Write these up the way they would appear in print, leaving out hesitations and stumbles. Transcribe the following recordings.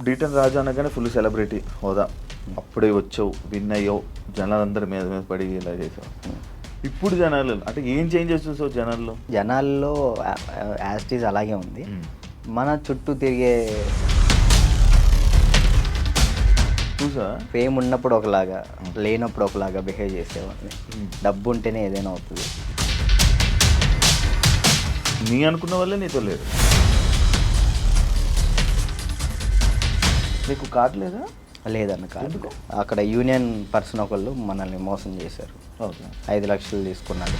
డీటెన్ రాజు అనగానే full celebrity హోదా, అప్పుడే వచ్చావు, విన్ అయ్యావు, జనాలందరి మీద మీద పడి ఇలా చేసావు. ఇప్పుడు జనాలు అంటే ఏం చేంజెస్ చూసావు జనాల్లో యాస్టీజ్ అలాగే ఉంది. మన చుట్టూ తిరిగే చూసా ఫేమ్ ఉన్నప్పుడు ఒకలాగా, లేనప్పుడు ఒకలాగా బిహేవ్ చేసేవాడిని. డబ్బు ఉంటేనే ఏదైనా అవుతుంది. నీ అనుకున్న వల్లే నీతో లేదు. నీకు కార్డు లేదా? లేదన్న కార్డు. అక్కడ యూనియన్ పర్సన్ ఒకళ్ళు మనల్ని మోసం చేశారు. 5 లక్షలు తీసుకున్నాడు.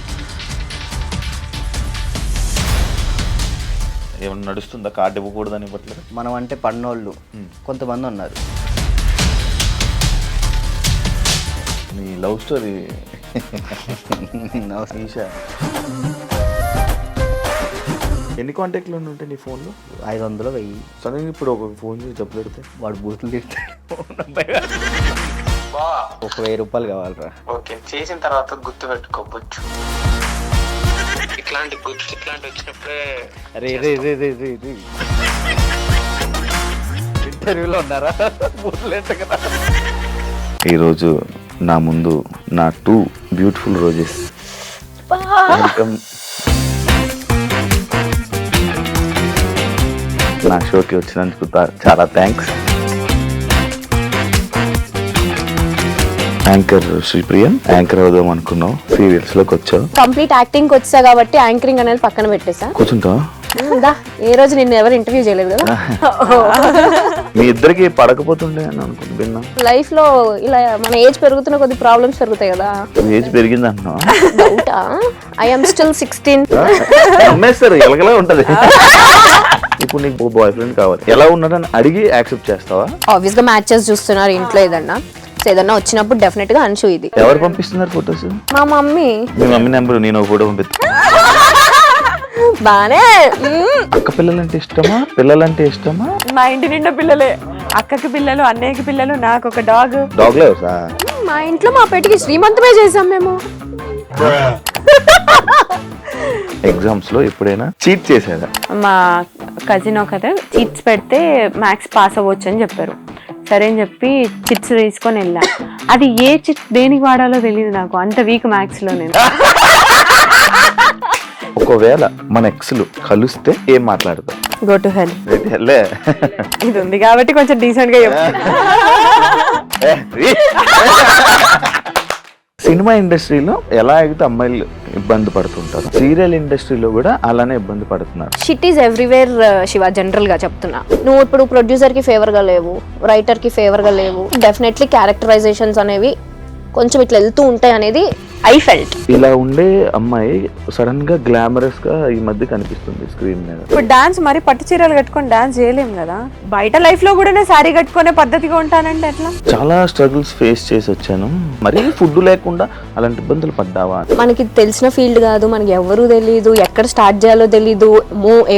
ఏమన్నా నడుస్తుందా కార్డు ఇవ్వకూడదని ఇవ్వట్లేదు? మనం అంటే పన్నోళ్ళు కొంతమంది ఉన్నారు. నీ లవ్ స్టోరీ ఈషా, ఎన్ని కాంటాక్ట్లు ఉంటాయి నీ ఫోన్లో? 500 1000. సడన్గా ఇప్పుడు ఒక ఫోన్ చేసి డబ్బులు పెడితే వాడు బూతులు తింటాడు. ఒక 1000 రూపాయలు కావాలరా. ఓకే, చేసిన తర్వాత గుర్తు పెట్టుకోవచ్చు. ఇట్లాంటి వచ్చినప్పుడే ఇంటర్వ్యూలో ఉన్నారా కదా. ఈరోజు నా ముందు నా 2 బ్యూటిఫుల్ రోజెస్. వెల్కమ్ నా షోకి వచ్చినందుకు చాలా థ్యాంక్స్. యాంకర్ శ్రీప్రియ, యాంకర్ అవుదాం అనుకున్నావు, సీరియల్స్ లోకి వచ్చావు. కంప్లీట్ యాక్టింగ్ వచ్చా కాబట్టి యాంకరింగ్ అనేది పక్కన పెట్టేసా. కూర్చుంటావా? ఏ రోజు నిన్ను ఎవరు ఇంటర్వ్యూ చేయలేదు కదా. మీ ఇద్దరికి పడకపోతుండే అని అనుకుంటున్నా. లైఫ్ లో ఇలా మన ఏజ్ పెరుగుతున్న కొద్ది ప్రాబ్లమ్స్ పెరుగుతాయి కదా. ఏజ్ పెరిగింది అంటున్నావా? డౌటా? I am still 16. అమ్మేస్తారు, ఎలాగలా ఉంటది. ఇప్పుడు నీకు బాయ్ ఫ్రెండ్ కావాలి, ఎలా ఉన్నాడని అడిగి యాక్సెప్ట్ చేస్తావా? ఆబ్వియస్ గా మ్యాచెస్ చూస్తున్నారు ఇంట్లో, ఏదన్నా వచ్చినప్పుడు డెఫినెట్ గా అన్షు. ఇది ఎవరు పంపిస్తున్నారు ఫొటోస్? మా మమ్మీ. మీ మమ్మీ నెంబర్ నేను ఒక ఫోటో పంపిస్తా. బానే. అక్క పిల్లలంటే ఇష్టమా, పిల్లలంటే ఇష్టమా? మా ఇంటి నిండా పిల్లలే, అక్కకి పిల్లలు, అన్నయ్యకి పిల్లలు, నాకు ఒక డాగ్. డాగ్ లేవా? మా ఇంట్లో మా పెటికి శ్రీమంతమే చేసాం మేము. ఎగ్జామ్స్ లో ఎప్పుడైనా చీట్ చేసేదా? మా కజిన్ ఒకరు చిట్స్ పెడితే మ్యాథ్స్ పాస్ అవ్వచ్చు అని చెప్పారు. సరే అని చెప్పి చిట్స్ తీసుకొని వెళ్ళా. అది ఏ చిట్ దేనికి వాడాలో తెలియదు నాకు, అంత వీక్ మ్యాథ్స్ లో నేను. ఒకవేళ మన ఎక్స్లు కలిస్తే ఏం మాట్లాడతాం? Go to hell. ఇది ఉంది కాబట్టి కొంచెం డీసెంట్ గా చెప్తా. సినిమా ఇండస్ట్రీలో ఎలా అయితే అమ్మాయిలు ఇబ్బంది పడుతుంటారు, సీరియల్ ఇండస్ట్రీలో కూడా అలానే ఇబ్బంది పడుతున్నారు. Shit is everywhere Shiva. General గా చెప్తున్నా, నువ్వు ఇప్పుడు ప్రొడ్యూసర్ కి ఫేవర్ గా లేవు, రైటర్ కి ఫేవర్ గా లేవు. డెఫినెట్లీ క్యారెక్టరైజేషన్స్ అనేవి కొంచెం ఇట్లా వెళ్తూ ఉంటాయి అనేది ఐ ఫెల్ట్. ఇలా ఉండే అమ్మాయి సడన్ గా గ్లామరస్ గా ఈ మధ్య కనిపిస్తుంది స్క్రీన్ మీద. ఇప్పుడు డాన్స్ మరి పట్టు చీరలు కట్టుకొని డాన్స్ చేయలేం కదా. బయట లైఫ్ లో కూడా శారీ కట్టుకునే పద్ధతిగా ఉంటానంటే ఎట్లా? చాలా స్ట్రగుల్స్ ఫేస్ చేసి వచ్చాను. మరి ఫుడ్ లేకుండా అలాంటి ఇబ్బందులు పడ్డావా? మనకి తెలిసిన ఫీల్డ్ కాదు, మనకి ఎవరు తెలీదు, ఎక్కడ స్టార్ట్ చేయాలో తెలీదు,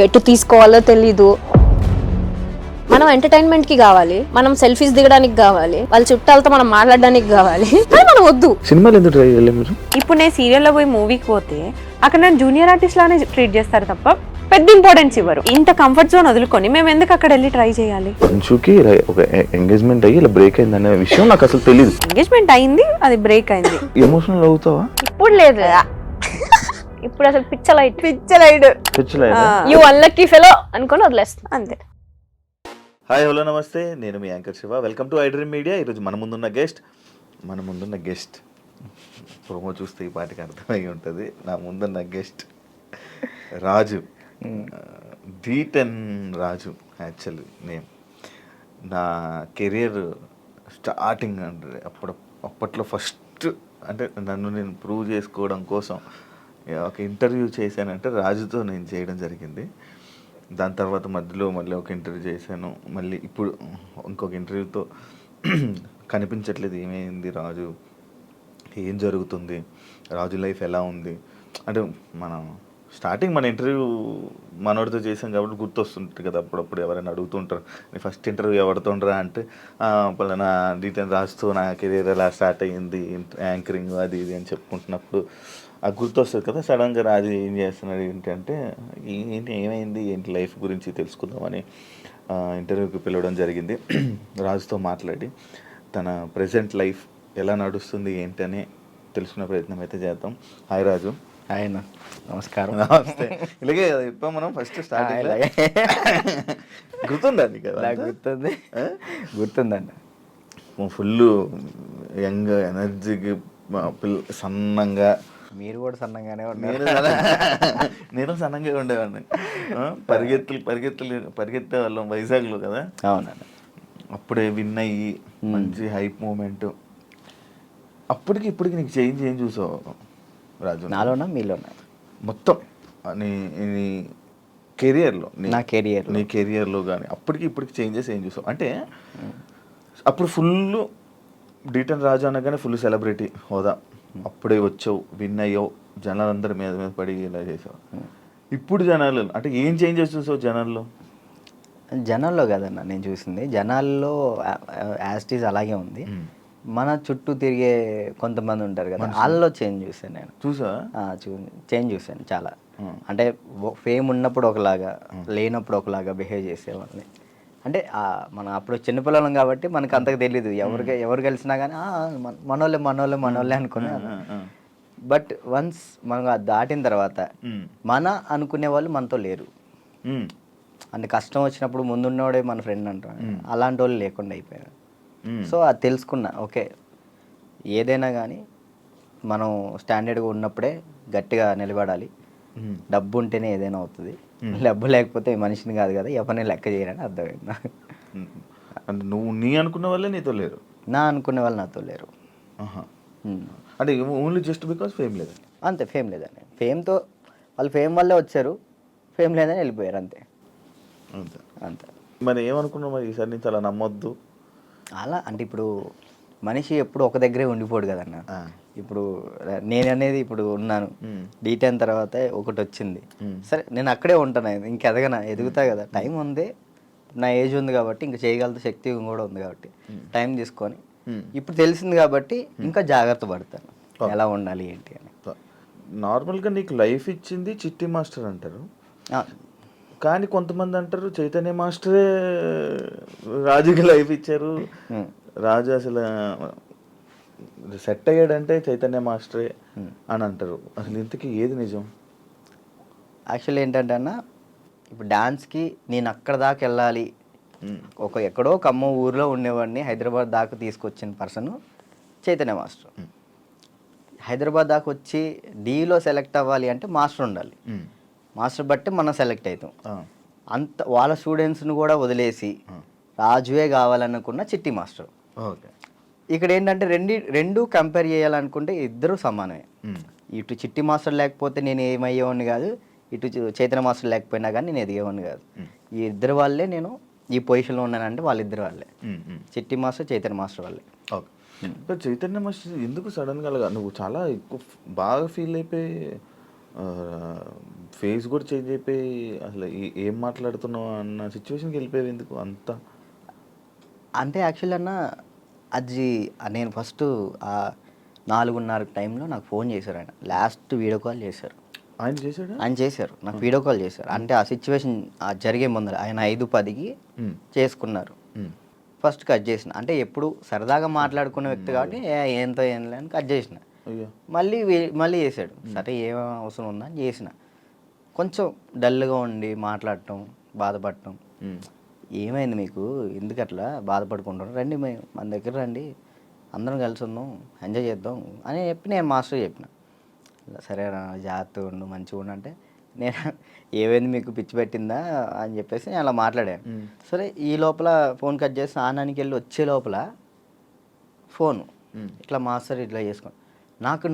ఎటు తీసుకోవాలో తెలీదు. మనం ఎంటర్టైన్మెంట్ కి కావాలి, మనం సెల్ఫీస్ దిగడానికి కావాలి, వాళ్ళ చుట్టాలతో మనం మాట్లాడడానికి కావాలి, మనం వద్దు. సినిమాలు ఎందుకు ట్రై చేయలేదు మీరు? ఇప్పుడు నేను సీరియల్లో పోయి మూవీకి పోతే అక్కడ నేను జూనియర్ ఆర్టిస్ట్ లానే ట్రీట్ చేస్తారు తప్ప పెద్ద ఇంపార్టెన్స్ ఇవ్వరు. ఇంత కంఫర్ట్ జోన్ వదులుకొని మేము ఎందుకు అక్కడ వెళ్ళి ట్రై చేయాలి? అంశుకి ఒక ఎంగేజ్మెంట్ అయ్యి ఇలా బ్రేక్ అయింది అనే విషయం నాకు అసలు తెలియదు. ఎంగేజ్మెంట్ అయింది, అది బ్రేక్ అయింది. ఎమోషనల్ అవుతావా? ఇప్పుడు లేదు, ఇప్పుడు అసలు పిచ్చలైట్ యు అన్లక్కీ ఫెలో అనుకొని వదిలేస్తాను అంతే. హాయ్, హలో, నమస్తే. నేను మీ anchor Shiva. Welcome to iDream media. ఈరోజు మన ముందున్న గెస్ట్ ప్రోమో చూస్తే ఈ పాటికి అర్థమై ఉంటుంది. నా ముందున్న గెస్ట్ రాజు, డీటెన్ రాజు యాక్చువల్లీ నేమ్. నా కెరియర్ స్టార్టింగ్ అంటే అప్పట్లో ఫస్ట్ అంటే నన్ను నేను ప్రూవ్ చేసుకోవడం కోసం ఒక ఇంటర్వ్యూ చేశానంటే రాజుతో నేను చేయడం జరిగింది. దాని తర్వాత మధ్యలో మళ్ళీ ఒక ఇంటర్వ్యూ చేశాను. మళ్ళీ ఇప్పుడు ఇంకొక ఇంటర్వ్యూతో కనిపించట్లేదు. ఏమైంది రాజు, ఏం జరుగుతుంది, రాజు లైఫ్ ఎలా ఉంది అంటే మనం స్టార్టింగ్ మన ఇంటర్వ్యూ మనోడితో చేసాం కాబట్టి గుర్తొస్తుంటుంది కదా. అప్పుడప్పుడు ఎవరైనా అడుగుతుంటారు, నీ ఫస్ట్ ఇంటర్వ్యూ ఎవరితో ఉండరా అంటే పలానా డీటెయిల్ రాస్తూ నా కెరీర్ ఎలా స్టార్ట్ అయ్యింది, యాంకరింగ్ అది ఇది అని చెప్పుకుంటున్నప్పుడు అది గుర్తొస్తుంది కదా. సడన్గా రాజు ఏం చేస్తున్నాడు ఏంటంటే ఏంటి ఏమైంది ఏంటి లైఫ్ గురించి తెలుసుకుందామని ఇంటర్వ్యూకి పిలవడం జరిగింది. రాజుతో మాట్లాడి తన ప్రెజెంట్ లైఫ్ ఎలా నడుస్తుంది ఏంటని తెలుసుకునే ప్రయత్నం అయితే చేద్దాం. హాయ్ రాజు. ఆయన నమస్కారం. నమస్తే. ఇలాగే కదా ఇప్పుడు మనం ఫస్ట్ స్టార్టింగ్ గుర్తుందండి కదా, నాకు గుర్తుందండి. ఫుల్ యంగ్ ఎనర్జీకి సన్నంగా. మీరు కూడా సన్నగానే నేను సన్నంగా ఉండేవాడిని. పరిగెత్తే వాళ్ళం వైజాగ్లో కదా. అవునండి. అప్పుడే విన్ అయ్యి మంచి హైప్ మూమెంట్. అప్పటికి ఇప్పటికి నీకు చేంజ్ ఏం చూసావు రాజు? నాలోనా మీలోనా? మొత్తం నీ నీ కెరియర్లో, నీ కెరియర్లో కానీ అప్పటికి ఇప్పటికి చేంజెస్ ఏం చూసావు? అంటే అప్పుడు ఫుల్ డీటెన్ రాజు అనగానే ఫుల్ సెలబ్రిటీ హోదా, అప్పుడే వచ్చావు, విన్ అయ్యావు, జనాలందరి మీద పడి ఇలా చేసావు. ఇప్పుడు జనాలు అంటే ఏం చేంజెస్ చూసావు జనాల్లో కదన్న నేను చూసింది, జనాల్లో యాస్టీస్ అలాగే ఉంది. మన చుట్టూ తిరిగే కొంతమంది ఉంటారు కదా, వాళ్ళలో చేంజ్ చూసాను నేను. చేంజ్ చూసాను చాలా. అంటే ఫేమ్ ఉన్నప్పుడు ఒకలాగా, లేనప్పుడు ఒకలాగా బిహేవ్ చేసేవాళ్ళని. అంటే మనం అప్పుడు చిన్నపిల్లలం కాబట్టి మనకు అంతకు తెలీదు, ఎవరు కలిసినా కానీ మనోళ్ళే అనుకున్నాను. బట్ వన్స్ మనం అది దాటిన తర్వాత మన అనుకునే వాళ్ళు మనతో లేరు. అంటే కష్టం వచ్చినప్పుడు ముందున్నవాడే మన ఫ్రెండ్ అంటారు, అలాంటి వాళ్ళు లేకుండా అయిపోయారు. సో అది తెలుసుకున్నా, ఓకే ఏదైనా కానీ మనం స్టాండర్డ్గా ఉన్నప్పుడే గట్టిగా నిలబడాలి. డబ్బు ఉంటేనే ఏదైనా అవుతుంది, డబ్బు లేకపోతే మనిషిని కాదు కదా, ఎవరిని లెక్క చేయరని అర్థమైంది నాకు. అంటే నువ్వు అనుకున్న వాళ్ళే నీతో లేరు? నా అనుకునే వాళ్ళు నాతో లేరు. అంటే ఓన్లీ జస్ట్ బికాస్ ఫేమ్ లేదు? అంతే, ఫేమ్ లేదని. ఫేమ్తో వాళ్ళు ఫేమ్ వల్లే వచ్చారు, ఫేమ్ లేదని వెళ్ళిపోయారు అంతే. అంతే. మరి ఏమనుకున్నావు మరి ఈసారి నుంచి అలా నమ్మొద్దు అలా? అంటే ఇప్పుడు మనిషి ఎప్పుడు ఒక దగ్గరే ఉండిపోడు కదన్న. ఇప్పుడు నేను అనేది ఇప్పుడు ఉన్నాను, D10 తర్వాత ఒకటి వచ్చింది, సరే నేను అక్కడే ఉంటాను, ఇంక ఎదుగుతా కదా, టైం ఉంది, నా ఏజ్ ఉంది కాబట్టి ఇంకా చేయగల శక్తి కూడా ఉంది కాబట్టి టైం తీసుకొని ఇప్పుడు తెలిసింది కాబట్టి ఇంకా జాగ్రత్త పడతాను ఎలా ఉండాలి ఏంటి అని. నార్మల్గా నీకు లైఫ్ ఇచ్చింది చిట్టి మాస్టర్ అంటారు, కానీ కొంతమంది అంటారు చైతన్య మాస్టరే రాజుకి లైఫ్ ఇచ్చారు, రాజు అసలు సెట్ అయ్యాడంటే చైతన్య మాస్టరే అని అంటారు. అసలు ఇంతకీ ఏది నిజం? యాక్చువల్లీ ఏంటంటే అన్న, ఇప్పుడు డాన్స్కి నేను అక్కడ దాకా వెళ్ళాలి, ఎక్కడో కమ్మ ఊర్లో ఉండేవాడిని హైదరాబాద్ దాకా తీసుకొచ్చిన పర్సన్ చైతన్య మాస్టర్. హైదరాబాద్ దాకా వచ్చి డీలో సెలెక్ట్ అవ్వాలి అంటే మాస్టర్ ఉండాలి, మాస్టర్ బట్టి మనం సెలెక్ట్ అవుతాం. అంత వాళ్ళ స్టూడెంట్స్ని కూడా వదిలేసి రాజువే కావాలనుకున్న చిట్టి మాస్టర్. ఓకే. ఇక్కడ ఏంటంటే రెండు కంపేర్ చేయాలనుకుంటే ఇద్దరు సమానమే. ఇటు చిట్టి మాస్టర్ లేకపోతే నేను ఏమయ్యేవాడిని కాదు, ఇటు చైతన్య మాస్టర్ లేకపోయినా కానీ నేను ఎదిగేవాడిని కాదు. ఈ ఇద్దరు వాళ్ళే నేను ఈ పొజిషన్లో ఉన్నానంటే వాళ్ళిద్దరు వాళ్ళే, చిట్టి మాస్టర్ చైతన్య మాస్టర్ వాళ్ళే. ఓకే. చైతన్య మాస్టర్ ఎందుకు సడన్గా నువ్వు చాలా ఎక్కువ బాగా ఫీల్ అయిపోయి ఫేస్ కూడా చేంజ్ అయిపోయి అసలు ఏం మాట్లాడుతున్నావు అన్న సిచ్యువేషన్కి వెళ్ళిపోయావు ఎందుకు అంతా? అంటే యాక్చువల్ అన్న, అది నేను ఫస్ట్ 4:30 టైంలో నాకు ఫోన్ చేశారు ఆయన, లాస్ట్ వీడియో కాల్ చేశారు. ఆయన చేశారు నాకు వీడియో కాల్ చేశారు. అంటే ఆ సిచ్యువేషన్ జరిగే ముందర ఆయన 5:10కి చేసుకున్నారు. ఫస్ట్ కట్ చేసిన, అంటే ఎప్పుడు సరదాగా మాట్లాడుకునే వ్యక్తి కాబట్టి ఏంతో ఏం లేని కట్ చేసిన. మళ్ళీ చేశాడు, సరే ఏం అవసరం ఉందా అని చేసిన. కొంచెం డల్గా ఉండి మాట్లాడటం, బాధపడటం, ఏమైంది మీకు ఎందుకు అట్లా బాధపడుకుంటారు, రండి మన దగ్గర రండి, అందరం కలిసి ఉందాం, ఎంజాయ్ చేద్దాం అని చెప్పి నేను మాస్టర్ చెప్పిన. సరే జాగ్రత్తగా ఉండు, మంచిగా ఉండు అంటే, నేను ఏమైంది మీకు పిచ్చి పెట్టిందా అని చెప్పేసి నేను అలా మాట్లాడాను. సరే ఈ లోపల ఫోన్ కట్ చేసి ఆనానికి వెళ్ళి వచ్చే లోపల ఫోను ఇట్లా మాస్టర్ ఇట్లా చేసుకోండి. నాకు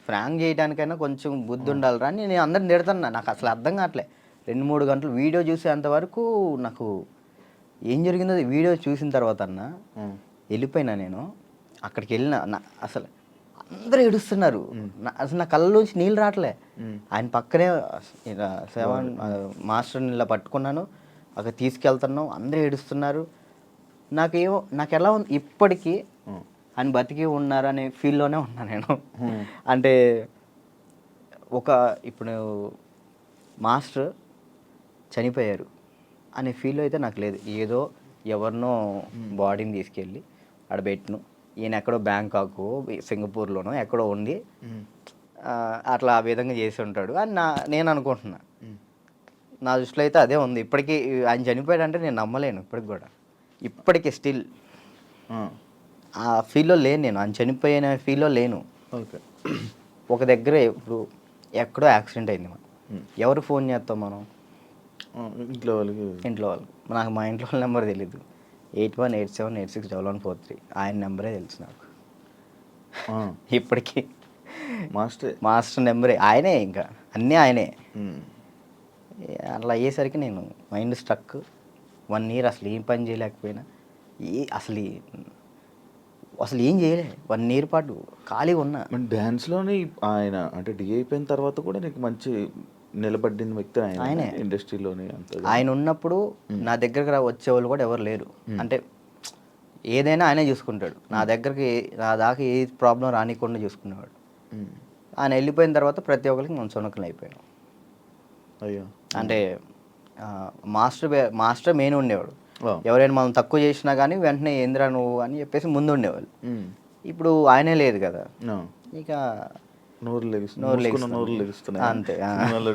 ఫ్రాంక్ చేయడానికైనా కొంచెం బుద్ధి ఉండాలిరా అని నేను అందరిని తిడుతున్నా. నాకు అసలు అర్థం కావట్లే. 2-3 గంటలు వీడియో చూసేంతవరకు నాకు ఏం జరిగిందో వీడియో చూసిన తర్వాత వెళ్ళిపోయినా. నేను అక్కడికి వెళ్ళిన, అసలు అందరూ ఏడుస్తున్నారు, అసలు నా కళ్ళలోంచి నీళ్ళు రావట్లే. ఆయన పక్కనే మాస్టర్ని ఇలా పట్టుకున్నాను, అక్కడ తీసుకెళ్తున్నాం, అందరూ ఏడుస్తున్నారు. నాకు ఎలా ఉంది ఇప్పటికీ, ఆయన బతికి ఉన్నారు అనే ఫీల్లోనే ఉన్నా నేను. అంటే ఇప్పుడు మాస్టర్ చనిపోయారు, అనే ఫీల్ అయితే నాకు లేదు. ఏదో ఎవరినో బాడీని తీసుకెళ్ళి ఆడ పెట్టిను, ఈయన ఎక్కడో బ్యాంకాక్ సింగపూర్లోనో ఎక్కడో ఉండి అట్లా ఆ విధంగా చేసి ఉంటాడు అని నేను అనుకుంటున్నా. నా దృష్టిలో అయితే అదే ఉంది. ఇప్పటికీ ఆయన చనిపోయాడంటే నేను నమ్మలేను ఇప్పటికి కూడా. ఇప్పటికీ స్టిల్ ఆ ఫీల్లో లేను నేను, ఆయన చనిపోయిన ఫీల్లో లేను. ఓకే. ఒక దగ్గర ఇప్పుడు ఎక్కడో యాక్సిడెంట్ అయింది, మనం ఎవరు ఫోన్ చేస్తాం మనం? ఇంట్లో వాళ్ళకి. ఇంట్లో వాళ్ళు. నాకు మా ఇంట్లో వాళ్ళ నెంబర్ తెలీదు. 8187861143 ఆయన నెంబరే తెలుసు నాకు ఇప్పటికీ. మాస్టర్ నెంబరే ఆయనే, ఇంకా అన్నీ ఆయనే. అట్లా అయ్యేసరికి నేను మైండ్ స్ట్రక్. 1 year అసలు ఏం పని చేయలేకపోయినా, అసలు ఏం చేయలే. 1 year పాటు ఖాళీగా ఉన్నా. డ్యాన్స్లోని ఆయన అంటే డి అయిపోయిన తర్వాత కూడా నీకు మంచి నిలబడిన వ్యక్తి ఆయనే ఇండస్ట్రీలోని. ఆయన ఉన్నప్పుడు నా దగ్గరకు వచ్చేవాళ్ళు కూడా ఎవరు లేరు. అంటే ఏదైనా ఆయనే చూసుకుంటాడు. నా దాకా ఏ ప్రాబ్లం రానికుండా చూసుకునేవాడు. ఆయన వెళ్ళిపోయిన తర్వాత ప్రతి ఒక్కరికి మనం చునకలు అయిపోయాం. అయ్యో. అంటే మాస్టర్ మెయిన్ ఉండేవాడు. ఎవరైనా మనం తక్కువ చేసినా కానీ వెంటనే ఏంద్రా నువ్వు అని చెప్పేసి ముందు ఉండేవాళ్ళు. ఇప్పుడు ఆయనే లేదు కదా, ఇక నోరు లెగుస్తున్నాయి అంతే. నోరు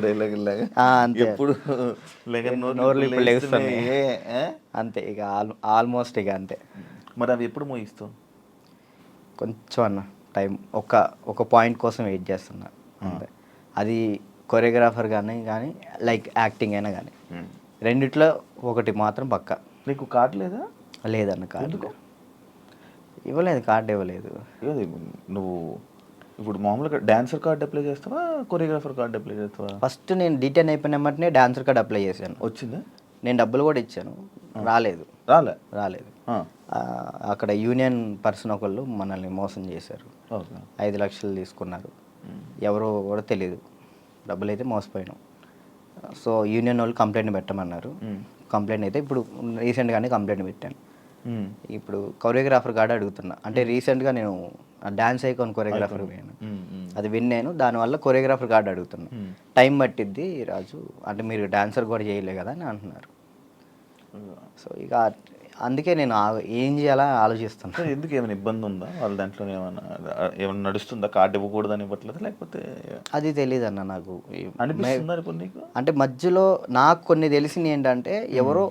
లెగుస్తున్నాయి అంతే. ఇక ఆల్మోస్ట్ ఇక అంతే. మరి అవి ఎప్పుడు మోయిస్తావు? కొంచెం అన్న టైం, ఒక పాయింట్ కోసం వెయిట్ చేస్తున్నా అంతే. అది కొరియోగ్రాఫర్ కానీ లైక్ యాక్టింగ్ అయినా కానీ రెండిట్లో ఒకటి మాత్రం పక్కా. నీకు కార్డు లేదా? లేదన్న కార్డు ఇవ్వలేదు, కార్డు ఇవ్వలేదు. నువ్వు ఇప్పుడు మామూలుగా డాన్సర్ కార్డు అప్లై చేస్తావా, కొరియోగ్రాఫర్ కార్డు అప్లై చేస్తావా? ఫస్ట్ నేను D10 అయిపోయిన వెంటనే డాన్సర్ కార్డు అప్లై చేశాను. వచ్చిందా? నేను డబ్బులు కూడా ఇచ్చాను, రాలేదు. అక్కడ యూనియన్ పర్సన్ ఒకళ్ళు మనల్ని మోసం చేశారు. 5 లక్షలు తీసుకున్నారు. ఎవరో కూడా తెలియదు. డబ్బులు అయితే మోసపోయాను. సో యూనియన్ వాళ్ళు కంప్లైంట్ పెట్టమన్నారు. కంప్లైంట్ అయితే ఇప్పుడు రీసెంట్గానే కంప్లైంట్ పెట్టాను. ఇప్పుడు కొరియోగ్రాఫర్ కార్డు అడుగుతున్నా. అంటే రీసెంట్గా నేను డాన్స్ ఐకాన్ కొరియోగ్రాఫర్ పోయాను, అది విన్నాను. దానివల్ల కొరియోగ్రాఫర్ కార్డు అడుగుతున్నా. టైం పట్టిద్ది రాజు, అంటే మీరు డాన్సర్ కూడా చేయలే కదా అని అంటున్నారు. సో ఇక అందుకే నేను ఏం చేయాలా ఆలోచిస్తాను. ఎందుకు ఏమైనా ఇబ్బంది ఉందా వాళ్ళ దాంట్లో? ఏమైనా నడుస్తుందా? కార్డు ఇవ్వకూడదని ఇవ్వట్లేదు లేకపోతే? అది తెలియదు అన్న నాకు. అనిపిస్తుందా ఇప్పుడు నీకు? అంటే మధ్యలో నాకు కొన్ని తెలిసింది ఏంటంటే, ఎవరో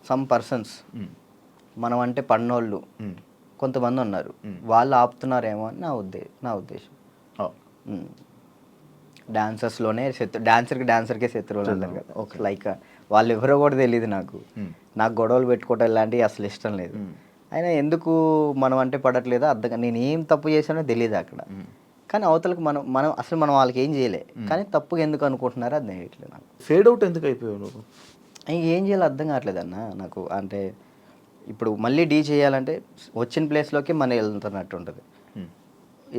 సమ్ పర్సన్స్ మనం అంటే పన్నోళ్ళు కొంతమంది ఉన్నారు, వాళ్ళు ఆపుతున్నారేమో అని నా ఉద్దేశం. డాన్సర్స్లోనే డాన్సర్కే శత్రువులు అంటారు కదా, లైక్ వాళ్ళు ఎవరో కూడా తెలియదు నాకు. గొడవలు పెట్టుకోవటం ఇలాంటివి అసలు ఇష్టం లేదు. అయినా ఎందుకు మనం అంటే పడట్లేదో అర్థం. నేను ఏం తప్పు చేశానో తెలియదు అక్కడ. కానీ అవతలకు మనం వాళ్ళకి ఏం చేయలే, కానీ తప్పుగా ఎందుకు అనుకుంటున్నారో అది తెలియట్లేదు నాకు. ఫేడ్ అవుట్ ఎందుకు అయిపోయావు నువ్వు? ఏం చేయాలో అర్థం కావట్లేదు అన్న నాకు. అంటే ఇప్పుడు మళ్ళీ డీ చేయాలంటే వచ్చిన ప్లేస్లోకి మనం వెళ్తున్నట్టు ఉంటుంది.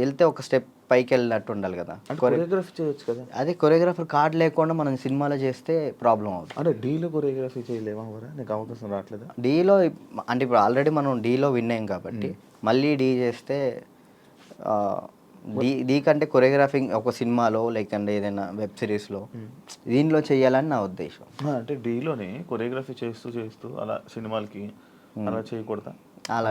వెళ్తే ఒక స్టెప్ పైకి వెళ్ళినట్టు ఉండాలి కదా. కొరియోగ్రఫీ చేయొచ్చు కదా. అదే కొరియోగ్రాఫర్ కార్డు లేకుండా మనం సినిమాలో చేస్తే ప్రాబ్లం అవుతుంది. అంటే డీలో కొరియోగ్రఫీ చేయలేమా? నీకు అవకాశం రావట్లేదా డీలో? అంటే ఇప్పుడు ఆల్రెడీ మనం డీలో విన్ అయ్యాం కాబట్టి మళ్ళీ డీ చేస్తే డీ కంటే కొరియోగ్రాఫింగ్ ఒక సినిమాలో లేకంటే ఏదైనా వెబ్ సిరీస్లో దీనిలో చేయాలని నా ఉద్దేశం. అంటే డీలోనే కొరియోగ్రఫీ చేస్తూ అలా సినిమాలకి అలా చేయకూడదా? అలా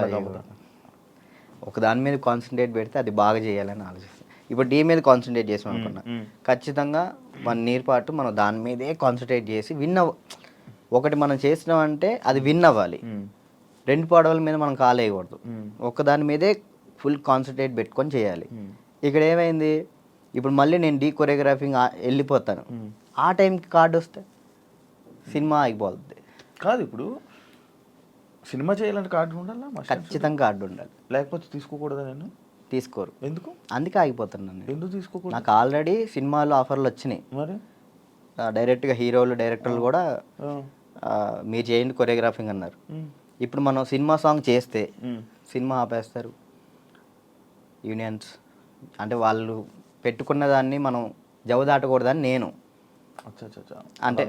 ఒక దాని మీద కాన్సన్ట్రేట్ పెడితే అది బాగా చేయాలని ఆలోచిస్తాను. ఇప్పుడు డీ మీద కాన్సన్ట్రేట్ చేసాం అనుకున్నా, ఖచ్చితంగా 1 year పాటు మనం దాని మీదే కాన్సన్ట్రేట్ చేసి ఒకటి మనం చేసినామంటే అది విన్ అవ్వాలి. 2 పడవల మీద మనం కాలేయకూడదు, ఒక దాని మీదే ఫుల్ కాన్సన్ట్రేట్ పెట్టుకొని చేయాలి. ఇక్కడ ఏమైంది, ఇప్పుడు మళ్ళీ నేను డీ కొరియోగ్రాఫింగ్ వెళ్ళిపోతాను, ఆ టైంకి కార్డు వస్తే సినిమా ఆగిపోతుంది. కాదు, ఇప్పుడు సినిమా చేయాలంటే కార్డు ఉండాలా? ఖచ్చితంగా కార్డు ఉండాలి, లేకపోతే తీసుకోకూడదా? నేను తీసుకోరు. ఎందుకు? అందుకే ఆగిపోతున్నాను. ఎందుకు తీసుకోకూడదు? నాకు ఆల్రెడీ సినిమాలో ఆఫర్లు వచ్చినాయి. మరి డైరెక్ట్గా హీరోలు డైరెక్టర్లు కూడా మీరు చేయండి కొరియోగ్రాఫింగ్ అన్నారు. ఇప్పుడు మనం సినిమా సాంగ్ చేస్తే సినిమా ఆపేస్తారు యూనియన్స్. అంటే వాళ్ళు పెట్టుకున్న దాన్ని మనం జవదాటకూడదని నేను. అంటే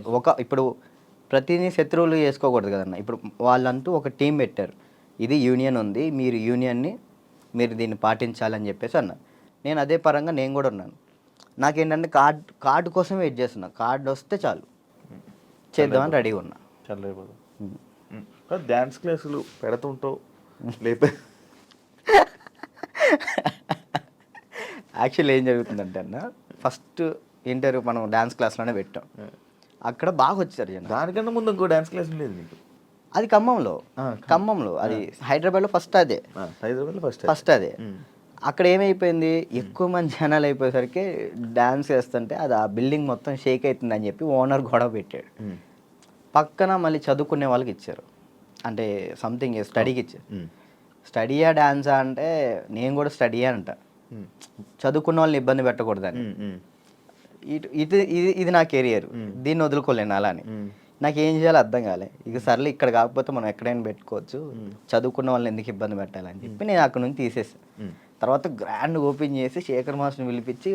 ఇప్పుడు ప్రతిదీ శత్రువులు చేసుకోకూడదు కదన్న. ఇప్పుడు వాళ్ళంటూ ఒక టీం పెట్టారు, ఇది యూనియన్ ఉంది, మీరు దీన్ని పాటించాలని చెప్పేసి అన్నారు. నేను అదే పరంగా నేను కూడా ఉన్నాను. నాకేంటంటే కార్డు కోసం వెయిట్ చేస్తున్నా. కార్డు వస్తే చాలు చేద్దామని రెడీగా ఉన్నా. చాలా అయిపోతావు. డ్యాన్స్ క్లాసులు పెడుతుంటావు లేపే. యాక్చువల్లీ ఏం జరుగుతుందంటే అన్న, ఫస్ట్ ఇంటర్వ్యూ మనం డ్యాన్స్ క్లాస్లోనే పెట్టాం. అక్కడ బాగా వచ్చారు జనం. దానికన్నా ముందు ఇంకో డ్యాన్స్ క్లాస్ ఉండేది నీకు? అది ఖమ్మంలో అది హైదరాబాద్లో ఫస్ట్ అదే. హైదరాబాద్లో ఫస్ట్ అదే. అక్కడ ఏమైపోయింది, ఎక్కువ మంది జనాలు అయిపోయేసరికి డ్యాన్స్ వేస్తుంటే అది ఆ బిల్డింగ్ మొత్తం షేక్ అవుతుందని చెప్పి ఓనర్ గొడవ పెట్టాడు. పక్కన మళ్ళీ చదువుకునే వాళ్ళకి ఇచ్చారు, అంటే సంథింగ్ స్టడీకి ఇచ్చారు. స్టడీయా డ్యాన్సా అంటే నేను కూడా స్టడీయా అంట, చదువుకున్న వాళ్ళని ఇబ్బంది పెట్టకూడదని. ఇది నా కెరియర్, దీన్ని వదులుకోలేను అలా అని. నాకు ఏం చేయాలో అర్థం కాలే. ఇక సర్లే ఇక్కడ కాకపోతే మనం ఎక్కడైనా పెట్టుకోవచ్చు, చదువుకున్న వాళ్ళని ఎందుకు ఇబ్బంది పెట్టాలని చెప్పి నేను అక్కడ నుంచి తీసేసాను. తర్వాత గ్రాండ్ ఓపెన్ చేసి శేఖర్ మాస్టర్ని పిలిపించి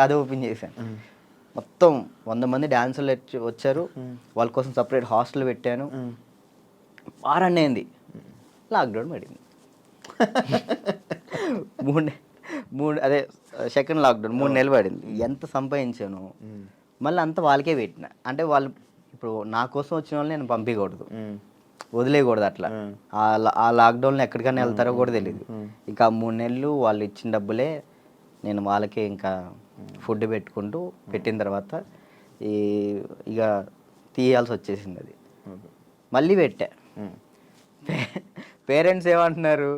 అదే ఓపెన్ చేశాను. మొత్తం 100 మంది డాన్సర్లు వచ్చారు, వాళ్ళ కోసం సపరేట్ హాస్టల్ పెట్టాను. వారాన్ని అయింది, లాక్డౌన్ పడింది. మూడు అదే సెకండ్ లాక్డౌన్ 3 నెలలు పడింది. ఎంత సంపాదించాను మళ్ళీ అంతా వాళ్ళకే పెట్టిన. అంటే వాళ్ళు ఇప్పుడు నా కోసం వచ్చిన వాళ్ళని నేను పంపించకూడదు, వదిలేయకూడదు. అట్లా ఆ లాక్డౌన్లో ఎక్కడికైనా వెళ్తారో కూడా తెలియదు. ఇంకా 3 నెలలు వాళ్ళు ఇచ్చిన డబ్బులే నేను వాళ్ళకే ఇంకా ఫుడ్ పెట్టుకుంటూ పెట్టిన తర్వాత ఇక తీయాల్సి వచ్చేసింది. అది మళ్ళీ పెట్టా. పేరెంట్స్ ఏమంటున్నారు,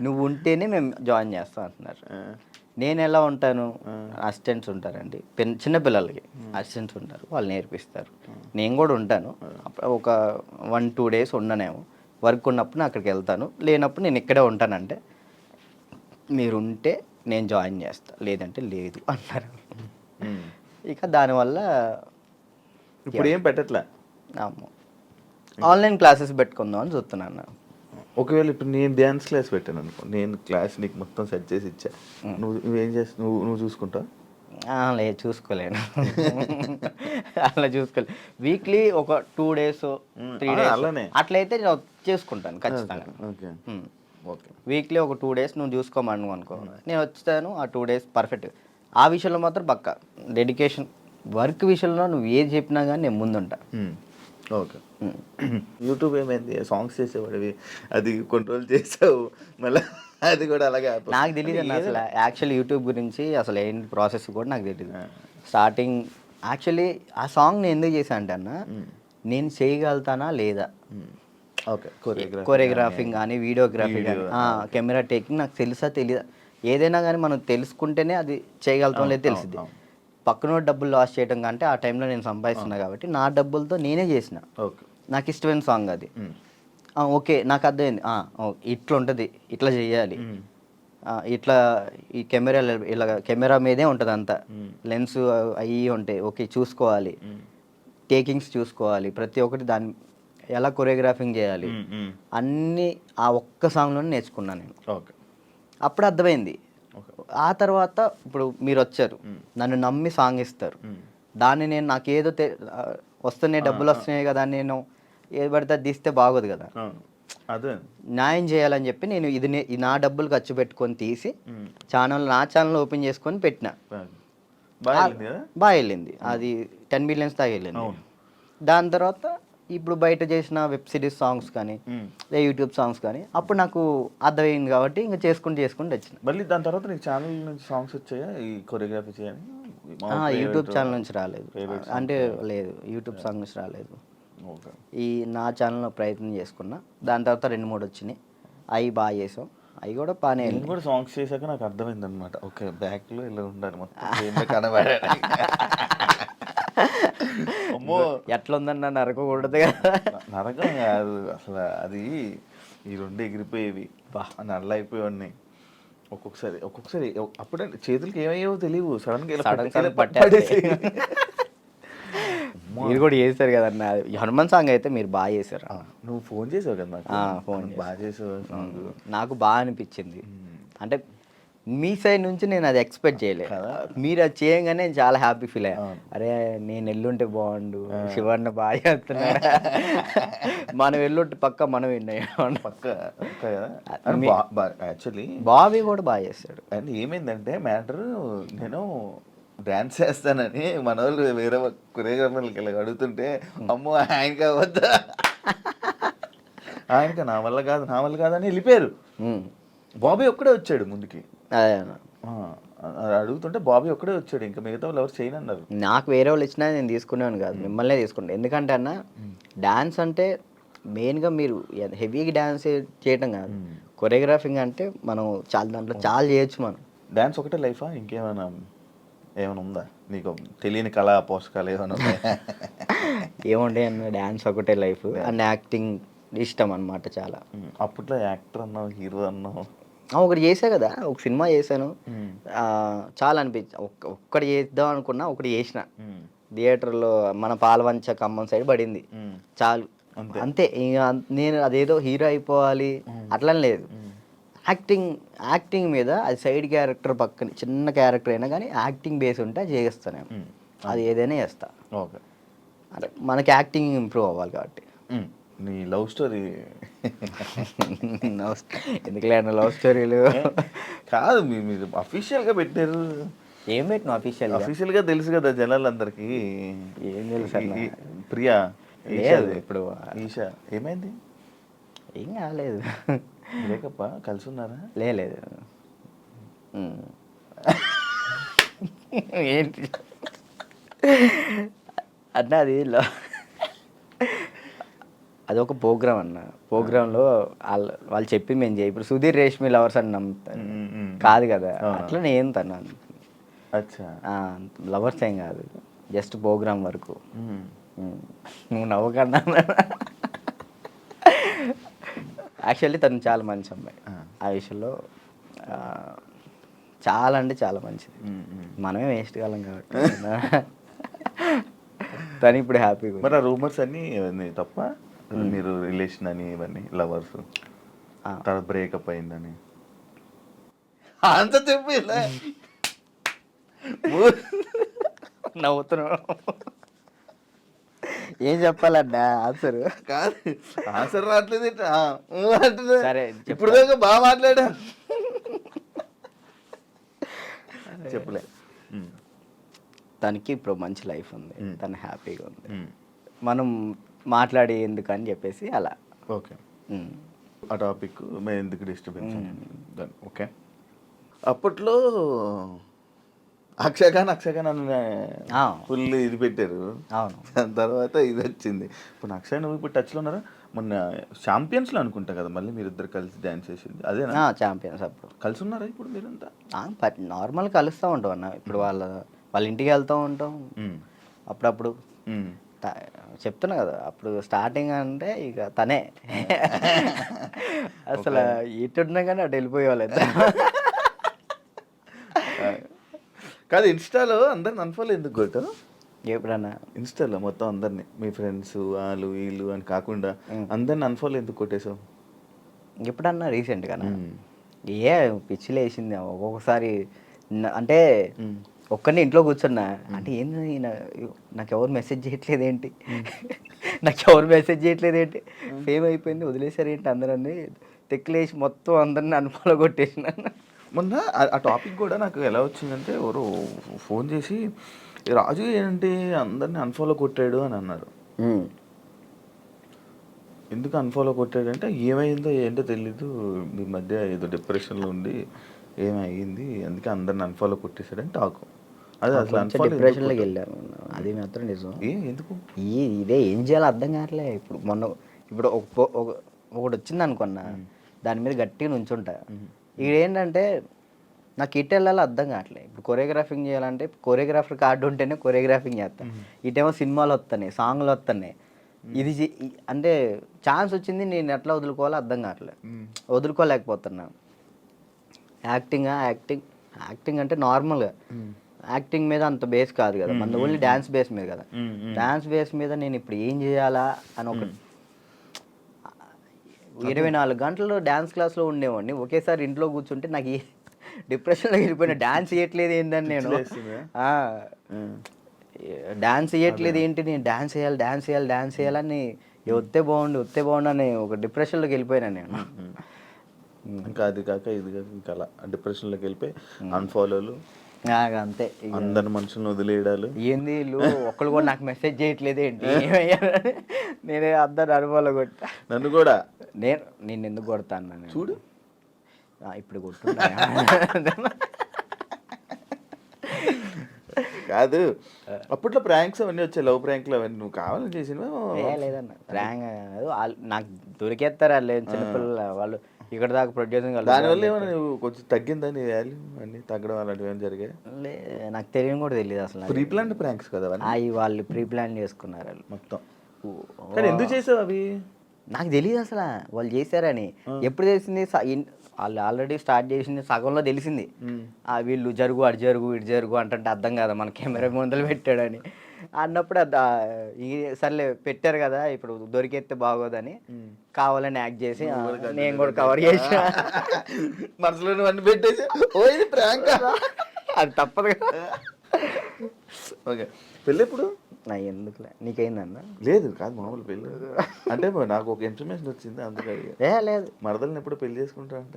నువ్వు ఉంటేనే మేము జాయిన్ చేస్తాం అంటున్నారు. నేను ఎలా ఉంటాను, అసిస్టెంట్స్ ఉంటారండి, చిన్నపిల్లలకి అసిస్టెంట్స్ ఉంటారు, వాళ్ళు నేర్పిస్తారు. నేను కూడా ఉంటాను, ఒక 1-2 డేస్ ఉండనేమో. వర్క్ ఉన్నప్పుడు నేను అక్కడికి వెళ్తాను, లేనప్పుడు నేను ఇక్కడే ఉంటానంటే మీరు ఉంటే నేను జాయిన్ చేస్తా, లేదంటే లేదు అన్నారు. ఇక దానివల్ల ఇప్పుడు ఏం పెట్టట్లే, ఆన్లైన్ క్లాసెస్ పెట్టుకుందాం అని చూస్తున్నాను. ఒకవేళ ఇప్పుడు నేను డ్యాన్స్ క్లాస్ పెట్టాను అనుకో, నేను క్లాస్ నీకు మొత్తం సెట్ చేసి ఇచ్చా, నువ్వేం చేస్తావు? నువ్వు చూసుకుంటావు? లేదు, చూసుకోలేను. అలా చూసుకోలేదు. వీక్లీ ఒక 2 days 3 days అలానే అట్లయితే నేను చేసుకుంటాను ఖచ్చితంగా. ఓకే, వీక్లీ ఒక 2 days నువ్వు చూసుకోమను అనుకో, నేను వచ్చాను ఆ 2 days పర్ఫెక్ట్. ఆ విషయంలో మాత్రం పక్కా డెడికేషన్. వర్క్ విషయంలో నువ్వు ఏది చెప్పినా కానీ నేను ముందుంటా. ఓకే. యూట్యూబ్ ఏమైంది, సాంగ్స్ చేసేవాడివి, అది కంట్రోల్ చేసావు మళ్ళీ అది కూడా అలాగే? నాకు తెలియదు అన్న అసలు యాక్చువల్లీ యూట్యూబ్ గురించి అసలు ఏంటి ప్రాసెస్ కూడా నాకు తెలియదు. స్టార్టింగ్ యాక్చువల్లీ ఆ సాంగ్ నేను ఎందుకు చేశాను అంటే అన్న, నేను చేయగలుగుతానా లేదా, ఓకే, కొరియోగ్రాఫింగ్ కానీ వీడియోగ్రఫీ కానీ కెమెరా టేకింగ్ నాకు తెలుసా తెలియదా, ఏదైనా కానీ మనం తెలుసుకుంటేనే అది చేయగలుగుతాం లేదు తెలిసింది. పక్కన డబ్బులు లాస్ చేయడం కంటే ఆ టైంలో నేను సంపాదిస్తున్నా కాబట్టి నా డబ్బులతో నేనే చేసిన. నాకు ఇష్టమైన సాంగ్ అది. ఓకే, నాకు అర్థమైంది, ఇట్లా ఉంటుంది, ఇట్లా చేయాలి, ఇట్లా ఈ కెమెరా మీదే ఉంటుంది అంతా, లెన్స్ అవి ఉంటాయి, ఓకే చూసుకోవాలి, టేకింగ్స్ చూసుకోవాలి, ప్రతి ఒక్కటి దాన్ని ఎలా కొరియోగ్రాఫింగ్ చేయాలి అన్నీ ఆ ఒక్క సాంగ్లోనే నేర్చుకున్నాను నేను. ఓకే, అప్పుడు అర్థమైంది. ఆ తర్వాత ఇప్పుడు మీరు వచ్చారు, నన్ను నమ్మి సాంగ్ ఇస్తారు, దాన్ని నేను నాకేదో వస్తున్నాయి, డబ్బులు వస్తున్నాయి కదా, నేను ఏది పడితే అది తీస్తే బాగోదు కదా, అదే న్యాయం చేయాలని చెప్పి నేను ఇది నా డబ్బులు ఖర్చు పెట్టుకొని తీసి నా ఛానల్ ఓపెన్ చేసుకొని పెట్టిన. బాగా వెళ్ళింది, అది 10 million దాకా వెళ్ళింది. దాని తర్వాత ఇప్పుడు బయట చేసిన వెబ్ సిరీస్ సాంగ్స్ కానీ యూట్యూబ్ సాంగ్స్ కానీ అప్పుడు నాకు అర్థమైంది కాబట్టి ఇంకా చేసుకుంటూ వచ్చిన. మళ్ళీ దాని తర్వాత నీకు ఛానల్ నుంచి సాంగ్స్ వచ్చాయా ఈ కొరియోగ్రఫీ చేయని? యూట్యూబ్ ఛానల్ నుంచి రాలేదు, అంటే లేదు, యూట్యూబ్ సాంగ్ నుంచి రాలేదు. ఈ నా ఛానల్లో ప్రయత్నం చేసుకున్నా, దాని తర్వాత 2-3 వచ్చినాయి, అవి బాగా చేసాం, అవి కూడా బాగానే. నేను కూడా సాంగ్స్ చేశాక నాకు అర్థమైంది అనమాట, ఓకే బ్యాక్లో ఇలా ఉండాలి మొత్తం కనబడే. అమ్మో ఎట్లా ఉందన్న, నరకకూడదు కదా. నరకం కాదు అసలు, అది ఈ 2 ఎగిరిపోయేవి, నల్ల అయిపోయి ఒక్కొక్కసారి అప్పుడే చేతులకి ఏమయ్యావో తెలియవు, సడన్గా పట్టేసి. మీరు కూడా చేశారు కదన్న హనుమాన్ సాంగ్, అయితే మీరు బాగా చేశారు. నువ్వు ఫోన్ చేసావు కదా, ఫోన్ బాగా చేసావు, నాకు బాగా అనిపించింది. అంటే మీ సైడ్ నుంచి నేను అది ఎక్స్పెక్ట్ చేయలేదు, మీరు అది చేయగానే నేను చాలా హ్యాపీ ఫీల్ అయ్యా. అరే నేను ఎల్లుంటే బాగుండు, శివన్న బాగా చేస్తున్నాడు, మనం ఎల్లుంటే పక్క మనం యాక్చువల్లీ బాబీ కూడా బాగా చేస్తాడు. అండ్ ఏమైందంటే మ్యాటర్, నేను డాన్స్ చేస్తానని మన వాళ్ళు వేరే కొరియోగ్రాఫర్లకి ఇలా అడుగుతుంటే అమ్మో ఆయనకి వద్దా ఆయనకి నా వల్ల కాదని వెళ్ళిపోయారు. బాబీ ఒక్కడే వచ్చాడు ముందుకి. అదే అన్న. అడుగుతుంటే బాబీ ఒక్కడే వచ్చాడు, ఇంకా మిగతా వాళ్ళు ఎవరు చేయనన్నారు. నాకు వేరే వాళ్ళు ఇచ్చినా నేను తీసుకునేవాను కాదు, మిమ్మల్నే తీసుకుంటాను. ఎందుకంటే అన్న డ్యాన్స్ అంటే మెయిన్గా మీరు హెవీగా డ్యాన్స్ చేయటం కాదు, కొరియోగ్రాఫింగ్ అంటే మనం దాంట్లో చాలా చేయొచ్చు. మనం డాన్స్ ఒకటే లైఫా, ఇంకేమైనా ఉందా నీకు తెలియని కళా పోషకాలు ఏమైనా ఉన్నాయా? ఏముండే అన్న, డ్యాన్స్ ఒకటే లైఫ్ అండ్ యాక్టింగ్ ఇష్టం అనమాట చాలా. అప్పట్లో యాక్టర్ అన్నావు, హీరో అన్నావు. ఒకటి చేసా కదా, ఒక సినిమా చేశాను, చాలా అనిపించి ఒక్కటి చేద్దాం అనుకున్నా, ఒకటి చేసిన థియేటర్లో మన పాలవంచ ఖమ్మం సైడ్ పడింది, చాలు అంతే. ఇక నేను అదేదో హీరో అయిపోవాలి అట్లా లేదు, యాక్టింగ్ మీద అది సైడ్ క్యారెక్టర్ పక్కన చిన్న క్యారెక్టర్ అయినా కానీ యాక్టింగ్ బేస్ ఉంటే అది చేస్తాను, అది ఏదైనా చేస్తా. ఓకే, అంటే మనకి యాక్టింగ్ ఇంప్రూవ్ అవ్వాలి కాబట్టి. నీ లవ్ స్టోరీ ఎందుకులే అన్న లవ్ స్టోరీలు కాదు, మీరు అఫీషియల్గా పెట్టారు. ఏం పెట్టిన అఫీషియల్గా తెలుసు కదా జనాలందరికీ. ఏం తెలుసు ప్రియా ఇప్పుడు ఈషా ఏమైంది? ఏం కాలేదు, బ్రేకప్పా, కలిసి ఉన్నారా? లేదు ఏంటి అన్న, అది ఒక ప్రోగ్రామ్ అన్న. ప్రోగ్రాంలో వాళ్ళు చెప్పి మేము చేయి, ఇప్పుడు సుధీర్ రేష్మి లవర్స్ అని నమ్ముతాను కాదు కదా, అట్లనే ఏం తను లవర్స్ ఏం కాదు, జస్ట్ ప్రోగ్రామ్ వరకు. నువ్వు నవ్వకన్నా, యాక్చువల్లీ తను చాలా మంచి అమ్మాయి, ఆ విషయంలో చాలా అంటే చాలా మంచిది. మనమే వేస్ట్ కాలం కాబట్టి తను ఇప్పుడు హ్యాపీగా. మరి ఆ రూమర్స్ అన్నీ తప్ప, మీరు రిలేషన్ అని ఇవన్నీ లవర్స్ తర్వాత బ్రేకప్ అయిందని అంత చెప్పి నవ్వుతున్నావు, ఏం చెప్పాలన్నా ఆన్సర్? కాదు, ఆన్సర్ రావట్లేదు. సరే ఇప్పుడు దాకా బాగా మాట్లాడా, చెప్పలే. తనకి ఇప్పుడు మంచి లైఫ్ ఉంది, తను హ్యాపీగా ఉంది, మనం మాట్లాడి ఎందుకని చెప్పేసి అలా. ఓకే, ఆ టాపిక్ మేము ఎందుకు డిస్టర్బెన్స్. ఓకే, అప్పట్లో అక్షయఖాన్ ఫుల్ ఇది పెట్టారు. అవును, దాని తర్వాత ఇది వచ్చింది. ఇప్పుడు అక్షయ్ నువ్వు ఇప్పుడు టచ్లో ఉన్నారా? మొన్న ఛాంపియన్స్లో అనుకుంటా కదా మళ్ళీ మీరిద్దరు కలిసి డ్యాన్స్ చేసింది అదేనా? ఛాంపియన్స్ అప్పుడు కలిసి ఉన్నారా ఇప్పుడు మీరంతా? నార్మల్ కలుస్తూ ఉంటాం అన్న, ఇప్పుడు వాళ్ళ ఇంటికి వెళ్తూ ఉంటాం అప్పుడప్పుడు. చెప్తున్నా కదా, అప్పుడు స్టార్టింగ్ అంటే ఇక తనే అసలు ఇటున్నా కానీ అటు వెళ్ళిపోయేవాళ్ళు. కాదు, ఇన్స్టాలో అందరిని అన్ఫాలో ఎందుకు కొట్టు? ఎప్పుడన్నా ఇన్స్టాలో మొత్తం అందరినీ, మీ ఫ్రెండ్స్ వాళ్ళు వీళ్ళు అని కాకుండా అందరిని అన్ఫాలో ఎందుకు కొట్టేసావు? ఎప్పుడన్నా రీసెంట్గానా? ఏ పిచ్చిలు వేసింది ఒక్కొక్కసారి. అంటే ఒక్కరిని ఇంట్లో కూర్చున్నా అంటే ఏంది, నాకు ఎవరు మెసేజ్ చేయట్లేదు ఏంటి, ఫేమ్ అయిపోయింది వదిలేసారు ఏంటి అందరని తెక్కులేసి మొత్తం అందరిని అన్ఫాలో కొట్టేసిన. మొన్న ఆ టాపిక్ కూడా నాకు ఎలా వచ్చిందంటే, ఎవరు ఫోన్ చేసి రాజు ఏంటి అందరిని అన్ఫాలో కొట్టాడు అని అన్నారు. ఎందుకు అన్ఫాలో కొట్టాడంటే ఏమైందో ఏంటో తెలీదు, మీ మధ్య ఏదో డిప్రెషన్లో ఉండి ఏమైంది అందుకే అందరిని అన్ఫాలో కొట్టేశాడని టాక్. అదే అసలు డిప్రెషన్లోకి వెళ్ళాను, అది మాత్రం నిజం. ఎందుకు ఇదే ఏం చేయాలో అర్థం కావట్లే. ఇప్పుడు ఒకటి వచ్చింది అనుకున్నా, దాని మీద గట్టిగా నుంచుంటా. ఇక్కడ ఏంటంటే నాకు ఇటు వెళ్ళాలో అర్థం కావట్లేదు. ఇప్పుడు కొరియోగ్రాఫింగ్ చేయాలంటే కొరియోగ్రాఫర్ కార్డు ఉంటేనే కొరియోగ్రాఫింగ్ చేస్తాను, ఇటేమో సినిమాలు వస్తున్నాయి, సాంగ్లు వస్తున్నాయి. ఇది అంటే ఛాన్స్ వచ్చింది, నేను ఎట్లా వదులుకోవాలో అర్థం కావట్లేదు, వదులుకోలేకపోతున్నా. యాక్టింగ్ అంటే నార్మల్గా యాక్టింగ్ మీద అంత బేస్ కాదు కదా, మన ఓన్లీ డ్యాన్స్ బేస్ మీద కదా. డ్యాన్స్ బేస్ మీద నేను ఇప్పుడు ఏం చేయాలా అని ఒక 24 గంటలు డ్యాన్స్ క్లాస్లో ఉండేవాడిని, ఒకేసారి ఇంట్లో కూర్చుంటే నాకు డిప్రెషన్లో వెళ్ళిపోయిన. డ్యాన్స్ చేయట్లేదు ఏంటని నేను డాన్స్ చేయట్లేదు ఏంటి, నేను డాన్స్ చేయాలని వస్తే బాగుండు అని ఒక డిప్రెషన్లోకి వెళ్ళిపోయినా నేను. ఇంకా అది కాక ఇది కాక ఇంకా అలా డిప్రెషన్లోకి వెళ్ళిపోయి అన్ఫాలోలు నాకు అంతే ఇక. అందరి మనుషులను వదిలేయడాలు. ఏంది వీళ్ళు ఒక్కళ్ళు కూడా నాకు మెసేజ్ చేయట్లేదు ఏంటి నేనే అందరు అనుభవాలు కొట్టా. నన్ను కూడా నేను ఎందుకు కొడతాను నన్ను చూడు. ఇప్పుడు కొట్టున్నా కాదు, అప్పట్లో ప్రాంక్స్ అవన్నీ వచ్చాయి, లవ్ ప్రాంక్లు అవన్నీ నువ్వు కావాలని చేసినవా? లేదన్న ప్రాంక్ నాకు దొరికేస్తారు వాళ్ళు చిన్నపిల్లలు వాళ్ళు ఇక్కడ దాకా ప్రొడ్యూసింగ్. దానివల్ల ఏమైనా నువ్వు కొంచెం తగ్గిందా నీ వాల్యూ అన్నీ తగ్గడం అలాంటివి ఏమైనా జరిగాయి? నాకు తెలియని కూడా తెలియదు అసలు. ప్రీ ప్లాన్ ప్రాంక్స్ కదా అవన్నీ? అవి వాళ్ళు ప్రీ ప్లాన్ చేసుకున్నారు వాళ్ళు మొత్తం. కానీ ఎందుకు చేసావు అవి? నాకు తెలియదు అసలు వాళ్ళు చేశారని. ఎప్పుడు తెలిసింది? వాళ్ళు ఆల్రెడీ స్టార్ట్ చేసింది సగంలో తెలిసింది. వీళ్ళు జరుగు అటు జరుగు ఇటు జరుగు అంటే అర్థం కదా మన కెమెరా ముందలు పెట్టాడని అన్నప్పుడు సర్లే పెట్టారు కదా ఇప్పుడు దొరికేస్తే బాగోదని కావాలని యాక్ట్ చేసి నేను కూడా కవర్ చేసి మనసులో అన్ని పెట్టేసి ఓ ఇది ప్రాంక్ అది తప్పదు కదా. ఓకే, పెళ్ళి ఎప్పుడు? నా ఎందుకులే నీకైందన్న? లేదు కాదు, మామూలు పెళ్ళి అంటే నాకు ఒక ఇన్ఫర్మేషన్ వచ్చింది అందుకే లేదు మరదల్ని ఎప్పుడు పెళ్లి చేసుకుంటారంట?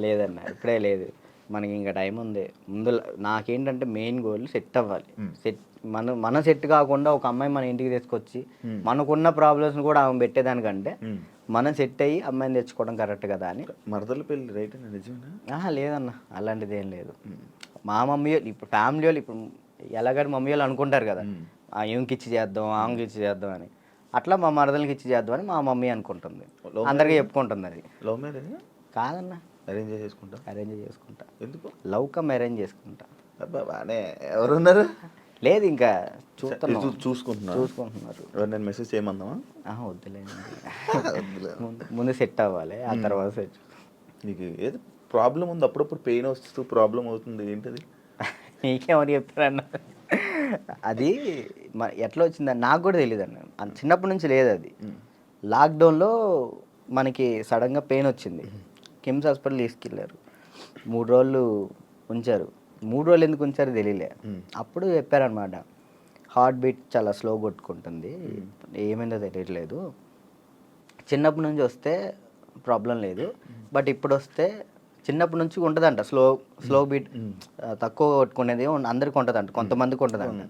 లేదన్న ఇప్పుడే లేదు, మనకి ఇంకా టైం ఉంది. ముందు నాకేంటంటే మెయిన్ గోల్ సెట్ అవ్వాలి. మనం సెట్ కాకుండా ఒక అమ్మాయి మన ఇంటికి తీసుకొచ్చి మనకున్న ప్రాబ్లమ్స్ కూడా ఆమె పెట్టేదానికంటే మనం సెట్ అయ్యి అమ్మాయిని తెచ్చుకోవడం కరెక్ట్ కదా అని. మరదల పెళ్ళి రైట్ అని నిజమేనా? లేదన్న అలాంటిది ఏం లేదు. మా మమ్మీ వాళ్ళు ఇప్పుడు ఫ్యామిలీ వాళ్ళు ఇప్పుడు ఎలాగని మమ్మీ వాళ్ళు అనుకుంటారు కదా ఏమికి ఇచ్చి చేద్దాం ఆమెకి ఇచ్చి చేద్దాం అని, అట్లా మా మరదలకి ఇచ్చి చేద్దామని మా మమ్మీ అనుకుంటుంది, అందరికీ చెప్పుకుంటుంది. అది లవ్ మ్యారేజ్ కాదన్న, అరేంజ్ చేసుకుంటా. అరేంజ్ చేసుకుంటా. ఎందుకు? లవ్ కమ్ అరేంజ్ చేసుకుంటా. అబ్బా బానే. ఎవరున్నారు? లేదు ఇంకా చూసుకుంటున్నారు. ఎవరు మెసేజ్ చేయమందామా? వద్దులే ముందు సెట్ అవ్వాలి, ఆ తర్వాత సెట్. నీకు ఏదో ప్రాబ్లం ఉంది, అప్పుడప్పుడు పెయిన్ వస్తూ ప్రాబ్లం అవుతుంది, ఏంటది? నీకేమని చెప్తారన్న? అది ఎట్లా వచ్చిందని నాకు కూడా తెలియదు అన్న, చిన్నప్పటి నుంచి లేదు అది. లాక్డౌన్లో మనకి సడన్గా పెయిన్ వచ్చింది, కిమ్స్ హాస్పిటల్ తీసుకెళ్ళారు, 3 రోజులు ఉంచారు. 3 రోజులు ఎందుకు ఉంచారో తెలియలే. అప్పుడు చెప్పారనమాట హార్ట్ బీట్ చాలా స్లో కొట్టుకుంటుంది, ఏమైందో తెలియట్లేదు, చిన్నప్పటి నుంచి వస్తే ప్రాబ్లం లేదు, బట్ ఇప్పుడు వస్తే చిన్నప్పటి నుంచి ఉంటుందంట స్లో బీట్, తక్కువ కొట్టుకునేది అందరికి ఉంటుందంట, కొంతమందికి ఉంటుందంట.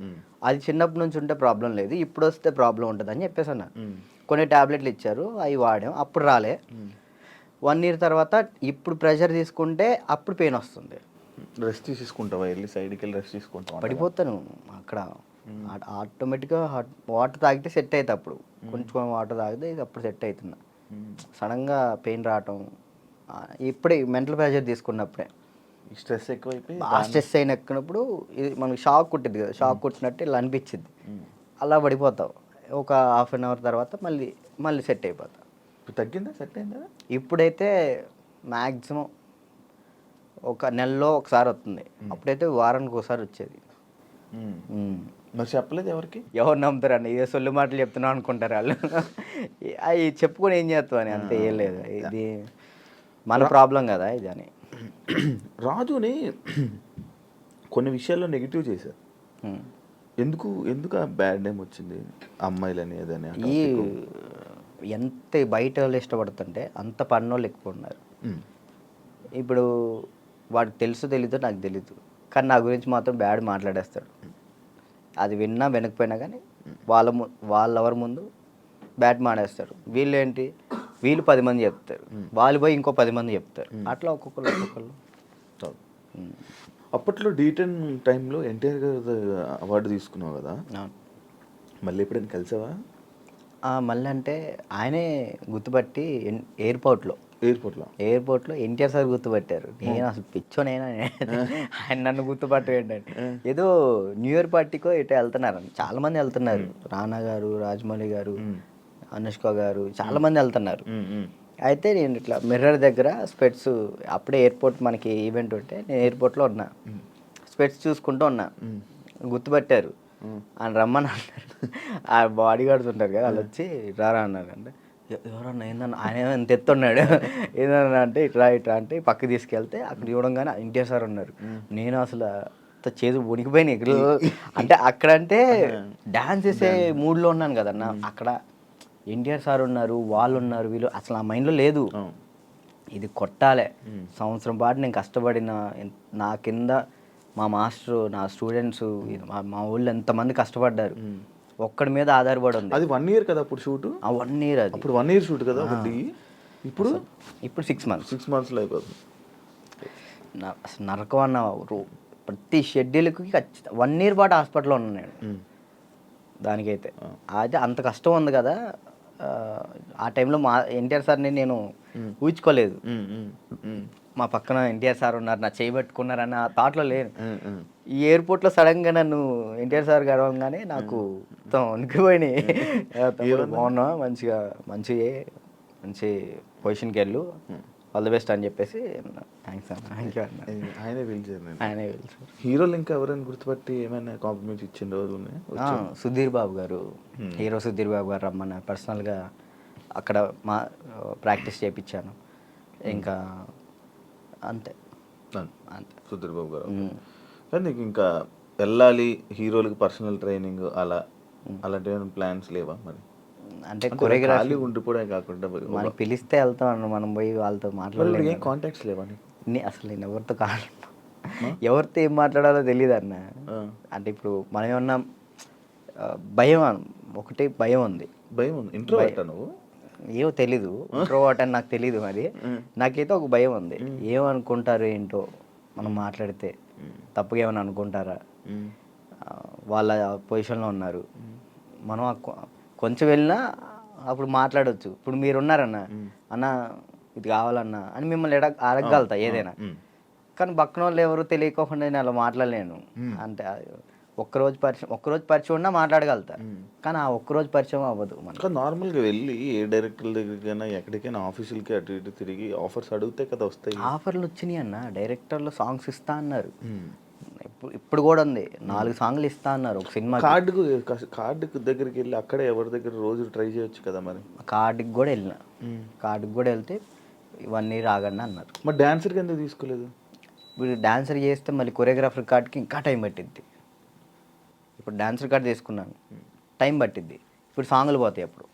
అది చిన్నప్పటి నుంచి ఉంటే ప్రాబ్లం లేదు, ఇప్పుడు వస్తే ప్రాబ్లం ఉంటుంది అని చెప్పేసి అన్న. కొన్ని ట్యాబ్లెట్లు ఇచ్చారు, అవి వాడాం, అప్పుడు రాలే. 1 year తర్వాత ఇప్పుడు ప్రెషర్ తీసుకుంటే అప్పుడు పెయిన్ వస్తుంది. రెస్ట్ తీసుకుంటావా? వెళ్ళి సైడ్కి వెళ్ళి రెస్ట్ తీసుకుంటావా? పడిపోతాను అక్కడ, ఆటోమేటిక్గా వాటర్ తాగితే సెట్ అవుతుంది. అప్పుడు కొంచెం వాటర్ తాగితే అప్పుడు సెట్ అవుతున్నా. సడన్గా పెయిన్ రావటం ఇప్పుడే మెంటల్ ప్రెషర్ తీసుకున్నప్పుడే. స్ట్రెస్ ఎక్కువైపోయి స్ట్రెస్ అయినప్పుడు ఇది మనకి షాక్ కుట్టింది కదా, షాక్ కుట్టినట్టు ఇలా అనిపించింది, అలా పడిపోతావు. ఒక 1/2 hour తర్వాత మళ్ళీ సెట్ అయిపోతావు. తగ్గిందా? సెట్ అయిందా? ఇప్పుడైతే మ్యాక్సిమం ఒక నెలలో ఒకసారి వస్తుంది, అప్పుడైతే వారానికి ఒకసారి వచ్చేది. మరి చెప్పలేదు ఎవరికి? ఎవరు నమ్ముతారండి, ఏ సొల్లు మాటలు చెప్తున్నావు అనుకుంటారు వాళ్ళు. అవి చెప్పుకొని ఏం చేస్తావు అని, అంతే, ఏం లేదు, ఇది మన ప్రాబ్లం కదా ఇది అని. రాజుని కొన్ని విషయాల్లో నెగిటివ్ చేశారు, ఎందుకు ఆ బ్యాడ్ నేమ్ వచ్చింది అమ్మాయిలని ఏదని? ఈ ఎంత బయట వాళ్ళు ఇష్టపడుతుంటే అంత పన్నోళ్ళు ఎక్కువ ఉన్నారు. ఇప్పుడు వాడికి తెలీదో నాకు తెలీదు, కానీ నా గురించి మాత్రం బ్యాడ్ మాట్లాడేస్తాడు. అది విన్నా వినకపోయినా కానీ వాళ్ళెవరి ముందు బ్యాడ్ మాడేస్తారు. వీళ్ళు 10 మంది చెప్తారు, వాళ్ళు పోయి ఇంకో 10 మంది చెప్తారు, అట్లా ఒక్కొక్కరు. అప్పట్లో D10 టైంలో ఎన్టీఆర్ గారు అవార్డు తీసుకున్నావు కదా, మళ్ళీ ఎప్పుడైనా కలిసావా? మళ్ళీ అంటే ఆయనే గుర్తుపట్టి ఎయిర్పోర్ట్లో ఎన్టీఆర్ సార్ గుర్తుపట్టారు. నేను అసలు పిచ్చోనైనా ఆయన నన్ను గుర్తుపట్టు ఏంటంటే, ఏదో న్యూ ఇయర్ పార్టీకో ఇటు వెళ్తున్నారు, చాలా మంది వెళ్తున్నారు, రానా గారు, రాజమౌళి గారు, అనుష్క గారు, చాలా మంది వెళ్తున్నారు. అయితే నేను ఇట్లా మిర్రర్ దగ్గర స్పెట్స్, అప్పుడే ఎయిర్పోర్ట్ మనకి ఈవెంట్ ఉంటే నేను ఎయిర్పోర్ట్లో ఉన్నా, స్పెట్స్ చూసుకుంటూ ఉన్నా, గుర్తుపట్టారు, ఆయన రమ్మని అన్నారు. ఆ బాడీ గార్డ్స్ ఉంటారు కదా, వాళ్ళు వచ్చి రారా అన్నారు. అంటే ఎవరన్నా ఏందన్నా, ఆయన ఎంత ఎత్తున్నాడు, ఏదన్నా అంటే ఇట్లా అంటే పక్కకి తీసుకెళ్తే అక్కడ చూడంగానే ఎన్టీఆర్ సార్ ఉన్నారు. నేను అసలు చేదు ఉనికిపోయినాయి ఇక్కడ, అంటే అక్కడంటే డాన్స్ చేసే మూడ్లో ఉన్నాను కదన్నా, అక్కడ ఎన్టీఆర్ సార్ ఉన్నారు, వాళ్ళు ఉన్నారు, వీళ్ళు అసలు ఆ మైండ్లో లేదు. ఇది కొట్టాలి. సంవత్సరం పాటు నేను కష్టపడిన నా కింద మా మాస్టరు, నా స్టూడెంట్స్, మా ఊళ్ళో ఎంతమంది కష్టపడ్డారు. ఒక్కడి మీద ఆధారపడి ఉంది. అది 1 year కదా అప్పుడు షూట్? ఆ 1 year అది. అప్పుడు 1 year షూట్ కదా ఒకటి. ఇప్పుడు 6 months. 6 monthsలో అయిపోతుంది. అసలు నరకం అన్న ప్రతి షెడ్యూల్కి 1 year పాటు హాస్పిటల్లో ఉన్నాను నేను. దానికైతే అయితే అంత కష్టం ఉంది కదా. ఆ టైంలో మా ఎన్టీఆర్ సార్ని నేను ఊహించుకోలేదు. మా పక్కన ఎన్టీఆర్ సార్ ఉన్నారు, నా చేయి పట్టుకున్నారన్న ఆ థాట్లో లేను. ఈ ఎయిర్పోర్ట్లో సడన్గా నన్ను ఎన్టీఆర్ సార్ గడవగానే నాకు మొత్తం వణికిపోయినాయి. బాగున్నా, మంచి పొజిషన్కి వెళ్ళు, ఆల్ ది బెస్ట్ అని చెప్పేసి థ్యాంక్స్ అన్న. థ్యాంక్ యూ అన్న. ఆయనే పిలిచారు. ఆయనే పిలిచారు. హీరోలు ఇంకా ఎవరైనా గుర్తుపట్టి ఏమైనా కాంప్లిమెంట్స్ ఇచ్చిన రోజు ఉన్నాయి? సుధీర్ బాబు గారు, హీరో సుధీర్ బాబు గారు రమ్మన్నారు. పర్సనల్గా అక్కడ మా ప్రాక్టీస్ చేయించాను. ఇంకా అంతే. సుధీర్ బాబు గారు. కానీ నీకు ఇంకా వెళ్ళాలి హీరోలకి పర్సనల్ ట్రైనింగ్ అలాంటి ఏమైనా ప్లాన్స్ లేవా మరి? అంటే కొరియోగ్రఫీ ఉండిపోవడం కాకుండా మనకి పిలిస్తే వెళ్తాం అన్న, మనం పోయి వాళ్ళతో మాట్లాడలేదు. ఏం కాంటాక్ట్స్ లేవా? అసలు నేను ఎవరితో ఎవరితో ఏం మాట్లాడాలో తెలియదు అన్న. అంటే ఇప్పుడు మనం ఏమన్నా భయం, ఒకటి భయం ఉంది. భయం ఉంది. ఇంట్రోవర్ట్ నువ్వు? ఏమో తెలీదు, ఇంట్రోవర్ట్ అని నాకు తెలీదు. మరి నాకైతే ఒక భయం ఉంది. ఏమనుకుంటారు ఏంటో, మనం మాట్లాడితే తప్పుగా ఏమైనా అనుకుంటారా, వాళ్ళ పొజిషన్లో ఉన్నారు, మనం కొంచెం వెళ్ళినా అప్పుడు మాట్లాడవచ్చు. ఇప్పుడు మీరున్నారన్న, అన్న ఇది కావాలన్నా అని మిమ్మల్ని అడగగలుగుతా ఏదైనా. కానీ పక్కన వాళ్ళు ఎవరు తెలియకోకుండా నేను అలా మాట్లాడలేను. అంటే ఒక్కరోజు పరిచయం ఉన్నా మాట్లాడగలుగుతా, కానీ ఆ ఒక్కరోజు పరిచయం అవ్వదు. మనకు నార్మల్గా వెళ్ళి ఏ డైరెక్టర్ దగ్గరికైనా ఎక్కడికైనా ఆఫీసులకి అటు ఇటు తిరిగి ఆఫర్స్ అడిగితే కదా వస్తాయి. ఆఫర్లు వచ్చినాయి అన్న, డైరెక్టర్లు సాంగ్స్ ఇస్తా అన్నారు. ఇప్పుడు కూడా ఉంది, 4 సాంగ్లు ఇస్తా అన్నారు ఒక సినిమా. కార్డుకు దగ్గరికి వెళ్ళి అక్కడే ఎవరి దగ్గర రోజు ట్రై చేయొచ్చు కదా మరి. కార్డుకి కూడా వెళ్ళిన, కార్డుకి కూడా వెళ్తే 1 year ఆగండి అన్నారు. మరి డాన్సర్కి ఎందుకు తీసుకోలేదు? ఇప్పుడు డాన్సర్ చేస్తే మళ్ళీ కొరియోగ్రాఫర్ కార్డ్కి ఇంకా టైం పట్టిద్ది. ఇప్పుడు డాన్సర్ కార్డ్ తీసుకున్నాను, టైం పట్టిద్ది. ఇప్పుడు సాంగ్లు పోతాయి అప్పుడు.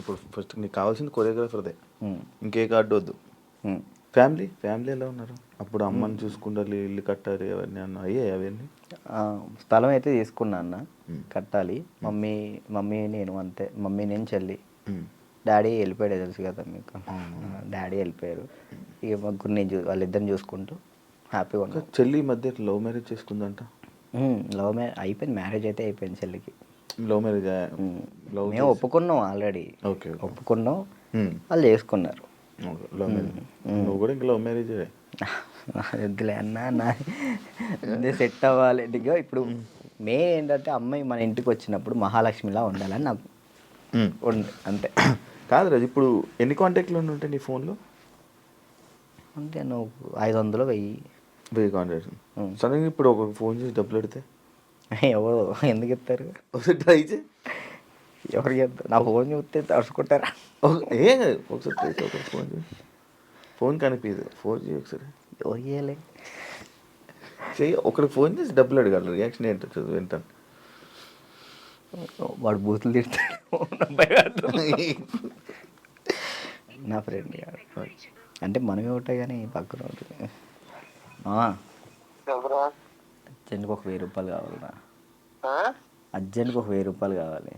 ఇప్పుడు ఫస్ట్ నీకు కావాల్సింది కొరియోగ్రాఫర్దే, ఇంకే కార్డు వద్దు. ఫ్యామిలీ ఎలా ఉన్నారు? అప్పుడు అమ్మని చూసుకుంటారు, ఇల్లు కట్టాలి అవన్నీ అన్న అయ్యాయి అవన్నీ? స్థలం అయితే తీసుకున్నా అన్న, కట్టాలి. మమ్మీ నేను అంతే, మమ్మీ నేను చెల్లి. డాడీ వెళ్ళిపోయాడు, తెలుసు కదా మీకు. డాడీ వెళ్ళిపోయారు. ఇక ముగ్గురు వాళ్ళిద్దరిని చూసుకుంటూ హ్యాపీగా ఉన్నా. చెల్లి మధ్య లవ్ మ్యారేజ్ చేసుకుందంట? లవ్ మ్యారేజ్ అయిపోయింది, మ్యారేజ్ అయితే అయిపోయింది చెల్లికి. Love marriage? మేము ఒప్పుకున్నాం ఆల్రెడీ. ఓకే, ఒప్పుకున్నాం, వాళ్ళు చేసుకున్నారు. Love marriage? నువ్వు కూడా ఇంకా లవ్ మ్యారేజ్? వద్దులే అన్న, సెట్ అవ్వాలి. ఇప్పుడు ఏంటంటే అమ్మాయి మన ఇంటికి వచ్చినప్పుడు మహాలక్ష్మిలా ఉండాలని నాకు ఉంది, అంతే. కాదు రాజు, ఇప్పుడు ఎన్ని కాంటాక్ట్లు ఉంటాయి నీ ఫోన్లో? అంటే నువ్వు 500 1000 కాంటాక్ట్స్. సడన్గా ఇప్పుడు ఒక ఫోన్ చేసి డబ్బులు పెడితే ఎవరు ఎందుకు ఇస్తారు? ఒకసారి ట్రై చేయి. ఎవరు చెప్తారు? నా ఫోన్ చూస్తే తడుచుకుంటారా? ఏం కాదు, ఒకసారి ట్రై చేయి. ఒకసారి ఫోన్ చేయి, ఫోన్ కనిపించదు, ఫోన్ చేయి ఒకసారి. ఎవరు చేయాలి? చెయ్యి, ఒకరికి ఫోన్ చేసి డబ్బులు అడగాలి. రియాక్షన్ ఏంటో వింటాను. వాడు బూతులు తిడతాడు, నా ఫ్రెండ్ గారు. అంటే మనమే ఉంటాయి కానీ పక్కన ఉంటుంది. అర్జెంట్కి ఒక 1000 రూపాయలు కావాలరా. అర్జెంట్కి ఒక 1000 రూపాయలు కావాలి.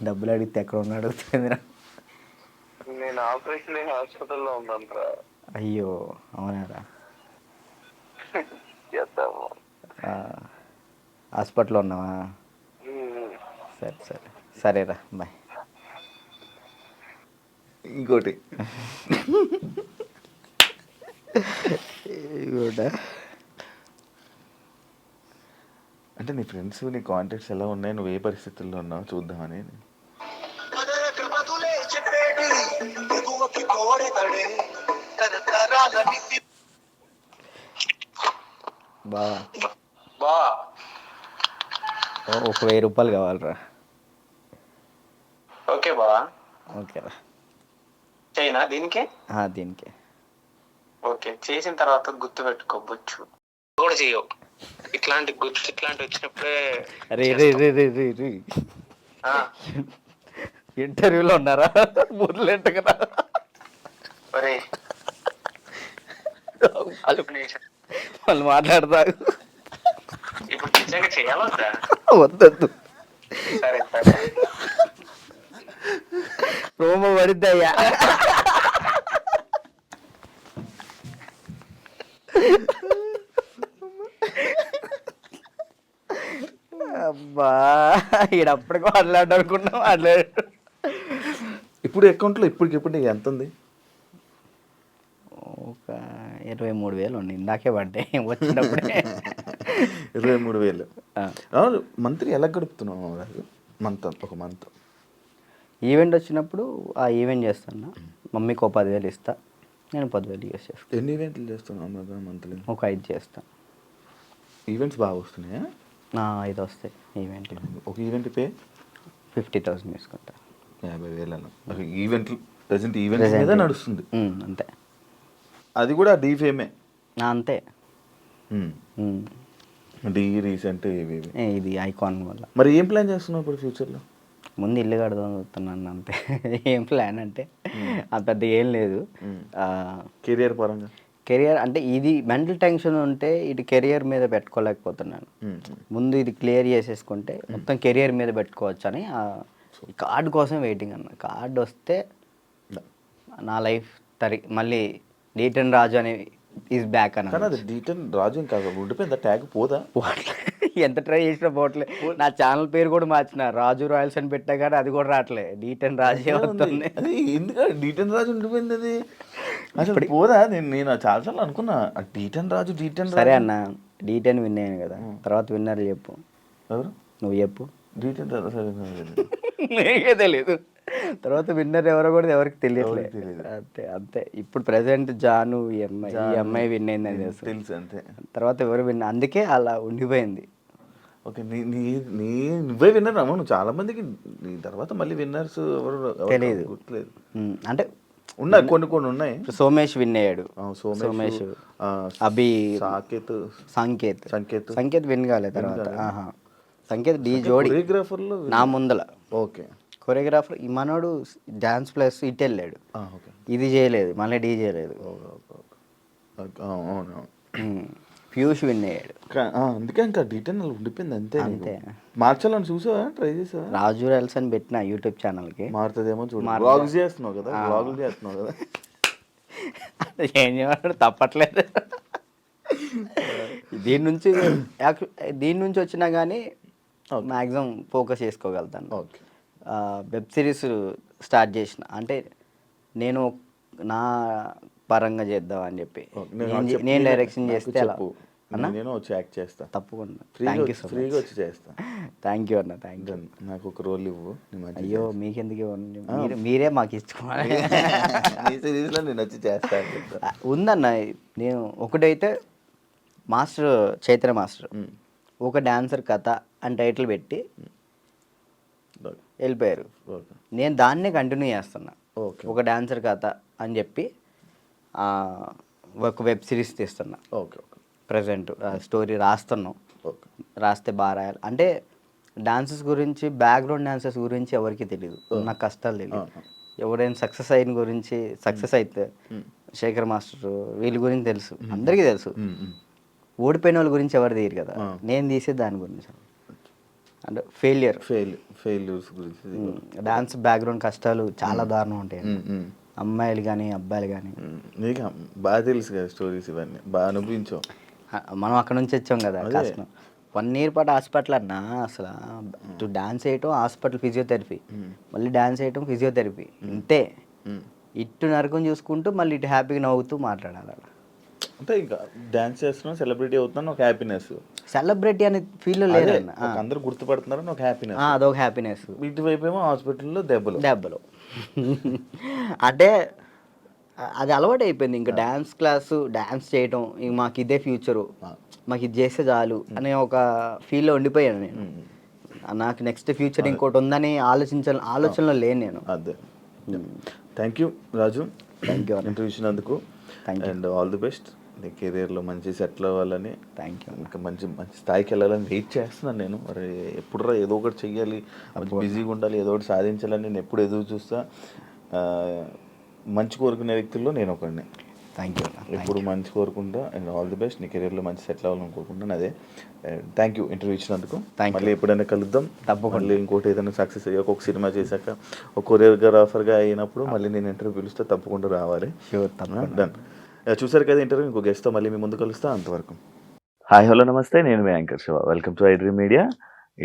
డబ్బులు అడిగితే ఎక్కడ ఉన్నాడు అడుగుతుందిరా. నేను ఆపరేషన్ హాస్పిటల్లో ఉన్నాను. అయ్యో అవునారా? హాస్పిటల్లో ఉన్నావా? సరేరా, బాయ్. ఇంకోటి అంటే నీ ఫ్రెండ్స్, నీ కాంటాక్ట్స్ ఎలా ఉన్నాయి, నువ్వు ఏ పరిస్థితుల్లో ఉన్నావు చూద్దామని. ఒక 1000 రూపాయలు కావాలరా. ఓకే బా, ఓకేరా. చైనా దీనికి? దీనికి. ఓకే, చేసిన తర్వాత గుర్తు పెట్టుకోవచ్చు కూడా చేయవు. ఇట్లాంటి వచ్చినప్పుడే ఇంటర్వ్యూలో ఉన్నారా మురళెంట కదా ఒరే వాళ్ళు మాట్లాడతారు. ఇప్పుడు నిజంగా చేయాలొద్దా? వద్దొద్దు, సరే సరే. రోమ పడిద్దయ్యా. అబ్బా ఈడప్పటికి మాట్లాడు అనుకున్నా మాట్లాడు. ఇప్పుడు అకౌంట్లో ఇప్పటికిప్పుడు నీకు ఎంత ఉంది? ఒక 23,000 ఉండి ఇందాకే పడ్డాయి వచ్చినప్పుడే. 23,000. అవును, మంత్లీ ఎలా గడుపుతున్నావు రాజు? ఒక మంత్ ఈవెంట్ వచ్చినప్పుడు ఆ ఈవెంట్ చేస్తాను. మమ్మీకి ఒక 10,000 ఇస్తా, నేను 10,000 యూస్ చేస్తాను. ఎన్ని ఈవెంట్లు చేస్తున్నావు మంత్లీ? ఒక 5 చేస్తాను. ఈవెంట్స్ బాగా వస్తున్నాయా? 5 వస్తాయి ఈవెంట్లు. ఒక ఈవెంట్ పే 50,000 తీసుకుంటా. 50,000 ఈవెంట్లు ప్రజెంట్ ఈవెంట్స్ మీద నడుస్తుంది. అంతే. అది కూడా డీ ఫేమే. అంతే. డీ రీసెంట్ ఇవి ఇది ఐకాన్ వల్ల. మరి ఏం ప్లాన్ చేస్తున్నావు ఇప్పుడు ఫ్యూచర్లో? ముందు ఇల్లు కడదాం చూస్తున్నాను అంతే. ఏం ప్లాన్ అంటే అంత పెద్ద ఏం లేదు. కెరియర్ పరంగా కెరియర్ అంటే ఇది మెంటల్ టెన్షన్ ఉంటే ఇటు కెరియర్ మీద పెట్టుకోలేకపోతున్నాను. ముందు ఇది క్లియర్ చేసేసుకుంటే మొత్తం కెరియర్ మీద పెట్టుకోవచ్చు అని ఈ కార్డు కోసం వెయిటింగ్ అన్న. కార్డు వస్తే నా లైఫ్ మళ్ళీ డీటన్ రాజు అని ఈజ్ బ్యాక్ అన్న. కానీ అది డీటన్ రాజు ఇంకా ఉండిపోయింది, ట్యాగ్ పోదా? ఎంత ట్రై చేసినా పోవట్లే. నా ఛానల్ పేరు కూడా మార్చిన, రాజు రాయల్స్ అని పెట్టా కానీ అది కూడా రావట్లే, డీటన్ రాజే వస్తుంది. అది ఎందుకంటే డీటన్ రాజు ఉండిపోయింది, అది అసలు పోదా? నేను చాలాసార్లు అనుకున్నా డీటన్ రాజు. సరే అన్న, డీటెన్ విన్ అయ్యాను కదా, తర్వాత విన్నర్ చెప్పు. ఎవరు? నువ్వు చెప్పు. డీటెన్ నీకే తెలియదు, తర్వాత విన్నర్ ఎవరో కూడా ఎవరికి తెలియట్లేదు. అంతే అంతే. ఇప్పుడు ప్రెసెంట్ జాను ఈ అమ్మాయి విన్ అయిందని తెలుసు అంతే. తర్వాత ఎవరు విన్, అందుకే అలా ఉండిపోయింది. ఓకే, నువ్వే విన్నర్ అమ్మా. నువ్వు చాలా మందికి నీ తర్వాత మళ్ళీ విన్నర్స్ ఎవరు తెలియదు, గుర్తులేదు. అంటే ఉన్నాయి, కొన్ని ఉన్నాయి. సోమేష్ విన్ అయ్యాడు. సోమేష్, అభి, సంకేత్ విన్ కాలేదు. తర్వాత సంకేత్ డీ జోడి కొరియోగ్రాఫర్లో నా ముందల. ఓకే, కొరియోగ్రాఫర్ ఈ మనోడు డాన్స్ ప్లస్ ఇటు వెళ్ళాడు, ఇది చేయలేదు, మళ్ళీ డీ చేయలేదు. పీయూష్ విన్ అయ్యాడు. అందుకే ఇంకా డీటెయిల్ ఉండిపోయింది అంతే. అంతే. మార్చాలని చూసావా? ట్రై చేసావా? రాజు రైల్స్ అని పెట్టిన యూట్యూబ్ ఛానల్కి. మారుతుందేమో చూడు. వ్లాగ్స్ చేస్తున్నావు కదా, వ్లాగులు చేస్తున్నావు కదా. ఏం చేయమంటాడు, తప్పట్లేదు. దీని నుంచి వచ్చినా కానీ మ్యాక్సిమం ఫోకస్ చేసుకోగలుగుతాను. ఓకే. వెబ్ సిరీస్ స్టార్ట్ చేసిన, అంటే నేను నా పరంగా చేద్దాం అని చెప్పి నేను డైరెక్షన్ చేస్తే అలా నేను వచ్చి యాక్ట్ చేస్తా తప్పకుండా. ఫ్రీగా వచ్చి చేస్తా. థ్యాంక్ యూ అన్న, థ్యాంక్ యూ. నాకు ఒక రోల్ ఇవ్వు. అయ్యో మీకెందుకు, మీరే మాకు ఇచ్చుకోవాలి. సిరీస్లో నేను వచ్చి చేస్తా. ఉందన్న, నేను ఒకటైతే మాస్టర్ చైత్ర మాస్టర్ ఒక డాన్సర్ కథ అని టైటిల్ పెట్టి వెళ్ళిపోయారు. నేను దాన్నే కంటిన్యూ చేస్తున్నా. ఒక డాన్సర్ కథ అని చెప్పి ఒక వెబ్ సిరీస్ తీస్తున్నా. ఓకే. ప్రజెంట్ స్టోరీ రాస్తున్నాం. రాస్తే బాగా రాయాలి. అంటే డాన్సెస్ గురించి, బ్యాక్గ్రౌండ్ డాన్సెస్ గురించి ఎవరికి తెలియదు, నాకు కష్టాలు తెలియదు. ఎవరైనా సక్సెస్ అయిన గురించి, సక్సెస్ అయితే శేఖర్ మాస్టర్ వీళ్ళ గురించి తెలుసు, అందరికీ తెలుసు. ఓడిపోయిన వాళ్ళ గురించి ఎవరు తెలియదు కదా, నేను తీసే దాని గురించి. అంటే ఫెయిల్యూర్స్ గురించి, డాన్స్ బ్యాక్గ్రౌండ్ కష్టాలు చాలా దారుణం ఉంటాయి. అమ్మాయిలు కానీ అబ్బాయిలు కానీ. నీకు బాగా తెలుసు కదా స్టోరీస్, ఇవన్నీ బాగా అనుభవించావు. మనం అక్కడ నుంచి వచ్చాం కదా, కష్టం. 1 year పాటు హాస్పిటల్ అన్నా, అసలు డాన్స్ వేయటం హాస్పిటల్, ఫిజియోథెరపీ, మళ్ళీ డాన్స్ వేయటం ఫిజియోథెరపీ, ఇంతే. ఇటు నరకం చూసుకుంటూ మళ్ళీ ఇటు హ్యాపీగా నవ్వుతూ మాట్లాడాలి. అంటే ఇంకా డాన్స్ చేస్తున్నావు, సెలబ్రిటీ అవుతున్నాను, ఒక హ్యాపీనెస్. సెలబ్రిటీ అనే ఫీల్ లేదు, అందరూ గుర్తుపడుతున్నారని ఒక హ్యాపీనెస్, అదొక హ్యాపీనెస్. ఇటువైపు ఏమో హాస్పిటల్లో దెబ్బలు. అంటే అది అలవాటు అయిపోయింది. ఇంకా డాన్స్ క్లాసు, డాన్స్ చేయటం, ఇంక మాకు ఇదే ఫ్యూచరు, మాకు ఇది చేస్తే చాలు అనే ఒక ఫీల్లో ఉండిపోయాను నేను. నాకు నెక్స్ట్ ఫ్యూచర్ ఇంకోటి ఉందని ఆలోచనలో లేను నేను. అదే. Thank you Raju, thank you interview ఇచ్చినందుకు, అండ్ ఆల్ ది బెస్ట్. నీ కెరీర్లో మంచి సెటిల్ అవ్వాలని, థ్యాంక్ యూ. ఇంకా మంచి మంచి స్థాయికి వెళ్ళాలని వెయిట్ చేస్తున్నాను నేను. మరి ఎప్పుడురా ఏదో ఒకటి చెయ్యాలి, బిజీగా ఉండాలి, ఏదో ఒకటి సాధించాలని నేను ఎప్పుడు ఎదురు చూస్తా. మంచి కోరుకునే వ్యక్తుల్లో నేను ఒకడిని. Thank you. ఎప్పుడు మంచి కోరుకుంటా. And all the best. నీ కెరీర్లో మంచి సెటిల్ అవ్వాలని కోరుకుంటాను. అదే థ్యాంక్ యూ ఇంటర్వ్యూ ఇచ్చినందుకు. మళ్ళీ ఎప్పుడైనా కలుద్దాం తప్పకుండా. మళ్ళీ ఇంకోటి ఏదైనా సక్సెస్ అయ్యాక ఒక సినిమా చేశాక ఒక కొరియోగ్రాఫర్గా అయినప్పుడు మళ్ళీ నేను ఇంటర్వ్యూ పిలుస్తే తప్పకుండా రావాలి. షూర్. డన్. చూసారు కదా ఇంటర్వ్యూ. ఇంకో గెస్ట్తో మళ్ళీ మీ ముందు కలుస్తా. అంతవరకు హాయ్ హలో నమస్తే. నేను మీ anchor Shiva. Welcome to iDream media.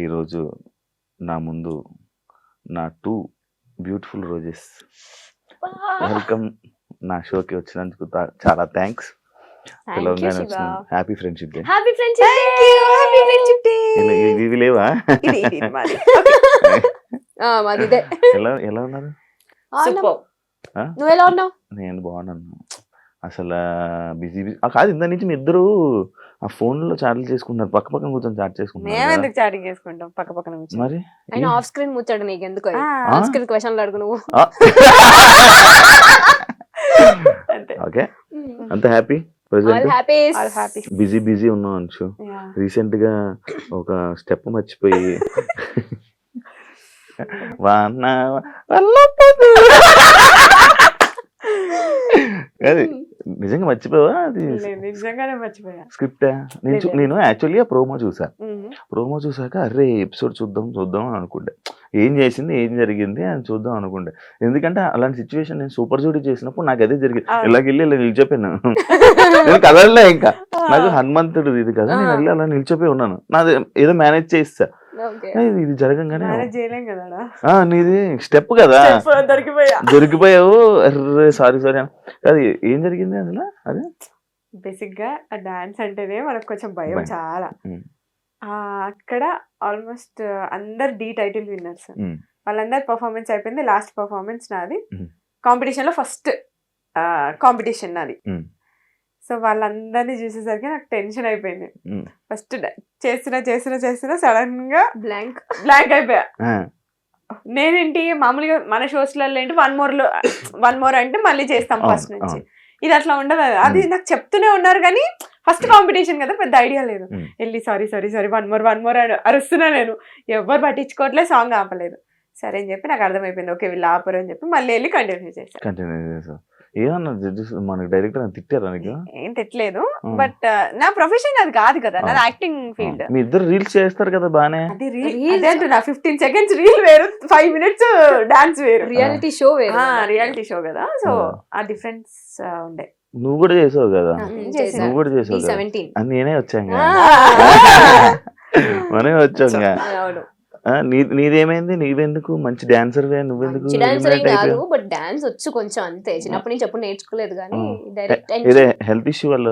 ఈరోజు నా ముందు నా 2 బ్యూటిఫుల్ రోజెస్. వెల్కమ్. నా షోకి వచ్చినందుకు చాలా థ్యాంక్స్. తెలంగాణ వచ్చిన happy friendship day. Happy friendship day. ఇవి లేవా? మాదిదే. ఎలా ఉన్నారు? నువ్వు ఎలా ఉన్నావు? నేను బాగున్నాను. అసలు బిజీ కాదు. ఇంత నుంచి మీ ఇద్దరు ఆ ఫోన్ లో చాట్లు చేసుకుంటున్నారు, పక్క పక్కన కూర్చొని చాట్ చేసుకుంటున్నారు. చాటింగ్ చేసుకుంటాం పక్క పక్కన. మరి ఆయన ఆఫ్ స్క్రీన్ ముచ్చాడు. నీకు ఎందుకు ఆఫ్ స్క్రీన్ క్వశ్చన్లు అడుగు నువ్వు. ఓకే. అంత హ్యాపీ ప్రెసెంట్? బిజీ ఉన్నావు అంచు. రీసెంట్ గా ఒక స్టెప్ మర్చిపోయి అది నిజంగా మర్చిపోవా? అది నిజంగానే మర్చిపోయా. స్క్రిప్టా? నేను యాక్చువల్లీ ఆ ప్రోమో చూసాక అరే ఎపిసోడ్ చూద్దాం అని అనుకుంటే, ఏం చేసింది ఏం జరిగింది అని చూద్దాం అనుకుంటే. ఎందుకంటే అలాంటి సిచ్యువేషన్ నేను సూపర్ జూడీ చేసినప్పుడు నాకు అదే జరిగింది. ఇలాగెళ్ళి ఇలా నిలిచిపోయాను. నేను కదలలే. ఇంకా నాకు హనుమంతుడు ఇది కదా, నేను వెళ్ళి అలా నిలిచిపోయి ఉన్నాను. నాది ఏదో మేనేజ్ చేస్తా. ఇది జరగంగానే నీది స్టెప్ కదా, దొరికిపోయావు. అర్రే సారీ అది ఏం జరిగింది అందులో? అదే బేసిక్ గా డాన్స్ అంటేనే మనకు కొంచెం భయం చాలా. అక్కడ ఆల్మోస్ట్ అందరు డి టైటిల్ విన్నర్స్. వాళ్ళందరు పర్ఫార్మెన్స్ అయిపోయింది. లాస్ట్ పర్ఫార్మెన్స్ నాది. కాంపిటీషన్ లో ఫస్ట్ కాంపిటీషన్ నాది. సో వాళ్ళందరినీ చూసేసరికి నాకు టెన్షన్ అయిపోయింది. ఫస్ట్ చేస్తున్నా సడన్ గా బ్లాంక్ అయిపోయా. నేనేంటి మామూలుగా మన షోస్లలో ఏంటి వన్ మోర్ అంటే మళ్ళీ చేస్తాం ఫస్ట్ నుంచి. ఇది అట్లా ఉండదు. అది నాకు చెప్తూనే ఉన్నారు కానీ ఫస్ట్ కాంపిటీషన్ కదా, పెద్ద ఐడియా లేదు. వెళ్ళి సారీ వన్ మోర్ అరుస్తున్నా. నేను ఎవరు పట్టించుకోవట్లేదు, సాంగ్ ఆపలేదు. సరే అని చెప్పి నాకు అర్థమైపోయింది. ఓకే వీళ్ళు ఆపరు అని చెప్పి మళ్ళీ వెళ్ళి కంటిన్యూ చేశాను. ఏమన్నా మనకి డైరెక్టర్ తిట్టారా నీకు? ఏం తిట్టలేదు, బట్ నా ప్రొఫెషన్ అది కాదు కదా, నా యాక్టింగ్ ఫీల్డ్. మీ ఇద్దరు రీల్స్ చేస్తారు కదా బానే. అది రీల్ 15 seconds రీల్ వేరు, 5 minutes డాన్స్ వేరు. రియాలిటీ షో వేరు. రియాలిటీ షో కదా, సో ఆ డిఫరెన్స్ ఉండే. నువ్వు కూడా చేసావు కదా? నేనే వచ్చాను. మనమే వచ్చాంగా. నీదేమైంది? నీవెందుకు మంచి డాన్సర్? నువ్వెందుకు? బట్ డాన్స్ వచ్చు కొంచెం అంతే. చిన్నప్పటి నుంచి ఎప్పుడు నేర్చుకోలేదు కానీ డైరెక్ట్ ఇదే హెల్త్ ఇష్యూ వల్ల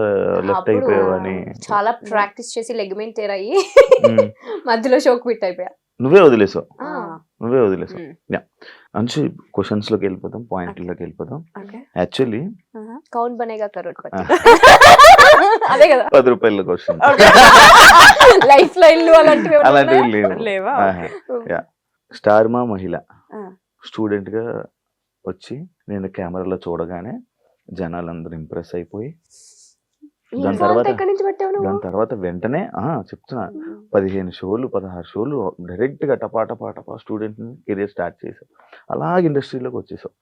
లెఫ్ట్ అయిపోయావని చాలా ప్రాక్టీస్ చేసి లెగ్మెంట్ టేర్ అయ్యి మధ్యలో షోక్ క్విట్ అయిపోయా. నువ్వే వదిలేసావు. అంశు క్వశ్చన్స్ లోకి వెళ్ళిపోతాం, పాయింట్లోకి వెళ్ళిపోతాం. యాక్చువల్లీ కౌన్ బనేగా కరోడ్పతి అదే కదా, 10 రూపాయల క్వశ్చన్. లైఫ్ లో ఇల్లు అలాంటివి లేవా? స్టార్ మా మహిళ స్టూడెంట్ గా వచ్చి నేను కెమెరాలో చూడగానే జనాలందరూ ఇంప్రెస్ అయిపోయి దాని తర్వాత వెంటనే చెప్తున్నా 15 షోలు 16 షోలు డైరెక్ట్ గా టపా స్టూడెంట్ కెరీర్ స్టార్ట్ చేసావు. అలాగే ఇండస్ట్రీలోకి వచ్చేసావు.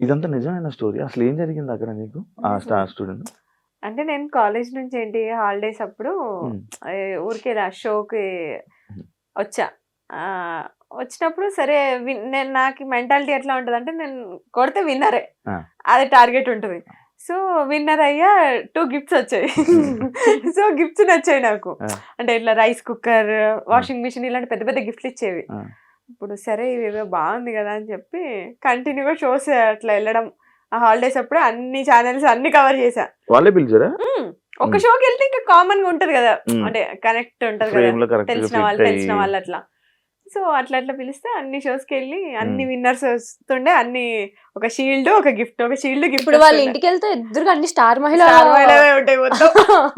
ఇదంతా నిజమైన స్టోరీ. అసలు ఏం జరిగింది అక్కడ నీకు ఆ స్టార్ స్టూడెంట్? అంటే నేను కాలేజ్ నుంచి ఏంటి హాలిడేస్ అప్పుడు ఊరికే షోకి వచ్చినప్పుడు సరే నేను నాకు మెంటాలిటీ ఎట్లా ఉంటుంది అంటే నేను కొడితే విన్నరే, అది టార్గెట్ ఉంటుంది. సో విన్నర్ అయ్యా 2 గిఫ్ట్స్ వచ్చాయి. సో గిఫ్ట్స్ నచ్చాయి నాకు. అంటే ఇట్లా రైస్ కుక్కర్, వాషింగ్ మిషన్ ఇలాంటి పెద్ద పెద్ద గిఫ్ట్లు ఇచ్చేవి. ఇప్పుడు సరే ఇవేదో బాగుంది కదా అని చెప్పి కంటిన్యూగా షోస్ అట్లా వెళ్ళడం. ఆ హాలిడేస్ అప్పుడు అన్ని ఛానల్స్ అన్ని కవర్ చేశా. వాళ్ళే పిలిచారా? ఒక షోకి వెళ్తే ఇంకా కామన్ గా ఉంటది కదా, అంటే కనెక్ట్ ఉంటది కదా, తెలిసిన వాళ్ళు అట్లా. సో అట్లా పిలిస్తే అన్ని షోస్ కి వెళ్ళి అన్ని విన్నర్స్ వస్తుండే. అన్ని ఒక షీల్డ్ ఒక గిఫ్ట్, ఒక షీల్డ్ గిఫ్ట్. ఇప్పుడు వాళ్ళ ఇంటికి వెళ్తే ఎదురుగా అన్ని స్టార్ మహిళ ఉంటాయి మొత్తం.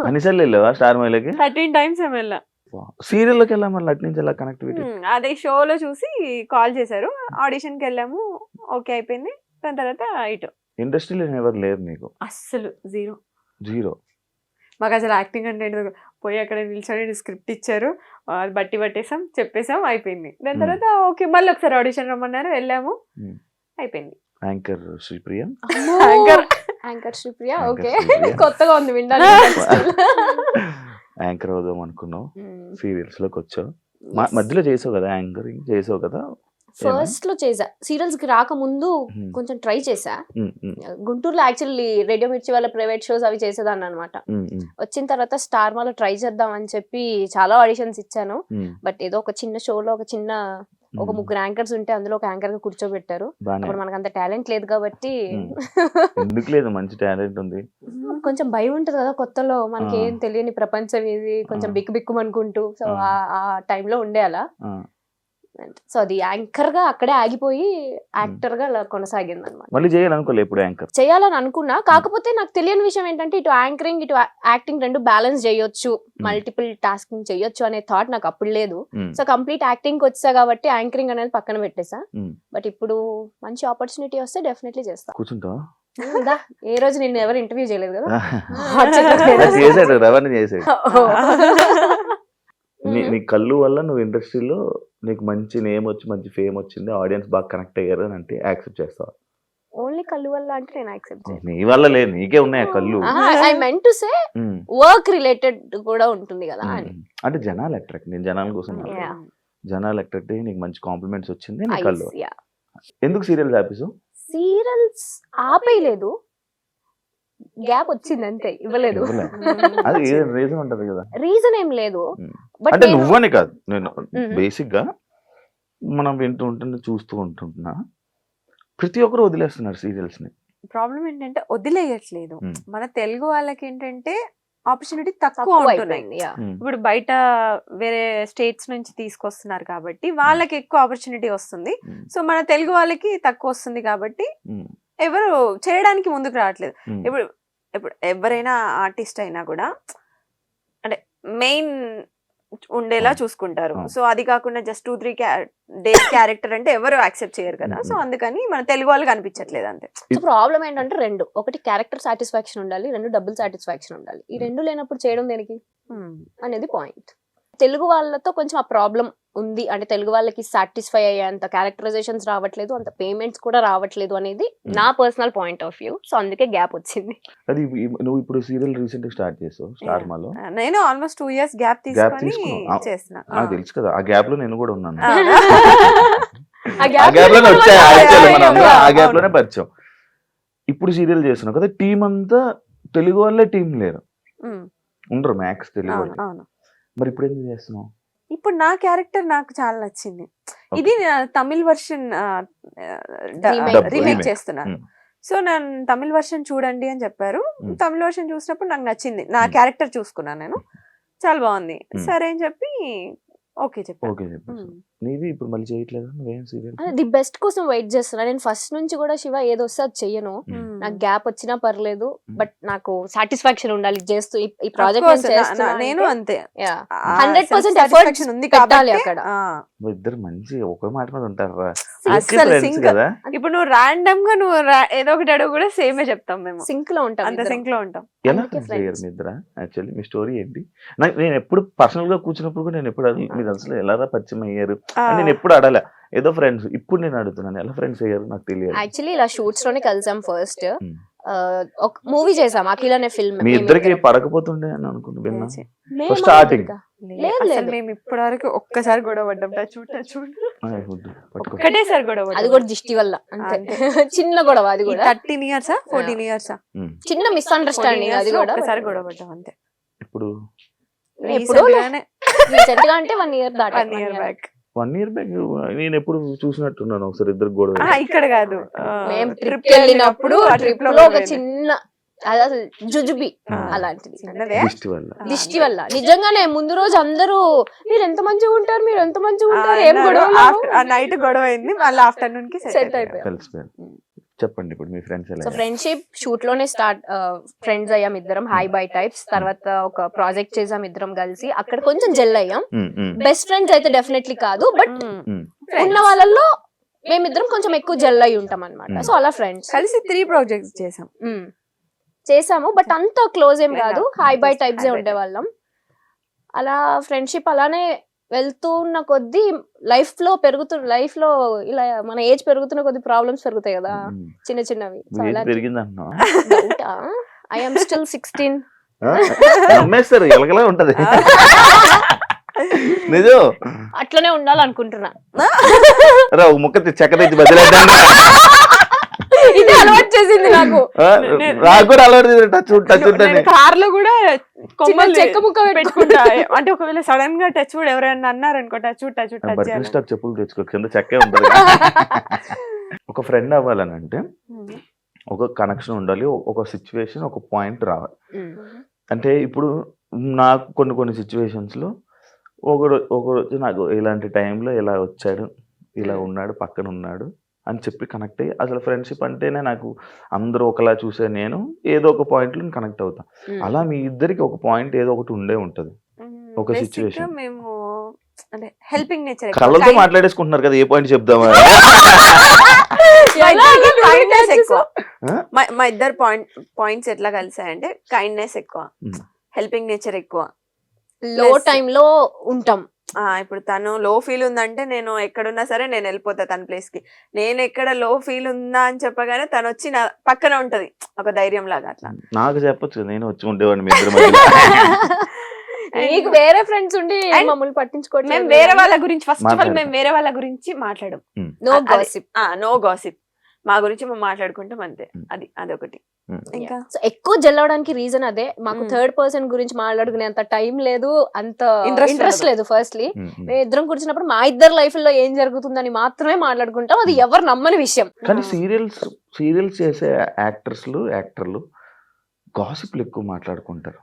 అన్నిసార్లు వెళ్ళావా స్టార్ మహిళకి? 13 times వెళ్ళా. సీరియల్లోకి వెళ్ళా మరి అటు నుంచి ఎలా కనెక్టివిటీ? అదే షోలో చూసి కాల్ చేశారు, ఆడిషన్ కి వెళ్ళాము, ఓకే అయిపోయింది. దాని తర్వాత ఇటు ఇండస్ట్రీలో ఎవరు లేరు నీకు? అస్సలు జీరో. మాకు అసలు యాక్టింగ్ అంటే ఏంటో పోయి అక్కడ నిల్చొని స్క్రిప్ట్ ఇచ్చారు, అది బట్టి పట్టేసాం, చెప్పేసాం, అయిపోయింది. దాని తర్వాత ఓకే మళ్ళీ ఒకసారి ఆడిషన్ రమ్మన్నారు, వెళ్ళాము, అయిపోయింది. Anchor Sripriya, anchor Sripriya. Anchor okay, Sripriya. కొత్తగా ఉంది వినడానికి. యాంకర్ అవుదాం అనుకున్నావు, సీరియల్స్ లోకి వచ్చావు, మధ్యలో చేసావు కదా, యాంకరింగ్ చేసావు కదా. ఫస్ట్ లో చేసా, సీరియల్స్ కి రాకముందు కొంచెం ట్రై చేసా. గుంటూరులో యాక్చువల్లీ రేడియో మిర్చి వాళ్ళ ప్రైవేట్ షోస్ అవి చేసేదాన్ని అనమాట. వచ్చిన తర్వాత స్టార్ మాలో ట్రై చేద్దాం అని చెప్పి చాలా ఆడిషన్స్ ఇచ్చాను. బట్ ఏదో ఒక చిన్న షోలో ఒక ముగ్గురు యాంకర్స్ ఉంటే అందులో ఒక యాంకర్ గా కూర్చోబెట్టారు. అప్పుడు మనకు అంత టాలెంట్ లేదు కాబట్టి ఎందుకు లేదు, మంచి టాలెంట్ ఉంది. కొంచెం భయం ఉంటది కదా కొత్తలో, మనకి ఏం తెలియని ప్రపంచం ఇది, కొంచెం బిక్కు బిక్కు అనుకుంటూ. సో ఆ టైంలో ఉండే అలా. సో అది యాంకర్ గా అక్కడే ఆగిపోయి యాక్టర్ గా అలా కొనసాగింది అనమాట. మళ్ళీ చేయాలనుకోలే ఎప్పుడు యాంకర్? చేయాలని అనుకున్నా, కాకపోతే నాకు తెలియని విషయం ఏంటంటే ఇటు యాంకరింగ్ ఇటు యాక్టింగ్ రెండు బ్యాలెన్స్ చేయొచ్చు, మల్టిపుల్ టాస్కింగ్ చేయొచ్చు అనే థాట్ నాకు అప్పుడు లేదు. సో కంప్లీట్ యాక్టింగ్ వచ్చా కాబట్టి యాంకరింగ్ అనేది పక్కన పెట్టేసా. బట్ ఇప్పుడు మంచి ఆపర్చునిటీ వస్తే డెఫినెట్లీ చేస్తా. కూర్చుంటా? ఏ రోజు నిన్ను ఎవరు ఇంటర్వ్యూ చేయలేదు కదా. చేసాడు, రవాణా చేసాడు. నీ కళ్ళు వల్ల నువ్వు ఇండస్ట్రీలో నీకు మంచి నేమ్ వచ్చి మంచి ఫేమ్ వచ్చింది, ఆడియన్స్ బాగా కనెక్ట్ అయ్యారు అని అంటే యాక్సెప్ట్ చేస్తావా? ఓన్లీ కళ్ళు వల్ల అంటే నేను యాక్సెప్ట్ చేయను. నీ వల్ల లేదు, నీకే ఉన్నాయి ఆ కళ్ళు. I meant to say work related కూడా ఉంటుంది కదా అని. అంటే జనాలు అట్రాక్ట్, నేను జనాల కోసం, జనాలు అట్రాక్ట్ అయ్యి నీకు మంచి కాంప్లిమెంట్స్ వచ్చింది నీ కళ్ళు. ఎందుకు సీరియల్స్ ఆపేసావు? సీరియల్స్ ఆపేయలేదు, గ్యాప్ వచ్చింది అంతే, ఇవ్వలేదు. అది రీజన్ ఉంటది కదా. రీజన్ ఏం లేదు. అంటే నువ్వని కాదు, నేను బేసిక్ గా మనం వింటూ ఉంటుంటే చూస్తూ ఉంటున్నా, ప్రతి ఒక్కరు వదిలేస్తున్నారు సీరియల్స్ ని. ప్రాబ్లం ఏంటంటే వదిలేయట్లేదు, మన తెలుగు వాళ్ళకి ఏంటంటే ఆపర్చునిటీ తక్కువ ఉంటున్నాయి. ఇప్పుడు బయట వేరే స్టేట్స్ నుంచి తీసుకొస్తున్నారు కాబట్టి వాళ్ళకి ఎక్కువ ఆపర్చునిటీ వస్తుంది. సో మన తెలుగు వాళ్ళకి తక్కువ వస్తుంది కాబట్టి ఎవరు చేయడానికి ముందుకు రావట్లేదు. ఇప్పుడు ఎవరైనా ఆర్టిస్ట్ అయినా కూడా అంటే మెయిన్ ఉండేలా చూసుకుంటారు. సో అది కాకుండా జస్ట్ 2-3 డేస్ క్యారెక్టర్ అంటే ఎవరు యాక్సెప్ట్ చేయరు కదా. సో అందుకని మన తెలుగు వాళ్ళకి అనిపించట్లేదు అంతే. ప్రాబ్లం ఏంటంటే రెండు, ఒకటి క్యారెక్టర్ సాటిస్ఫాక్షన్ ఉండాలి, రెండు డబ్బుల్ సాటిస్ఫాక్షన్ ఉండాలి. ఈ రెండు లేనప్పుడు చేయడం దేనికి అనేది పాయింట్. తెలుగు వాళ్ళతో కొంచెం ఆ ప్రాబ్లం ఉంది. అంటే తెలుగు వాళ్ళకి సాటిస్ఫై అయ్యేంత క్యారెక్టరైజేషన్స్ రావట్లేదు, అంత పేమెంట్స్ కూడా రావట్లేదు అనేది నా personal point of view. So అందుకే గ్యాప్ వచ్చింది. అది నువ్వు ఇప్పుడు సీరియల్ రీసెంట్ గా స్టార్ట్ చేసావు స్టార్ మాలో. నేను ఆల్మోస్ట్ 2 years గ్యాప్ తీసుకొని చేస్తున్నా. నాకు తెలుసు కదా, ఆ గ్యాప్ లో నేను కూడా ఉన్నాను. ఆ ఆ గ్యాప్ లోనే వచ్చాయి యాక్చువల్లీ, మనం ఆ గ్యాప్ లోనే పరిచయం. ఇప్పుడు సీరియల్ చేస్తున్నావు కదా, టీం అంతా తెలుగు వాళ్ళే, టీం లేరు, ఉండరు మ్యాక్స్ తెలుగు వాళ్ళు. మరి ఇప్పుడు ఎందుకు చేస్తున్నావు? ఇప్పుడు నా క్యారెక్టర్ నాకు చాలా నచ్చింది. ఇది తమిళ్ వర్షన్ రీమేక్ చేస్తున్నాను. సో నేను తమిళ్ వర్షన్ చూడండి అని చెప్పారు. తమిళ్ వర్షన్ చూసినప్పుడు నాకు నచ్చింది, నా క్యారెక్టర్ చూసుకున్నాను నేను, చాలా బాగుంది. సరే అని చెప్పి ఓకే చెప్పాను. నీది ఇప్పుడు మళ్ళీ చేయట్లేదు నువ్వేం సీరియల్? ది బెస్ట్ కోసం వెయిట్ చేస్తున్నా నేను ఫస్ట్ నుంచి కూడా. శివ ఏదో వస్తే అది చెయ్యను, నాకు గ్యాప్ వచ్చినా పర్లేదు, బట్ నాకు సాటిస్ఫాక్షన్ ఉండాలి చేస్తూ. ఈ ప్రాజెక్ట్ నేను అంతే 100% ఎఫర్ట్ ఉంది పెట్టాలి అక్కడ. ఇద్దరు మంచి ఒకే మాట మీద ఉంటారు కదా. ఇప్పుడు నువ్వు రాండమ్ గా నువ్వు ఏదో ఒకటి అడుగు కూడా సేమే చెప్తాం, మేము సింక్ లో ఉంటాం, అంత సింక్ లో ఉంటాం. ఎలా ఫ్రెండ్స్ మీ ఇద్దరా? యాక్చువల్లీ మీ స్టోరీ ఏంటి? నేను ఎప్పుడు పర్సనల్ గా కూర్చున్నప్పుడు కూడా నేను ఎప్పుడు మీరు అసలు ఎలా పరిచయం అయ్యారు నేను ఎప్పుడు అడలే, ఏదో ఫ్రెండ్స్. ఇప్పుడు నేను అడుగుతున్నాను, ఎలా ఫ్రెండ్స్ అయ్యారు నాకు తెలియదు. యాక్చువల్లీ ఇలా షూట్స్ లోనే కలిసాం. ఫస్ట్ ఒక మూవీ చేసాం, అఖిల్ అనే ఫిల్మ్. మీ ఇద్దరికి పడకపోతుండే అని అనుకుంటున్నా స్టార్టింగ్. మేము ఇప్పటి వరకు ఒక్కసారి గొడవ పడ్డాం, ఒకటేసారి గొడవ, అది కూడా దిష్టి వల్ల అంతే. చిన్న గొడవ, అది కూడా 13 years 14 years చిన్న మిస్అండర్స్టాండింగ్, అది కూడా ఒకసారి గొడవ పడ్డాం అంతే. ఇప్పుడు రీసెంట్ గా అంటే 1 year దాకా, 1 year బ్యాక్. 1 year బ్యాక్ నేను ఎప్పుడు చూసినట్టున్నాను ఒకసారి ఇద్దరు గొడవ. ఇక్కడ కాదు, మేము ట్రిప్ వెళ్ళినప్పుడు ఆ ట్రిప్ లో ఒక చిన్న జుజుబి అలాంటిది దిష్టి వల్ల. నిజంగానే ముందు రోజు అందరూ మీరు ఎంత మంచిగా ఉంటారు, మీరు ఎంత మంచిగా ఉంటారు, ఏం గొడవ, నైట్ గొడవ అయింది, మళ్ళీ ఆఫ్టర్నూన్ కి సెట్ అయిపోయాం. చెప్పండి ఇప్పుడు మీ ఫ్రెండ్స్ ఎలా? సో ఫ్రెండ్షిప్ షూట్ లోనే స్టార్ట్, ఫ్రెండ్స్ అయ్యాం ఇద్దరం, హై బై టైప్స్. తర్వాత ఒక ప్రాజెక్ట్ చేసాం ఇద్దరం కలిసి, అక్కడ కొంచెం జెల్ అయ్యాం. బెస్ట్ ఫ్రెండ్స్ అయితే డెఫినెట్లీ కాదు, బట్ ఉన్న వాళ్ళల్లో మేమిద్దరం కొంచెం ఎక్కువ జెల్ అయి ఉంటాం అనమాట. సో అలా ఫ్రెండ్స్ కలిసి 3 projects చేసాం. చేసాము బట్ అంత క్లోజ్ ఏం కాదు, Yeah. Hi bye Just types hi bye ఉండేవాళ్ళం. అలా ఫ్రెండ్షిప్ అలానే వెళ్తున్న కొద్దీ లైఫ్ లో ఇలా మన ఏజ్ పెరుగుతున్న కొద్ది ప్రాబ్లమ్స్ పెరుగుతాయి కదా, చిన్న చిన్నవి. వెయిట్ పెరిగిందంటున్నా ఐ ఆమ్ స్టిల్ 16. నమ్మేస్తారు ఎలగలా ఉంటది నిజం. అట్లనే ఉండాలనుకుంటున్నా. రా ఒక ముక్క చెక్క తెచ్చి బదిలేద్దాం. ఇది అలవాటు చేసింది నాకు. నాకు కూడా అలవాటు టచ్ ఉంటుంది. కార్ లో కూడా కొమ్మలు చెక్క ముక్క పెట్టుకుంటా. అంటే ఒకవేళ సడన్ గా టచ్ కూడా ఎవరైనా అన్నారనుకో టచ్ బర్త్డే స్టాక్ చెప్పులు తెచ్చుకో, కింద చెక్కే ఉంటుంది. ఒక ఫ్రెండ్ అవ్వాలని అంటే ఒక కనెక్షన్ ఉండాలి, ఒక సిచ్యువేషన్, ఒక పాయింట్ రావాలి. అంటే ఇప్పుడు నాకు కొన్ని సిచ్యువేషన్స్ లో ఒకరోజు నాకు ఇలాంటి టైంలో ఇలా వచ్చాడు, ఇలా ఉన్నాడు, పక్కన ఉన్నాడు అని చెప్పి కనెక్ట్ అయ్యి, అసలు ఫ్రెండ్షిప్ అంటేనే నాకు అందరూ ఒకలా చూసే నేను ఏదో ఒక పాయింట్ లో కనెక్ట్ అవుతా. అలా మీ ఇద్దరికి ఒక పాయింట్ ఏదో ఒకటి ఉండే ఉంటది, ఒక సిచ్యువేషన్. మేము అంటే హెల్పింగ్ నేచర్ కళ్ళతో మాట్లాడేసుకుంటున్నారు కదా, ఏ పాయింట్ చెప్దామా? ఎక్కువ. మా ఇద్దరు పాయింట్స్ ఎట్లా కలిసాయంటే కైండ్నెస్ ఎక్కువ, హెల్పింగ్ నేచర్ ఎక్కువ. లో టైమ్ లో ఉంటాం. ఇప్పుడు తను లో ఫీల్ ఉందంటే నేను ఎక్కడున్నా సరే నేను వెళ్ళిపోతా తన ప్లేస్ కి. నేను ఎక్కడ లో ఫీల్ ఉందా అని చెప్పగానే తను వచ్చి నా పక్కన ఉంటది, ఒక ధైర్యం లాగా. అట్లా నాకు చెప్పొచ్చు, నేను వచ్చి ఉండేవాడిని మీ ఇద్దరి మధ్యలో. నీకు వేరే ఫ్రెండ్స్ ఉండి మమ్మల్ని పట్టించుకోవట్లేదు. మేము వేరే వాళ్ళ గురించి ఫస్ట్ ఆఫ్ ఆల్ మేము వేరే వాళ్ళ గురించి మాట్లాడం. No gossip. No gossip. మా గురించి మేము మాట్లాడుకుంటాం అంతే. అదొకటి. ఇంకా ఎక్కువ జల్లవడానికి రీజన్ అదే. మాకు థర్డ్ పర్సన్ గురించి మాట్లాడుకునే అంత టైం లేదు, అంత ఇంట్రెస్ట్ లేదు. ఫస్ట్లీ మేము ఇద్దరం కూర్చున్నప్పుడు మా ఇద్దరు లైఫ్ లో ఏం జరుగుతుందని మాత్రమే మాట్లాడుకుంటాం. అది ఎవరు నమ్మని విషయం. కానీ సీరియల్స్ చేసే యాక్టర్లు గాసిప్లు ఎక్కువ మాట్లాడుకుంటారు.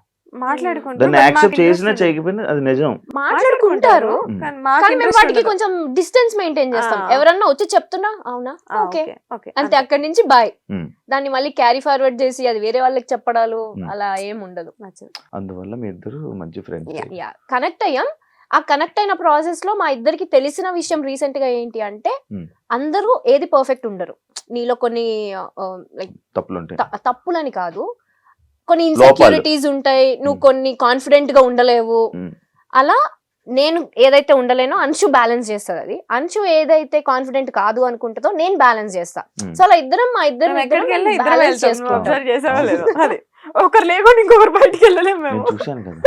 దాన్ని యాక్సెప్ట్ చేసినా చేయకపోయినా అది నిజం. మాట్లాడుకుంటారు కానీ మేము వాటికి కొంచెం డిస్టెన్స్ మెయింటైన్ చేస్తాం. ఎవరన్నా వచ్చి చెప్తున్నా అవునా ఓకే అంతే, అక్కడి నుంచి బాయ్. దాన్ని మళ్ళీ క్యారీ ఫార్వర్డ్ చేసి అది వేరే వాళ్ళకి చెప్పడాలు అలా ఏం ఉండదు. అందువల్ల మీ ఇద్దరు మంచి ఫ్రెండ్స్. కనెక్ట్ అయ్యాం. ఆ కనెక్ట్ అయిన ప్రాసెస్ లో మా ఇద్దరికి తెలిసిన విషయం రీసెంట్ గా ఏంటి అంటే, అందరూ ఏది పర్ఫెక్ట్ ఉండరు. నీలో కొన్ని లైక్ తప్పులని కాదు, కొన్ని ఇన్సెక్యూరిటీస్ ఉంటాయి, నువ్వు కొన్ని కాన్ఫిడెంట్ గా ఉండలేవు. అలా నేను ఏదైతే ఉండలేనో అంశు బ్యాలెన్స్ చేస్తుంది. అది అంశు ఏదైతే కాన్ఫిడెంట్ కాదు అనుకుంటుందో నేను బ్యాలెన్స్ చేస్తా. సో అలా మా ఇద్దరు బ్యాలెన్స్ చేసుకుంటాం. ఒకరు లేకుండా ఇంకొకరు బయటికి వెళ్ళలేము మేము. చూశాను కదా,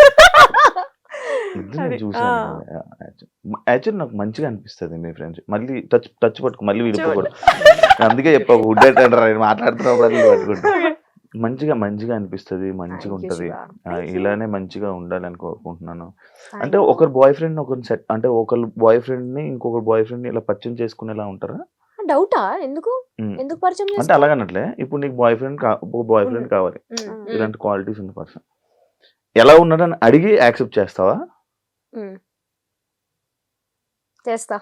యాక్చువల్లీ నాకు మంచిగా అనిపిస్తుంది మీ ఫ్రెండ్స్. మళ్ళీ టచ్ పట్టుకు మళ్ళీ విడిపోకూడదు. అందుకే చెప్పా మాట్లాడుతున్నప్పుడు పట్టుకుంటా. మంచిగా అనిపిస్తుంది, మంచిగా ఉంటది. ఇలానే మంచిగా ఉండాలని కోరుకుంటున్నాను. అంటే ఒకరు బాయ్ ఫ్రెండ్ ఒకరు బాయ్ ఫ్రెండ్ ని ఇంకొకరు బాయ్ ఫ్రెండ్ ని ఇలా పరిచయం చేసుకునేలా ఉంటారా? డౌటా? ఎందుకు పరిచయం అంటే అలాగనట్లే, ఇప్పుడు నీకు బాయ్ ఫ్రెండ్ కావాలి, ఇలాంటి క్వాలిటీస్ ఉన్న పర్సన్ ఎలా ఉన్నాడని అడిగి యాక్సెప్ట్ చేస్తావా? చేస్తా.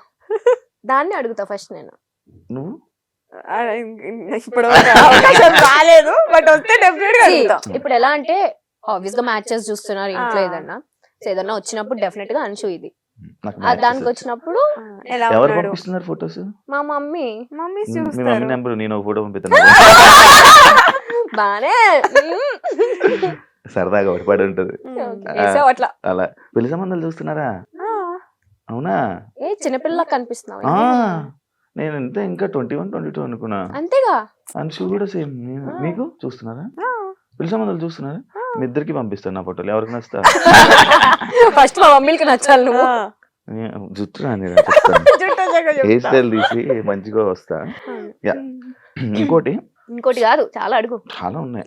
దాన్ని అడుగుతా ఫస్ట్ నేను. నువ్వు ఇప్పుడు రాలేదు, బట్ వస్తే డెఫినెట్ గా. ఇప్పుడు ఎలా అంటే ఆబ్వియస్ గా మ్యాచెస్ చూస్తున్నారు ఇంట్లో, ఏదన్నా వచ్చినప్పుడు డెఫినెట్ గా అంశు ఇది దానికి వచ్చినప్పుడు ఎవరు పంపిస్తున్నారు ఫోటోస్? మా మమ్మీ. మమ్మీ మీ మమ్మీ నెంబర్ నేను ఒక ఫోటో పంపిస్తాను. బానే సరదాగా ఒకటి ఉంటది అట్లా. అలా పెళ్లి సంబంధాలు చూస్తున్నారా? అవునా? ఏ చిన్నపిల్ల కనిపిస్తున్నావు? నేను ఇంకా 21, 22 అనుకున్నా. అంతేగా. అంశు కూడా సేమ్. మీకు చూస్తున్నారా? పెళ్లి సంబంధాలు చూస్తున్నారా? మీ ఇద్దరికి పంపిస్తాను నా ఫోటోలు, ఎవరికి నచ్చుతా. ఫస్ట్ మా మమ్మీకి నచ్చాలి నువ్వు. జుట్టు రాని చెప్తాను, హెయిర్ స్టైల్ తీసి మంచిగా వస్తా. ఇంకోటి కాదు, చాలా అడుగు, చాలా ఉన్నాయి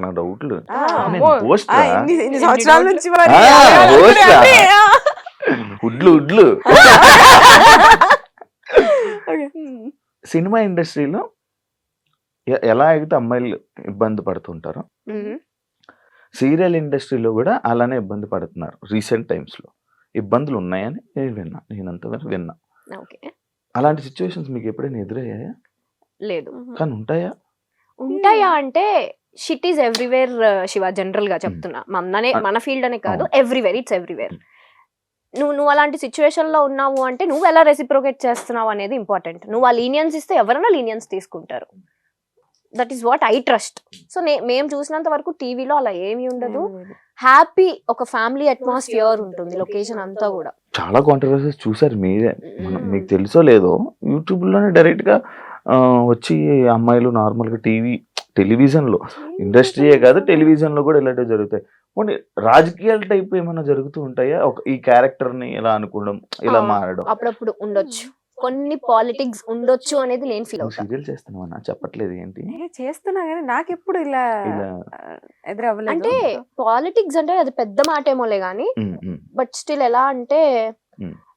నాకు డౌట్లు. ఉడ్లు సినిమా ఇండస్ట్రీలో ఎలా అయితే అమ్మాయిలు ఇబ్బంది పడుతుంటారో, సీరియల్ ఇండస్ట్రీలో కూడా అలానే ఇబ్బంది పడుతున్నారు. రీసెంట్ టైమ్స్ లో ఇబ్బందులు ఉన్నాయని నేనంతవరకు విన్నా. అలాంటి సిచ్యువేషన్స్ మీకు ఎప్పుడైనా ఎదురయ్యాయా? లేదు. కానీ ఉంటాయా అంటే shit is everywhere Shiva. General గా చెప్తున్నా, మన ఫీల్డ్ అనే కాదు, ఎవ్రీవేర్, ఇట్స్ ఎవ్రీవేర్. నువ్వు అలాంటి సిచ్యువేషన్ లో ఉన్నావు అంటే నువ్వు ఎలా రెసిప్రోకేట్ చేస్తున్నావు అనేది ఇంపార్టెంట్. నువ్వు ఆ లీనియన్స్ ఇస్తే ఎవరైనా లీనియన్స్ తీసుకుంటారు. That is what I trust. So మేము చూసినంత వరకు టీవీలో అలా ఏమీ ఉండదు. హ్యాపీ ఒక ఫ్యామిలీ అట్మాస్ఫియర్ ఉంటుంది లొకేషన్ అంతా కూడా. చాలా కాంట్రవర్సీస్ చూసారు మీరే, మీకు తెలుసో లేదో యూట్యూబ్లోనే డైరెక్ట్గా వచ్చి అమ్మాయిలు నార్మల్గా టెలివిజన్లో ఇండస్ట్రీయే కాదు టెలివిజన్లో కూడా ఇలాంటివి జరుగుతాయి. పోనీ రాజకీయాల టైప్ ఏమైనా జరుగుతూ ఉంటాయా? ఈ క్యారెక్టర్ని ఇలా అనుకోవడం, ఇలా మారడం అప్పుడప్పుడు ఉండొచ్చు, కొన్ని పాలిటిక్స్ ఉండొచ్చు అనేది నేను ఫీల్ అవుతాను. సీరియల్ చేస్తున్నావా చెప్పట్లేదు ఏంటి? చేస్తున్నా కానీ నాకు ఎప్పుడు ఇలా ఎదురవ్వలేదు. అంటే పాలిటిక్స్ అంటే అది పెద్ద మాట ఏమోలే కానీ, బట్ స్టిల్ ఎలా అంటే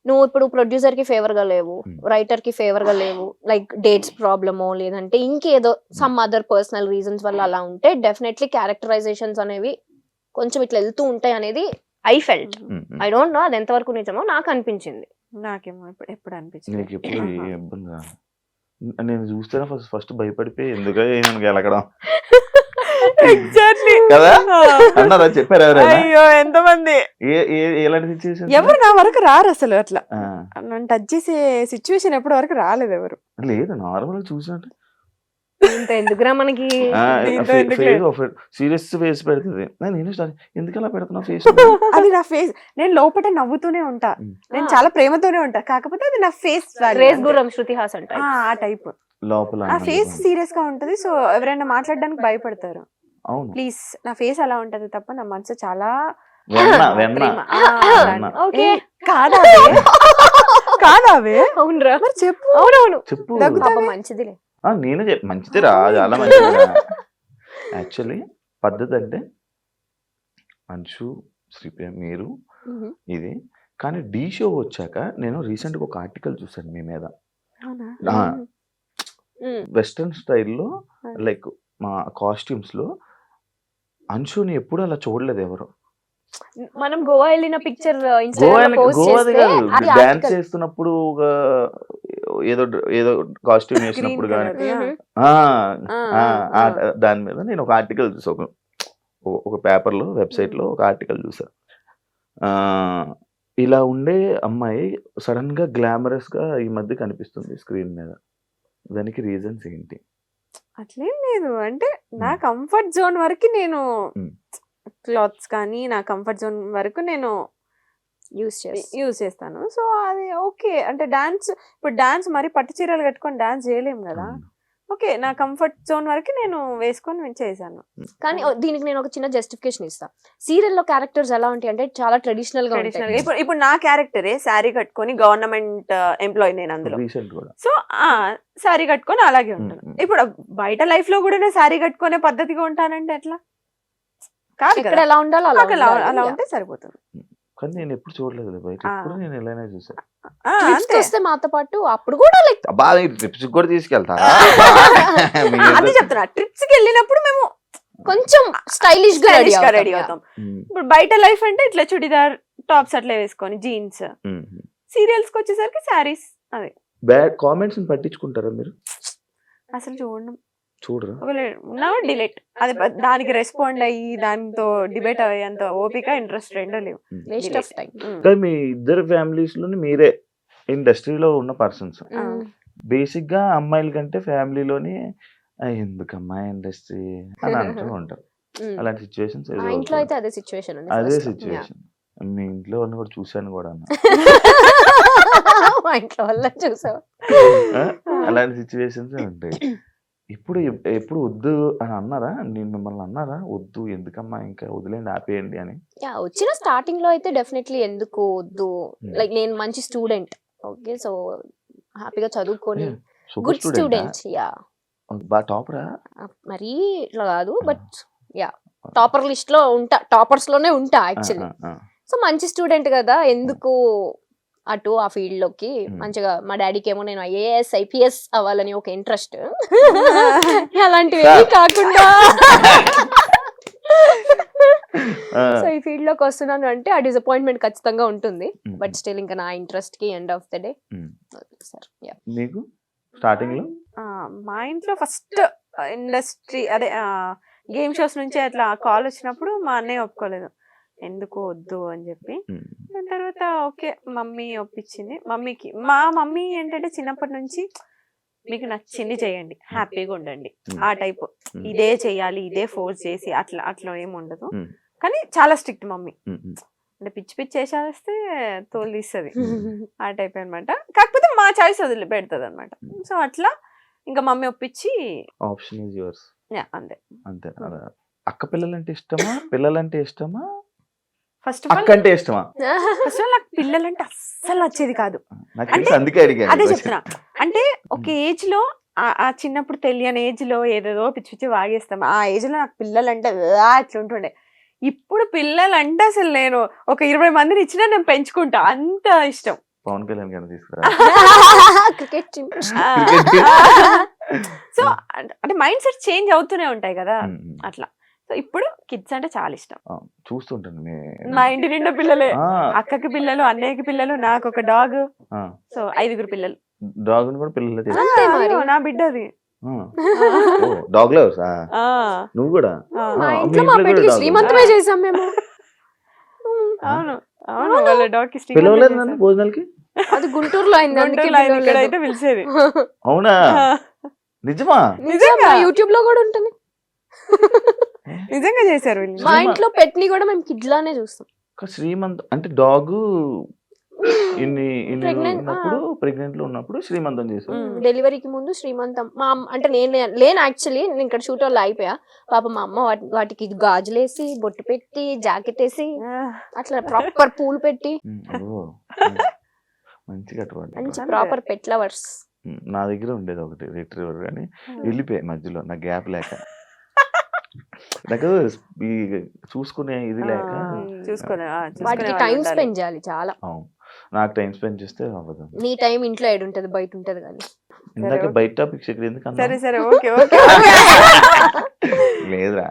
నువ్వు ఇప్పుడు ప్రొడ్యూసర్ కి ఫేవర్ గా లేవు, రైటర్ కి ఫేవర్ గా లేవు, లైక్ డేట్స్ ప్రాబ్లమో లేదంటే ఇంకేదో సమ్ అదర్ పర్సనల్ రీజన్స్ వల్ల అలా ఉంటే డెఫినెట్లీ క్యారెక్టరైజేషన్స్ అనేవి కొంచెం ఇట్లా వెళ్తూ ఉంటాయి అనేది I felt. I don't know అది ఎంతవరకు నిజమో, నాకు అనిపించింది. నాకేమో ఎప్పుడు అనిపించింది. నీకు ఎప్పుడు ఇబ్బంది? నేను చూస్తేనే ఫస్ట్ భయపడిపోయి ఎందుకు గెలకడం ఎగ్జాక్ట్లీ కదా అన్నారా? చెప్పారు ఎవరైనా? అయ్యో ఎంతమంది ఎలాంటి సిచ్యువేషన్? ఎవరు నా వరకు రారు అసలు, అట్లా నన్ను టచ్ చేసే సిచ్యువేషన్ ఎప్పటి వరకు రాలేదు ఎవరు. లేదు నార్మల్ చూసినట్టు ఇంత ఎందుకురా మనకి సీరియస్ ఫేస్ పెడుతుంది. నేను ఎందుకు అలా పెడుతున్నా ఫేస్? అది నా ఫేస్, నేను లోపల నవ్వుతూనే ఉంటా, నేను చాలా ప్రేమతోనే ఉంటా, కాకపోతే అది నా ఫేస్ రేస్ గుర్రం శృతి హాసన్ ఆ టైప్ లోపల ఆ ఫేస్ సీరియస్ గా ఉంటది. సో ఎవరైనా మాట్లాడడానికి భయపడతారు. అవును ప్లీజ్ నా ఫేస్ అలా ఉంటది తప్ప నా మనసు చాలా కాదావే. అవునరా, మరి చెప్పు. అవునవును చెప్పు. మంచిదిలే, నేను మంచిది రా, చాలా మంచిది. యాక్చువల్లీ పద్ధతి అంటే అంశు, శ్రీప్రియ, మీరు ఇది. కానీ డి షో వచ్చాక నేను రీసెంట్గా ఒక ఆర్టికల్ చూసాను మీ మీద. వెస్ట్రన్ స్టైల్లో లైక్ మా కాస్ట్యూమ్స్ లో అంశుని ఎప్పుడు అలా చూడలేదు ఎవరు. మనం గోవా వెళ్ళిన పిక్చర్ డాన్స్ చేస్తున్నప్పుడు ఏదో ఏదో కాస్ట్యూమ్ వేసినప్పుడు కానీ దాని మీద నేను ఒక ఆర్టికల్ చూసా, ఒక పేపర్లో వెబ్సైట్లో ఒక ఆర్టికల్ చూసా. ఇలా ఉండే అమ్మాయి సడన్ గా గ్లామరస్ గా ఈ మధ్య కనిపిస్తుంది స్క్రీన్ మీద. దానికి రీజన్స్ ఏంటి? అట్లేం లేదు, అంటే నా కంఫర్ట్ జోన్ వరకు నేను క్లాత్స్ కానీ నా కంఫర్ట్ జోన్ వరకు నేను యూజ్ చేస్తాను. సో అది ఓకే. అంటే డాన్స్, ఇప్పుడు డాన్స్ మరి పట్టు చీరలు కట్టుకొని డాన్స్ చేయలేము కదా. ఓకే, నా కంఫర్ట్ జోన్ వరకు నేను వేసుకొని చేశాను. కానీ దీనికి నేను ఒక చిన్న జస్టిఫికేషన్ ఇస్తా. సీరియల్లో క్యారెక్టర్స్ ఎలా ఉంటాయి అంటే చాలా ట్రెడిషనల్ గా ఉంటాయి. ఇప్పుడు నా క్యారెక్టరే శారీ కట్టుకొని గవర్నమెంట్ ఎంప్లాయీ నేను అందులో. సో శారీ కట్టుకొని అలాగే ఉంటాను. ఇప్పుడు బయట లైఫ్ లో కూడా నేను శారీ కట్టుకునే పద్ధతిగా ఉంటానంటే ఎట్లా కాదు, ఇక్కడ ఎలా ఉండాలో అలా ఉంటే సరిపోతుంది. కానీ నేను ఎప్పుడు చూడలేదు బయట, ఎప్పుడు నేను ఎలానే చూసాను. వస్తే మాతో పాటు అప్పుడు కూడా లైక్ బాగా ట్రిప్స్ కూడా తీసుకెళ్తారా? అదే చెప్తున్నా, ట్రిప్స్ కి వెళ్ళినప్పుడు మేము కొంచెం స్టైలిష్ గా రెడీ అవుతాం. ఇప్పుడు బయట లైఫ్ అంటే ఇట్లా చుడిదార్ టాప్స్ అట్లా వేసుకొని జీన్స్. సీరియల్స్ కి వచ్చేసరికి శారీస్. అదే బ్యాడ్ కామెంట్స్ పట్టించుకుంటారా మీరు? అసలు చూడరా? డిలీట్. అది దానికి రెస్పాండ్ అయ్యి దాంతో డిబేట్ అయ్యేంత ఓపిక, ఇంట్రెస్ట్ రెండో లేవు. Waste of time. మీ ఇద్దరు ఫ్యామిలీస్ లోని మీరే ఇండస్ట్రీలో ఉన్న పర్సన్స్. బేసిక్ గా అమ్మాయిల కంటే ఫ్యామిలీలోని ఎందుకమ్మా ఇండస్ట్రీ అని అంటూ ఉంటారు. అలాంటి సిచ్యువేషన్స్ ఇంట్లో అయితే అదే సిచ్యువేషన్. మీ ఇంట్లో వాళ్ళని కూడా చూసాను కూడా. మా ఇంట్లో వాళ్ళ చూసావు. అలాంటి సిచ్యువేషన్స్ ఉంటాయి. ఎప్పుడు వద్దు అని అన్నారా? నేను మిమ్మల్ని అన్నారా వద్దు ఎందుకమ్మా ఇంకా వదిలేండి ఆపేయండి అని? వచ్చిన స్టార్టింగ్ లో అయితే డెఫినెట్లీ ఎందుకు వద్దు, లైక్ నేను మంచి స్టూడెంట్, ఓకే, సో హ్యాపీగా చదువుకొని గుడ్ స్టూడెంట్. టాపరా మరీ ఇట్లా కాదు, బట్ టాపర్ లిస్ట్ లో ఉంటా, టాపర్స్ లోనే ఉంటా యాక్చువల్లీ. సో మంచి స్టూడెంట్ కదా, ఎందుకు అటు ఆ ఫీల్డ్ లోకి. మంచిగా మా డాడీకి ఏమో నేను ఐఏఎస్ ఐపీఎస్ అవ్వాలని ఒక ఇంట్రెస్ట్, అలాంటివి కాకుండా సో ఈ ఫీల్డ్ లోకి వస్తున్నాను అంటే ఆ డిసప్పాయింట్మెంట్ ఖచ్చితంగా ఉంటుంది. బట్ స్టిల్ ఇంకా నా ఇంట్రెస్ట్ కి ఎండ్ ఆఫ్ ద డే. మీకు స్టార్టింగ్ లో మా ఇంట్లో ఫస్ట్ ఇండస్ట్రీ అదే గేమ్ షోస్ నుంచి అట్లా కాల్ వచ్చినప్పుడు మా అన్నయ్య ఒప్పుకోలేదు, ఎందుకు వద్దు అని చెప్పి. దాని తర్వాత ఓకే మమ్మీ ఒప్పించింది. మా మమ్మీ ఏంటంటే చిన్నప్పటి నుంచి మీకు నచ్చింది చేయండి, హ్యాపీగా ఉండండి, ఆ టైప్. ఇదే చేయాలి, ఇదే ఫోర్స్ చేసి అట్లా అట్లా ఏమి ఉండదు. కానీ చాలా స్ట్రిక్ట్ మమ్మీ, అంటే పిచ్చి పిచ్చి చేసేస్తే తోలు తీస్తుంది ఆ టైప్ అనమాట. కాకపోతే మా చాయిస్ వదిలి పెడుతుంది అనమాట. సో అట్లా ఇంకా మమ్మీ ఒప్పించి ఆప్షన్ ఈజ్ యువర్స్. అంతే అంతే. అక్క పిల్లలంటే ఇష్టమా, పిల్లలంటే ఇష్టమా, ఫస్ట్ ఆఫ్ ఆల్ అక్క అంటే ఇష్టమా? నాకు పిల్లలంటే అస్సలు నచ్చేది కాదు. నాకు తెలుసు, అందుకే అడిగాను. అదే చెప్తున్నా, అంటే ఒక ఏజ్ లో ఆ చిన్నప్పుడు తెలియని ఏజ్ లో ఏదేదో పిచ్చి పిచ్చి వాగేస్తాం. ఆ ఏజ్ లో నాకు పిల్లలంటే అట్లా ఉంటుండే. ఇప్పుడు పిల్లలంటే అసలు నేను ఒక 20 మందిని ఇచ్చినా నేను పెంచుకుంటా, అంత ఇష్టం. పవన్ కళ్యాణ్ గారిని తీసుకురా. Cricket team. సో అంటే మైండ్ సెట్ చేంజ్ అవుతూనే ఉంటాయి కదా అట్లా. సో ఇప్పుడు కిడ్స్ అంటే చాలా ఇష్టం. చూస్తుంటాను మా ఇంటి నిండా పిల్లలే, అక్కకి పిల్లలు, అన్నయ్యకి పిల్లలు, నాకు ఒక డాగ్. సో 5 పిల్లలు. డాగ్ కూడా పిల్లలు అంతే మరి. నా బిడ్డది. Dog lovers. నువ్వు కూడా? మా ఇంట్లో మా పెట్టి శ్రీమంతమే చేసాం మేము. అవును అవును, వాళ్ళ డాగ్ కి పిలవలేదు నన్ను భోజనాలకి. అది గుంటూరులో అయింది, అందుకే ఇక్కడైతే పిలిచేది. అవునా? నిజమా? నిజంగా యూట్యూబ్ లో కూడా ఉంటుంది. నిజంగా చేశారు వీళ్ళు. మా ఇంట్లో పెట్ని కూడా మేము కిడ్ లానే చూస్తాం. శ్రీమంత్ అంటే డాగ్ ఇన్ని ఉన్నప్పుడు, Pregnant, ప్రెగ్నెంట్ లో ఉన్నప్పుడు శ్రీమంతం చేశారు. డెలివరీకి ముందు శ్రీమంతం. మా అంటే నేను లేను యాక్చువల్లీ, నేను ఇక్కడ షూట్ వాళ్ళు అయిపోయా. పాప మా అమ్మ వాటికి గాజులేసి, బొట్టు పెట్టి, జాకెట్ వేసి, అట్లా ప్రాపర్ పూలు పెట్టి, మంచిగా మంచి ప్రాపర్ పెట్ లవర్స్. నా దగ్గర ఉండేది ఒకటి రిట్రీవర్, కానీ వెళ్ళిపోయాయి మధ్యలో, నా గ్యాప్ లేక. నాకు ఈ చూసుకునే ఇది లేక. వాటికి టైం స్పెండ్ చేయాలి చాలా. నాకు టైం స్పెండ్ చేస్తే అవ్వదు. నీ టైం ఇంట్లో ఏడుంటది, బయట ఉంటది కానీ. ఇందాక బయట టాపిక్స్ ఇక్కడ ఎందుకు? సరే సరే, ఓకే ఓకే. లేదురా,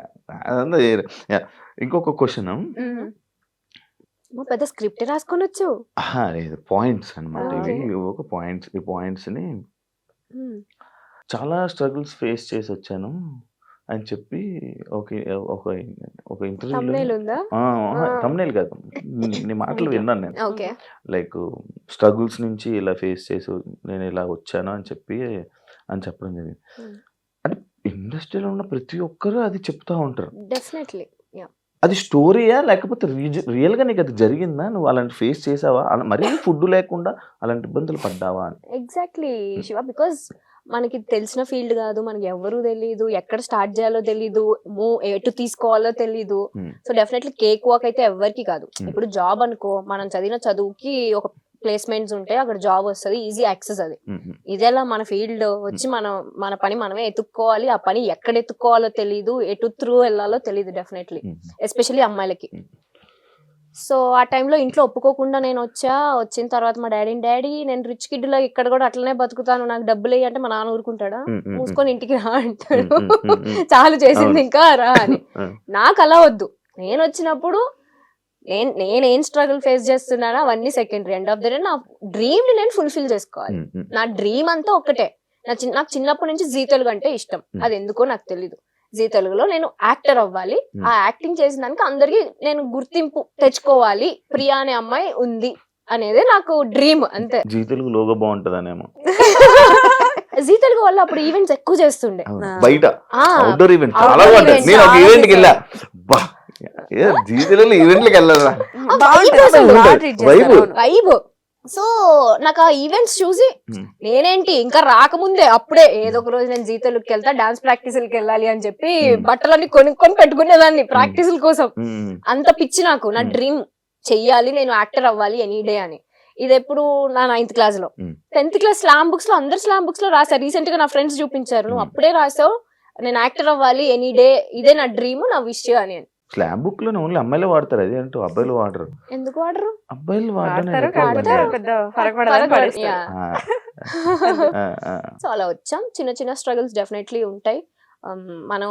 ఇంకొక క్వశ్చన్. పెద్ద స్క్రిప్ట్ రాసుకొని వచ్చు. లేదు, పాయింట్స్ అనమాట ఇవి. ఒక పాయింట్స్, ఈ పాయింట్స్ ని చాలా స్ట్రగుల్స్ ఫేస్ చేసి వచ్చాను అని చెప్పి ఒక ఇంటర్వ్యూలో, తమ్నేల్ కాదు, నీ మాటలు విన్నాను నేను. లైక్ స్ట్రగుల్స్ నుంచి ఇలా ఫేస్ చేసి నేను ఇలా వచ్చాను అని చెప్పడం జరిగింది. అంటే ఇండస్ట్రీలో ఉన్న ప్రతి ఒక్కరు అది చెప్తా ఉంటారు. డెఫినెట్లీ. అది స్టోరీయా, లేకపోతే రియల్ గా నీకు అది జరిగిందా? నువ్వు అలాంటి ఫేస్ చేసావా? మరీ ఫుడ్ లేకుండా అలాంటి ఇబ్బందులు పడ్డావా? ఎగ్జాక్ట్లీ శివ, బికాస్ మనకి తెలిసిన ఫీల్డ్ కాదు, మనకి ఎవరు తెలీదు, ఎక్కడ స్టార్ట్ చేయాలో తెలీదు, ఎటు తీసుకోవాలో తెలీదు. సో డెఫినెట్లీ కేక్ వాక్ అయితే ఎవరికి కాదు. ఇప్పుడు జాబ్ అనుకో, మనం చదివిన చదువుకి ఒక ప్లేస్మెంట్స్ ఉంటాయి, అక్కడ జాబ్ వస్తుంది, ఈజీ యాక్సెస్. అది ఇదేలా మన ఫీల్డ్ వచ్చి మన పని మనమే ఎత్తుక్కోవాలి. ఆ పని ఎక్కడ ఎత్తుక్కోవాలో తెలీదు, ఎటు త్రూ వెళ్ళాలో తెలీదు డెఫినెట్లీ, ఎస్పెషల్లీ అమ్మాయిలకి. సో ఆ టైంలో ఇంట్లో ఒప్పుకోకుండా నేను వచ్చిన తర్వాత మా డాడీ నేను రిచ్ కిడ్ లో ఇక్కడ కూడా అట్లనే బతుకుతాను, నాకు డబ్బులు వేయి అంటే మా నాన్న ఊరుకుంటాడా? మూసుకొని ఇంటికి రా అంటాడు. చాలు చేసింది, ఇంకా రా అని. నాకు అలా వద్దు. నేను వచ్చినప్పుడు నేనేం స్ట్రగుల్ ఫేస్ చేస్తున్నానో అవన్నీ secondary. End of the day నా డ్రీమ్ ని నేను ఫుల్ఫిల్ చేసుకోవాలి. నా డ్రీమ్ అంతా ఒకటే. నాకు చిన్నప్పటి నుంచి జీ తెలుగు అంటే ఇష్టం. అది ఎందుకో నాకు తెలీదు. జీ తెలుగులో నేను యాక్టర్ అవ్వాలి. ఆ యాక్టింగ్ చేసిన దానికి అందరికి నేను గుర్తింపు తెచ్చుకోవాలి, ప్రియా అనే అమ్మాయి ఉంది అనేది నాకు డ్రీమ్, అంతే. జీ తెలుగు లోగో బాగుంటదనేమో. జీ తెలుగు వల్ల అప్పుడు ఈవెంట్స్ ఎక్కువ చేస్తుండే, బయట అవుట్డోర్ ఈవెంట్ చాలా బాగుంటాయి. నేను ఒక ఈవెంట్ కి వెళ్ళా, జీ తెలుగులో ఈవెంట్లకి వెళ్ళారా, వైబ్. సో నాకు ఆ ఈవెంట్స్ చూసి నేనేంటి ఇంకా రాకముందే అప్పుడే ఏదో ఒక రోజు నేను జీ తెలుగుకి వెళ్తా, డాన్స్ ప్రాక్టీసులకి వెళ్ళాలి అని చెప్పి బట్టలన్నీ కొనుక్కొని పెట్టుకునేదాన్ని ప్రాక్టీసుల కోసం. అంత పిచ్చి నాకు. నా డ్రీమ్ చెయ్యాలి, నేను యాక్టర్ అవ్వాలి ఎనీ డే అని. ఇది ఎప్పుడు నా 9th క్లాస్ లో. 10th క్లాస్ స్లామ్ బుక్స్ లో, అందరు స్లామ్ బుక్స్ లో రాశారు. రీసెంట్ గా నా ఫ్రెండ్స్ చూపించారు, నువ్వు అప్పుడే రాసావు నేను యాక్టర్ అవ్వాలి ఎనీ డే, ఇదే నా డ్రీమ్, నా విష్ అని. స్లామ్ బుక్ లో ఓన్లీ అమ్మాయిలు వాడతారు, అది అంటూ అబ్బాయిలు వాడరు. ఎందుకు వాడరు? అబ్బాయిలు సో అలా వచ్చాం. చిన్న చిన్న స్ట్రగుల్స్ డెఫినెట్లీ ఉంటాయి. మనం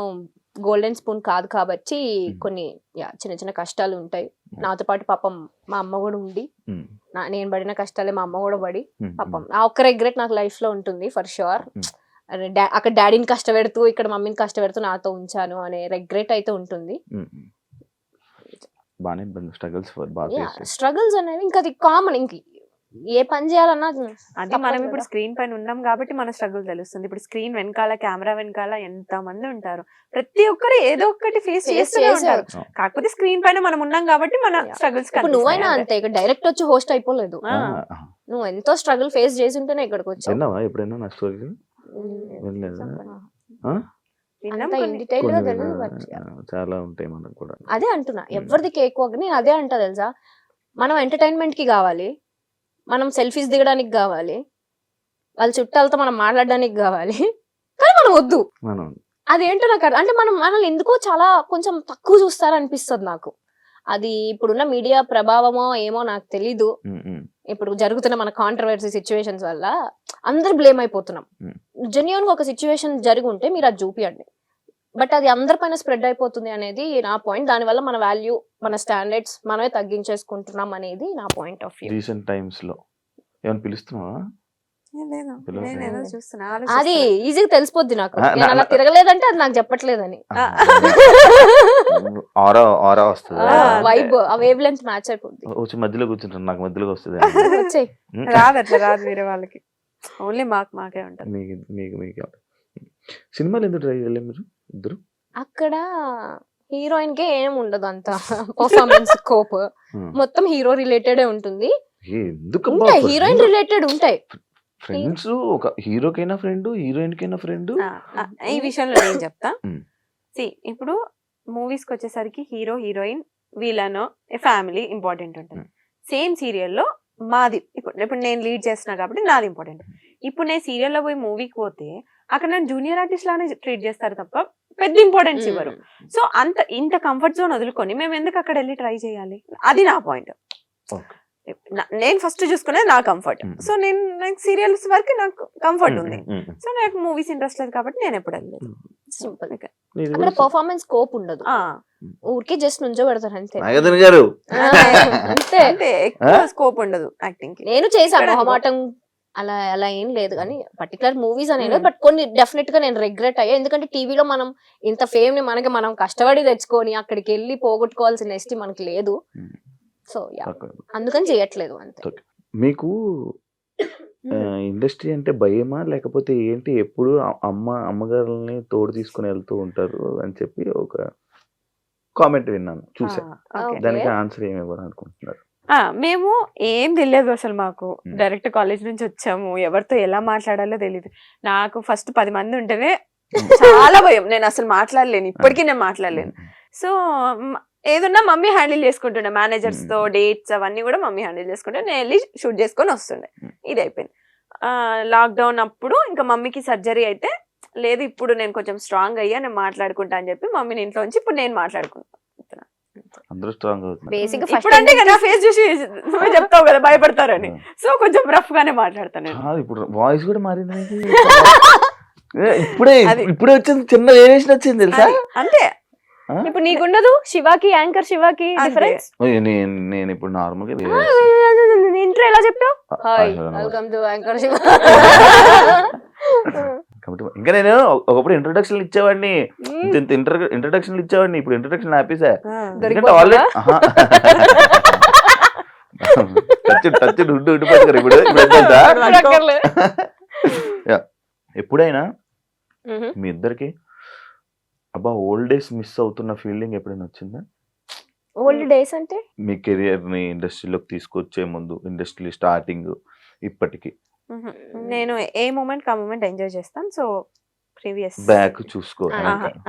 గోల్డెన్ స్పూన్ కాదు కాబట్టి కొన్ని చిన్న చిన్న కష్టాలు ఉంటాయి. నాతో పాటు పాపం మా అమ్మ కూడా ఉండి, నేను పడిన కష్టాలే మా అమ్మ కూడా పడి, పాపం ఆ ఒక్క రిగ్రెట్ నాకు లైఫ్ లో ఉంటుంది ఫర్ షూర్. అక్కడ డాడీని కష్టపెడుతూ ఇక్కడ మమ్మీని కష్టపెడుతూ నాతో ఉంచాను అనే రిగ్రెట్ అయితే ఉంటుంది. స్ట్రగుల్స్ అనేవి ఇంకా అది కామన్. ఇంక ఏ పని చేయాలన్నా అది మనం ఇప్పుడు స్క్రీన్ పైన ఉన్నాం కాబట్టి మన స్ట్రగుల్ తెలుస్తుంది. ఇప్పుడు స్క్రీన్ వెనకాల, కెమెరా వెనకాల ఎంత మంది ఉంటారు, ప్రతి ఒక్కరు ఏదో ఒకటి ఫేస్ చేస్తూనే ఉంటారు. కాకపోతే స్క్రీన్ పైన మనం ఉన్నాం కాబట్టి మన స్ట్రగుల్స్. ఇప్పుడు నువ్వైనా అంతే, ఇక్కడ డైరెక్ట్ వచ్చి హోస్ట్ అయిపోలేదు. నువ్వు ఎంతో స్ట్రగుల్ ఫేస్ చేసి ఉంటేనే ఇక్కడికి వచ్చావు. విన్నావా ఎప్పుడైనా నా స్టోరీ? చాలా ఉంటాయి మనకు కూడా. అదే అంటున్నా, ఎవరిది కేక్ నేను అదే అంటా తెలుసా, మనం ఎంటర్టైన్మెంట్ కి కావాలి, మనం సెల్ఫీస్ దిగడానికి కావాలి, వాళ్ళ చుట్టాలతో మనం మాట్లాడడానికి కావాలి, కానీ మనం వద్దు. అదేంటో నాకు అంటే మనం మనల్ని ఎందుకో చాలా కొంచెం తక్కువ చూస్తారనిపిస్తుంది నాకు. అది ఇప్పుడున్న మీడియా ప్రభావమో ఏమో నాకు తెలీదు. ఇప్పుడు జరుగుతున్న మన కాంట్రవర్సీ సిచ్యువేషన్స్ వల్ల అందరు బ్లేమ్ అయిపోతున్నాం. జెన్యూన్ గా ఒక సిచ్యువేషన్ జరిగి ఉంటే మీరు అది చూపియండి, బట్ అది అందరిపైన స్ప్రెడ్ అయిపోతుంది అనేది నా పాయింట్. దానివల్ల మన వాల్యూ, మన స్టాండర్డ్స్ మనమే తగ్గించేసుకుంటున్నాం అనేది నా point of view. Recent times లో ఏమైనా పిలుస్తున్నావా? అది ఈజీగా తెలిసిపోద్ది నాకు. నేను అలా తిరగలేదంటే అది నాకు చెప్పట్లేదని. వైబ్ ఆ వేవ్ లెంత్ మ్యాచ్ అయిపోద్ది. వచ్చి మధ్యలో కూర్చుంటాను, నాకు మధ్యలోకి వస్తుంది. రాదు అట్లా, రాదు వేరే వాళ్ళకి, ఓన్లీ మాకే ఉంటుంది. మీకు సినిమాలు ఎందుకు ట్రై చేయలేదు మీరు ఇద్దరు? అక్కడ హీరోయిన్ కే ఏం ఉండదు అంత పర్ఫార్మెన్స్ స్కోప్, మొత్తం హీరో రిలేటెడ్ ఉంటుంది. ఉంటాయి హీరోయిన్ రిలేటెడ్ ఉంటాయి. ఫ్రెండ్స్, ఒక హీరోకైనా ఫ్రెండ్, హీరోయిన్ కైనా ఫ్రెండ్. ఈ విషయంలో నేను చెప్తా. ఇప్పుడు మూవీస్ కి వచ్చేసరికి హీరో హీరోయిన్ వీళ్ళనో ఫ్యామిలీ ఇంపార్టెంట్ ఉంటుంది. సేమ్ సీరియల్లో మాది ఇప్పుడు నేను లీడ్ చేస్తున్నా కాబట్టి నాది ఇంపార్టెంట్. ఇప్పుడు నేను సీరియల్లో పోయి మూవీకి పోతే అక్కడ నేను జూనియర్ ఆర్టిస్ట్ లానే ట్రీట్ చేస్తారు తప్ప పెద్ద ఇంపార్టెన్స్ ఇవ్వరు. సో ఇంత కంఫర్ట్ జోన్ వదులుకొని మేము ఎందుకు అక్కడ వెళ్ళి ట్రై చేయాలి? అది నా పాయింట్. నేను ఫస్ట్ చూసుకునేది నా కంఫర్ట్. సో నేను సీరియల్స్ వరకు నాకు కంఫర్ట్ ఉంది. సో నాకు మూవీస్ ఇంట్రెస్ట్ లేదు కాబట్టి నేను ఎప్పుడు వెళ్ళలేదు. సింపుల్. అక్కడ పర్ఫార్మెన్స్ స్కోప్ ఉండదు, ఊరికే జస్ట్ నుంచో పెడతారు అంతే. అంతే, ఎక్కువ స్కోప్ ఉండదు యాక్టింగ్ కి. నేను చేశాను మొహమాటం అలా అలా ఏం లేదు కానీ పర్టికులర్ మూవీస్ అనేది, బట్ కొన్ని డెఫినెట్ గా నేను రిగ్రెట్ అయ్యా. ఎందుకంటే టీవీలో మనం ఇంత ఫేమ్ ని మనం కష్టపడి తెచ్చుకొని అక్కడికి వెళ్ళి పోగొట్టుకోవాల్సిన ఎస్టీ మనకి లేదు. సో అందుకని చేయట్లేదు అంతే. మీకు ఇండస్ట్రీ అంటే భయమా లేకపోతే ఏంటి? ఎప్పుడు అమ్మగారుల్ని తోడు తీసుకుని వెళ్తూ ఉంటారు అని చెప్పి ఒక కామెంట్ విన్నాను, చూసా. దానికి ఆన్సర్ ఏమి ఇవ్వాలనుకుంటున్నారు? మేము ఏం తెలియదు అసలు, మాకు డైరెక్ట్ కాలేజ్ నుంచి వచ్చాము, ఎవరితో ఎలా మాట్లాడాలో తెలియదు. నాకు ఫస్ట్ 10 మంది ఉంటేనే చాలా భయం, నేను అసలు మాట్లాడలేను, ఇప్పటికీ నేను మాట్లాడలేను. సో ఏదన్నా మమ్మీ హ్యాండిల్ చేసుకుంటుండే, మేనేజర్స్ తో డేట్స్ అవన్నీ కూడా మమ్మీ హ్యాండిల్ చేసుకుంటే నేను వెళ్ళి షూట్ చేసుకొని వస్తుండే. ఇది అయిపోయింది. లాక్డౌన్ అప్పుడు ఇంకా మమ్మీకి సర్జరీ అయితే లేదు, ఇప్పుడు నేను కొంచెం స్ట్రాంగ్ అయ్యా, నేను మాట్లాడుకుంటా అని చెప్పి మమ్మీని ఇంట్లో నుంచి ఇప్పుడు నేను మాట్లాడుకుంటున్నా. ఇప్పుడు అంటే కదా ఫేస్ చూసి నువ్వే చెప్తావు కదా భయపడతారని, సో కొంచెం రఫ్ గానే మాట్లాడతాను. ఇప్పుడు వాయిస్ కూడా మారింది, ఇప్పుడే వచ్చింది, చిన్న వేరియేషన్ వచ్చింది తెలుసా? అంతే. ఇప్పుడు నీకుండదు, శివాకి యాంకర్ శివాకి డిఫరెన్స్. నేను ఇప్పుడు నార్మల్ గా ఇంట్లో ఎలా చెప్పావు, hi welcome to anchor Shiva. ఇంకా నేను ఒకప్పుడు ఇంట్రొడక్షన్ ఇచ్చేవాడిని, ఇంట్రొడక్షన్ ఇచ్చేవాడిని, ఇప్పుడు ఇంట్రొడక్షన్ ఆపేసా. ఆల్రెడీ ఇప్పుడు ఎప్పుడైనా మీ ఇద్దరికి అబ్బా ఓల్డ్ డేస్ మిస్ అవుతున్న ఫీలింగ్ ఎప్పుడైనా వచ్చిందా? ఓల్డ్ డేస్ అంటే మీ కెరియర్ ని ఇండస్ట్రీలోకి తీసుకొచ్చే ముందు, ఇండస్ట్రీ స్టార్టింగ్ ఇప్పటికి? నేను ఏ మూమెంట్ ఆ మూమెంట్ ఎంజాయ్ చేస్తాను. సో ప్రీవియస్ బ్యాక్ చూసుకో,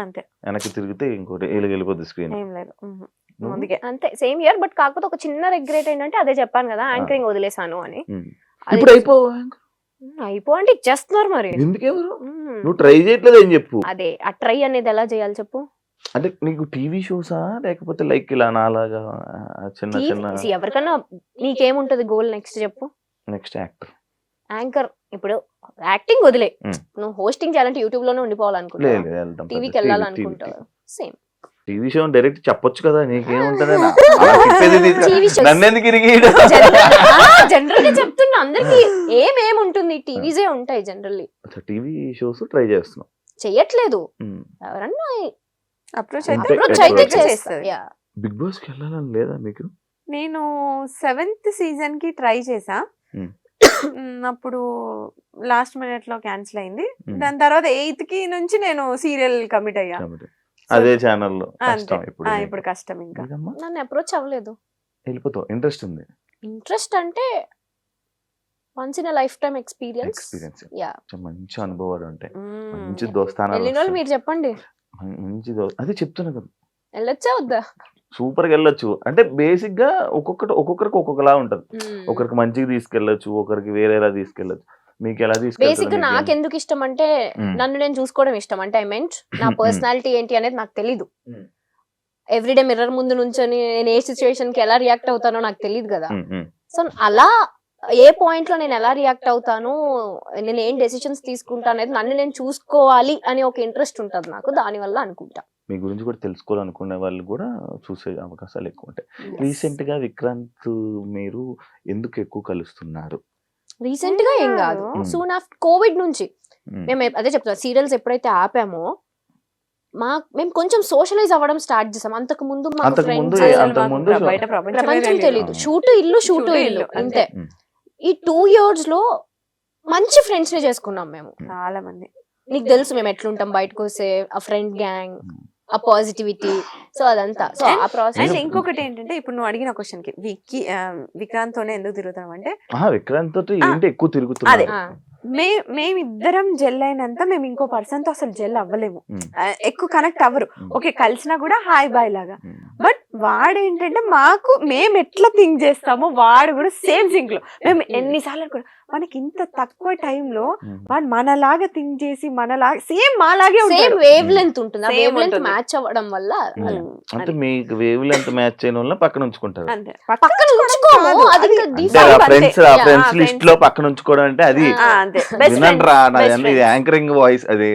అంతే. వెనక్కి తిరిగితే ఇంకోటి వెళ్ళిపోద్ది స్క్రీన్. ఏం లేదు అంతే, సేమ్ ఇయర్. బట్ కాకపోతే ఒక చిన్న రిగ్రెట్ ఏంటంటే అదే చెప్పాను కదా, యాంకరింగ్ వదిలేసాను అని. ఇప్పుడు అంటే ఇచ్చేస్తున్నారు మరి. ఎందుకెవరు నువ్వు ట్రై చేయట్లేదు ఏం చెప్పు? అదే ఆ ట్రై అనేది ఎలా చేయాలి చెప్పు. అంటే నీకు టీవీ షోసా లేకపోతే లైక్ ఇలా నాలాగా చిన్న చిన్న? ఎవరికన్నా నీకేముంటది గోల్ నెక్స్ట్ చెప్పు? Next anchor. ఇప్పుడు యాక్టింగ్ వదిలే, నువ్వు హోస్టింగ్ చేయాలంటే యూట్యూబ్ లోనే ఉండిపోవాలనుకుంటా, టీవీకి వెళ్ళాలనుకుంటావు. సేమ్ టీవీ షో డైరెక్ట్ చెప్పొచ్చు కదా, నీకేముంటది? నన్నెందుకు జనరల్ గా చెప్తున్నా, అందరికి ఏమేముంటుంది, టీవీసే ఉంటాయి జనరల్లీ. టీవీ షోస్ ట్రై చేస్తున్నావు? చెయ్యట్లేదు, ఎవరన్నా అప్రోచ్ అయితే చేస్తారు. బిగ్ బాస్ కి వెళ్ళాలని లేదా మీకు? నేను 7th సీజన్ కి ట్రై చేసా, అప్పుడు లాస్ట్ మినిట్ లో క్యాన్సిల్ అయింది. దాని తర్వాత 8th కి నుంచి నేను సీరియల్ కమిట్ అయ్యా. అదే ఛానల్లో అంతే. ఇప్పుడు కష్టం ఇంకా. నన్ను అప్రోచ్ అవ్వలేదు. వెళ్ళిపోతావు, ఇంట్రెస్ట్ ఉంది. ఇంట్రెస్ట్ అంటే once in life time experience. Yeah, మంచి అనుభవాలు ఉంటాయి, మంచి దోస్తానాలు వెళ్ళిన వాళ్ళు మీరు చెప్పండి. మంచి అదే చెప్తున్నా కదా, వెళ్ళొచ్చా వద్దా? సూపర్ గా వెళ్ళొచ్చు. అంటే బేసిక్ గా ఒక్కొక్కరికి ఒక్కొక్కలా ఉంటది. ఒకరికి మంచిగా తీసుకెళ్ళొచ్చు, ఒకరికి వేరేలా తీసుకెళ్ళొచ్చు. మీకు ఎలా బేసిక్ గా తీసుకెళ్తారు? నాకు ఎందుకు ఇష్టం అంటే నన్ను నేను చూసుకోవడం ఇష్టం. అంటే ఐ మెంట్ నా పర్సనాలిటీ ఏంటి అనేది నాకు తెలీదు. ఎవ్రీడే మిర్రర్ ముందు నుంచొని నేను ఏ సిచ్యువేషన్ కి ఎలా రియాక్ట్ అవుతానో నాకు తెలియదు కదా. సో అలా ఏ పాయింట్ లో నేను ఎలా రియాక్ట్ అవుతాను, నేను ఏం డెసిషన్స్ తీసుకుంటా అనేది నన్ను నేను చూసుకోవాలి అని ఒక ఇంట్రెస్ట్ ఉంటుంది నాకు. దాని వల్ల అనుకుంటా మీ గురించి కూడా తెలుసుకోవాలనుకునే వాళ్ళు కూడా చూసే అవకాశాలు ఎక్కువ ఉంటాయి. రీసెంట్ గా విక్రాంత్ మీరు ఎందుకు ఎక్కువ కలుస్తున్నారు? రీసెంట్ గా ఏం కాదు, సూన్ ఆఫ్టర్ కోవిడ్ నుంచి మేము అదే చెప్తాం, సీరియల్స్ ఎప్పుడైతే ఆపామో మేము కొంచెం సోషలైజ్ అవ్వడం స్టార్ట్ చేసాం. అంతకు ముందు బయట ప్రపంచం తెలీదు. షూటు ఇల్లు అంతే. ఈ 2 years లో మంచి ఫ్రెండ్స్ ని చేసుకున్నాం మేము. చాలా మంది నీకు తెలుసు మేము ఎట్లుంటాం బయటకు వస్తే, ఆ ఫ్రెండ్ గ్యాంగ్, ఆ పాజిటివిటీ, సో అదంతా. సో ఆ ప్రాసెస్. అండ్ ఇంకొకటి ఏంటంటే ఇప్పుడు నువ్వు అడిగిన క్వశ్చన్ కి విక్రాంత్ తోనే ఎందుకు తిరుగుతాం అంటే, విక్రాంత్ తోటి ఏంటి ఎక్కువ తిరుగుతున్నారు? మేమిద్దరం జెల్ అయినంత మేము ఇంకో పర్సన్ తో అసలు జెల్ అవ్వలేము, ఎక్కువ కనెక్ట్ అవ్వరు. ఓకే కలిసినా కూడా హాయ్ బాయ్ లాగా. బట్ వాడు ఏంటంటే మాకు మేము ఎట్లా థింక్ చేస్తామో వాడు కూడా సేమ్ థింక్ లో. మేము ఎన్నిసార్లు అనుకున్నాం మనకి ఇంత తక్కువ టైంలో వాడు మనలాగా థింక్ చేసి మనలాగా సేమ్ మాలాగే సేమ్ వేవ్ లెంత్ ఉంటుంది. ఆ వేవ్ లెంత్ మ్యాచ్ అవ్వడం వల్ల అంటే మీకు వేవ్ లెంత్ మ్యాచ్ చేయడం వల్ల పక్కన ఉంచుకుంటారు. అంతే. పక్కన ఉంచుకోము, అది ఫ్రెండ్స్ లిస్ట్ లో పక్కన ఉంచుకోవడం అంటే అది వినండి రా, ఇది యాంకరింగ్ వాయిస్, అది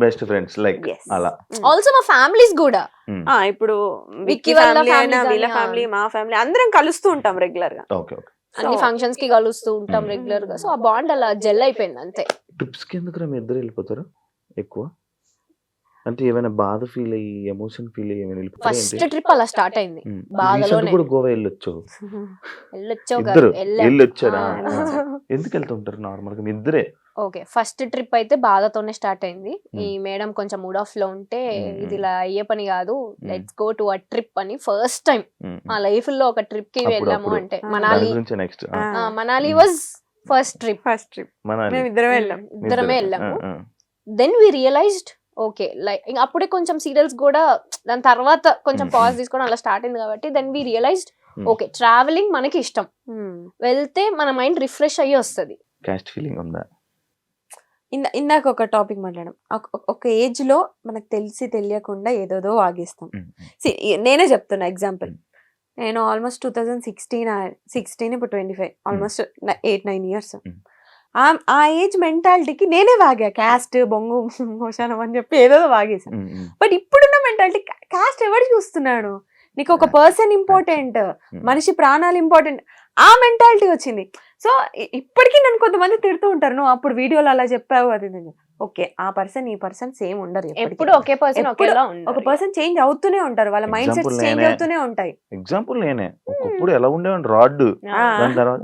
బెస్ట్ ఫ్రెండ్స్ లైక్ అలా. ఆల్సో మా ఫ్యామిలీస్ కూడా ఇప్పుడు విక్కీ వాళ్ళ అయినా family వీళ్ళ కానీ, ఫ్యామిలీ మా ఫ్యామిలీ అందరం కలుస్తూ ఉంటాం రెగ్యులర్ గా. Okay okay. అన్ని ఫంక్షన్స్ కి కలుస్తూ ఉంటాం రెగ్యులర్ గా. సో ఆ బాండ్ అలా జెల్ అయిపోయింది అంతే. ట్రిప్స్ కి ఎందుకు మీ ఇద్దరు వెళ్ళిపోతారు ఎక్కువ? అంటే ఏమైనా బాధ ఫీల్ అయ్యి, ఎమోషన్ ఫీల్ అయ్యి ఏమైనా ఫస్ట్ ట్రిప్ అలా స్టార్ట్ అయింది బాధలోనే. కూడా గోవా వెళ్ళొచ్చు, వెళ్ళొచ్చావు వెళ్ళొచ్చారా? ఎందుకు వెళ్తుంటారు నార్మల్ గా మీ ఇద్దరే? ఓకే, ఫస్ట్ ట్రిప్ అయితే బాధతోనే స్టార్ట్ అయింది. ఈ మేడం కొంచెం మూడ్ ఆఫ్ లో ఉంటే ఇది ఇలా అయ్యే పని కాదు, let's go to a trip అని ఫస్ట్ టైం మా లైఫ్ లో ఒక ట్రిప్ కి వెళ్ళాము. అంటే Manali, Manali was first trip. మేము ఇద్దరమే వెళ్ళాము. Then we realized okay like అప్పుడే కొంచెం సీరియల్స్ కూడా దాని తర్వాత కొంచెం పాజ్ తీసుకోవడం అలా స్టార్ట్ అయింది కాబట్టి then we realized okay travelling మనకి ఇష్టం, వెళ్తే మన మైండ్ రిఫ్రెష్ అయ్యి వస్తుంది. కాస్ట్ ఫీలింగ్ ఉందా? ఇందాక ఒక టాపిక్ మాట్లాడడం, ఒక ఏజ్ లో మనకు తెలిసి తెలియకుండా ఏదోదో వాగేస్తాం. నేనే చెప్తున్నా ఎగ్జాంపుల్, నేను ఆల్మోస్ట్ 2016 ఇప్పుడు 25, ఆల్మోస్ట్ 8-9 years. ఆ ఏజ్ మెంటాలిటీకి నేనే వాగా, క్యాస్ట్ బొంగు మోషానం అని చెప్పి ఏదో వాగేసాను. బట్ ఇప్పుడున్న మెంటాలిటీ క్యాస్ట్ ఎవడు చూస్తున్నాడు, నీకు ఒక పర్సన్ ఇంపార్టెంట్, మనిషి ప్రాణాలు ఇంపార్టెంట్, ఆ మెంటాలిటీ వచ్చింది. సో ఇప్పటికీ నన్ను కొంతమంది తిడుతూ ఉంటారు, నువ్వు అప్పుడు వీడియోలో అలా చెప్పావు అది. ఓకే ఆ పర్సన్ ఈ పర్సన్ సేమ్ ఉండరు, ఎప్పుడు ఒకే పర్సన్ ఒక పర్సన్ చేంజ్ అవుతూనే ఉంటారు, వాళ్ళ మైండ్ సెట్స్ చేంజ్ అవుతూనే ఉంటాయి. ఎగ్జాంపుల్ నేనే ఒకప్పుడు ఎలా ఉండేవాడిని రాడ్, దాని తర్వాత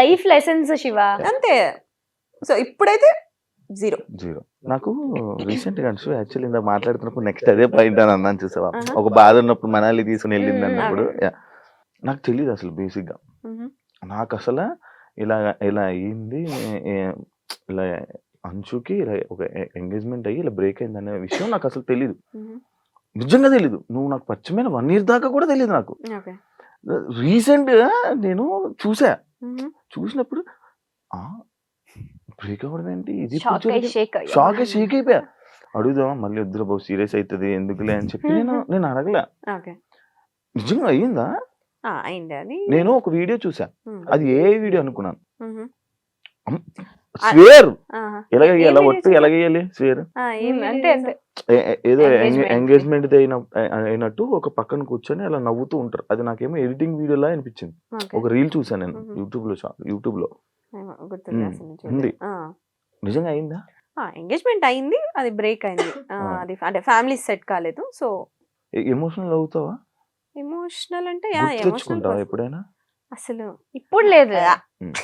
లైఫ్ లెసన్స్ శివ అంతే. సో ఇప్పుడైతే జీరో. నాకు రీసెంట్ గా యాక్చువల్లీ ఇందా మాట్లాడుతున్నప్పుడు నెక్స్ట్ అదే పాయింట్ అని అన్నాను చూసావా, ఒక బాధ ఉన్నప్పుడు మనాలి తీసుకుని వెళ్ళింది అన్నప్పుడు నాకు తెలియదు అసలు బేసిక్ గా, నాకు అసలు ఇలా అయ్యింది, ఇలా అంచుకి ఇలా ఒక ఎంగేజ్మెంట్ అయ్యి ఇలా బ్రేక్ అయింది అనే విషయం నాకు అసలు తెలీదు, నిజంగా తెలీదు. నువ్వు నాకు పరిచయమైన 1 year దాకా కూడా తెలియదు నాకు. రీసెంట్ గా నేను చూసినప్పుడు బ్రేక్ అవ్వడం ఏంటి, ఇది షాక్ అయిపోయా. అడుగుదామా మళ్ళీ వద్దురా బాబు సీరియస్ అవుతుంది ఎందుకులే అని చెప్పి నేను అడగలే. నిజంగా అయ్యిందా? నేను ఒక వీడియో చూసా, అది ఏ వీడియో అనుకున్నాను, స్వేర్ ఎలాగేయాలి, ఒట్టు ఎలాగేయాలి స్వేర్ ఏదో ఎంగేజ్మెంట్ అయినట్టు ఒక పక్కన కూర్చొని అలా నవ్వుతూ ఉంటారు. అది నాకేమో ఎడిటింగ్ వీడియోలా అనిపించింది. ఒక రీల్ చూసాను నేను యూట్యూబ్ లో ఉంది. నిజంగా అయిందా? ఎంగేజ్మెంట్ అయింది, అది బ్రేక్ అయింది, అది అంటే ఫ్యామిలీ సెట్ కాలేదు. సో ఎమోషనల్ అవుతావా? ఎమోషనల్ అంటే గుర్తు తెచ్చుకుంటావా ఎప్పుడైనా? అసలు ఇప్పుడు లేదు ఉమ్.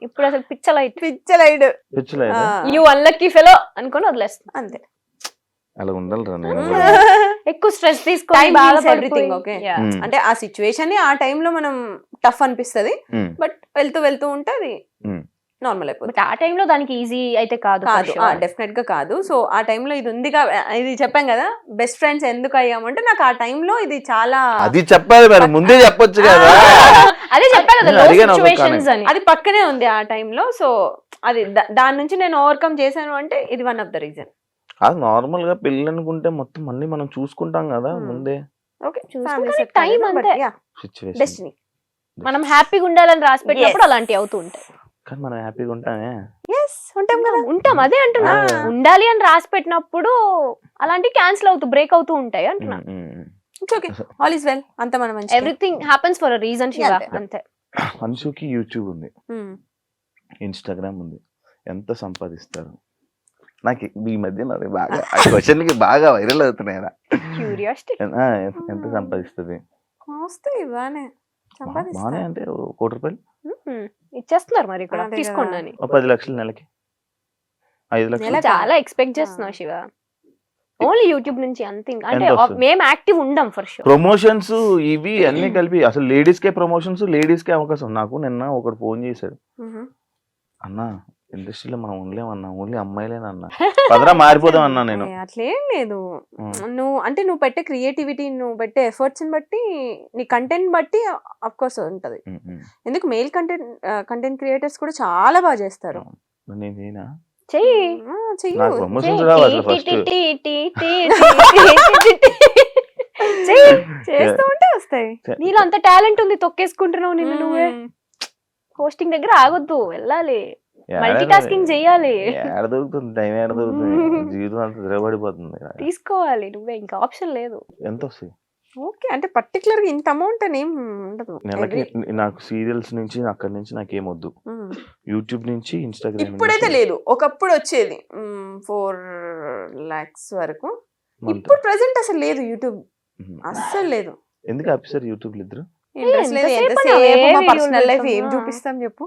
ఇప్పుడు అసలు పిచ్చలైట్ పిచ్చలైడ్ తెచ్చలేదా? యూ అన్లక్కీ ఫెలో అనుకొని వదిలేస్తాను. అంతే. అలా ఉండాలిరా నేను కూడా. ఎక్కువ స్ట్రెస్ తీసుకొని Time means బాధపడిపోయి- everything, okay. Yeah. ఉమ్. అంటే ఆ సిచ్యువేషన్ ని ఆ టైంలో మనం టఫ్ అనిపిస్తది, ఉమ్. బట్ వెళ్తూ ఉంటే అది ఉమ్. నార్మల్ అయిపోతుంది. బట్ ఆ టైంలో దానికి ఈజీ అయితే కాదు for కాదు, sure. డెఫినెట్ గా కాదు. సో ఆ టైంలో ఇది ఉంది ఇది చెప్పాం కదా, బెస్ట్ ఫ్రెండ్స్ ఎందుకు అయ్యామంటే నాకు ఆ టైంలో ఇది చాలా అది చెప్పాలి మరి, ముందే చెప్పొచ్చు కదా. అదే చెప్పా కదా, నేను low అడిగాను ఒక situations అని. అది పక్కనే ఉంది ఆ టైంలో. సో అది దాని నుంచి నేను ఓవర్కమ్ చేశాను అంటే ఇది వన్ ఆఫ్ ద రీజన్. అది నార్మల్ గా పెళ్ళి అనుకుంటే మొత్తం అన్ని మనం చూసుకుంటాం కదా ముందే. ఓకే, చూసుకుంటే time అంతే. Situation destiny. మనం హ్యాపీగా ఉండాలని రాసి పెట్టినప్పుడు Yes. అలాంటివి అవుతూ ఉంటాయి. కానీ మనం హ్యాపీగా ఉంటామే. ఎస్, ఉంటాం కదా. ఉంటాం, అదే అంటున్నా. ఆ. ఉండాలి అని రాసి పెట్టినప్పుడు అలాంటివి క్యాన్సిల్ అవుతూ బ్రేక్ అవుతూ ఉంటాయి అంటున్నా. It's okay, all is well. అంత మనం మంచి everything happens for a reason Shiva, అంతే. అంతే. అన్షుకి యూట్యూబ్ ఉంది, ఇన్స్టాగ్రామ్ ఉంది, ఎంత సంపాదిస్తారు? నాకు ఈ మధ్య నాది బాగా ఆ క్వశ్చన్కి బాగా వైరల్ అవుతున్నాయి కదా. క్యూరియాసిటీ. ఎంత సంపాదిస్తుంది? వస్తాయి బానే బానే సంపాదిస్తారు. అంటే ₹1 కోటి, ఇచ్చేస్తున్నారు మరి ఇక్కడ, అదే కదా. తీసుకోండి అని. 10 లక్షలు నెలకి, 5 లక్షలు. నెలకా? చాలా ఎక్స్పెక్ట్ చేస్తున్నావు శివ, ఓన్లీ యూట్యూబ్ నుంచి అంతే. అంటే ఎంత వస్తుంది? మేము యాక్టివ్ ఉండం ఫర్ షూర్. ప్రమోషన్స్ ఇవి అన్ని కలిపి అసలు లేడీస్ కే ప్రమోషన్స్, లేడీస్ కే అవకాశం. నాకు నిన్న ఒకడు ఫోన్ చేశాడు, అన్నా ఇండస్ట్రీలో మనం ఉండలేమన్నా, ఓన్లీ అమ్మాయిలేనన్నా, పదరా మారిపోదాం అన్నా నేను. అట్లేం లేదు. ఉమ్. నువ్వు పెట్టే క్రియేటివిటీ, నువ్వు పెట్టే ఎఫర్ట్స్ బట్టి, నీ కంటెంట్ బట్టి అఫ్ కోర్స్ ఉంటది. ఉమ్, ఉమ్. ఎందుకు మేల్ కంటెంట్ క్రియేటర్స్ కూడా చాలా బాగా చేస్తారు. మరి నేను చేయనా? చెయ్యి. చెయ్యు. నాకు ప్రమోషన్స్ రావాలి ఫస్ట్. చేస్తూ ఉంటే వస్తాయి. నీలో అంత టాలెంట్ ఉంది, తొక్కేసుకుంటున్నావు నిన్ను నువ్వే. హోస్టింగ్ దగ్గర ఆగొద్దు, వెళ్ళాలి, మల్టీ టాస్కింగ్ చెయ్యాలి, ఏడ దొరుకుతుంది టైం, ఏడ దొరుకుతుంది, జీవితం అంతా ద్రవపడిపోతుంది. తీసుకోవాలి నువ్వే, ఇంకా ఆప్షన్ లేదు. ఎంత వస్తాయి ఓకే, అంటే పర్టికులర్ గా ఇంత అమౌంట్ అని ఏం ఉండదు. నెలకి? నాకు సీరియల్స్ నుంచి అక్కడి నుంచి నాకేం వద్దు, యూట్యూబ్ నుంచి, ఇన్స్టాగ్రామ్. ఇప్పుడైతే లేదు, ఒకప్పుడు వచ్చేది 4 lakhs వరకు. ఇప్పుడు ప్రెసెంట్ అసలు లేదు యూట్యూబ్, అస్సలు లేదు. ఎందుకు ఆపిస్తారు యూట్యూబ్ ఇద్దరు? ఇంట్రెస్ట్ లేదు. ఎంతసేపు ఎంతసేపు మా అవే పర్సనల్ లైఫ్ వీడియోలు ఏం పెడతాం? చూపిస్తాం చెప్పు.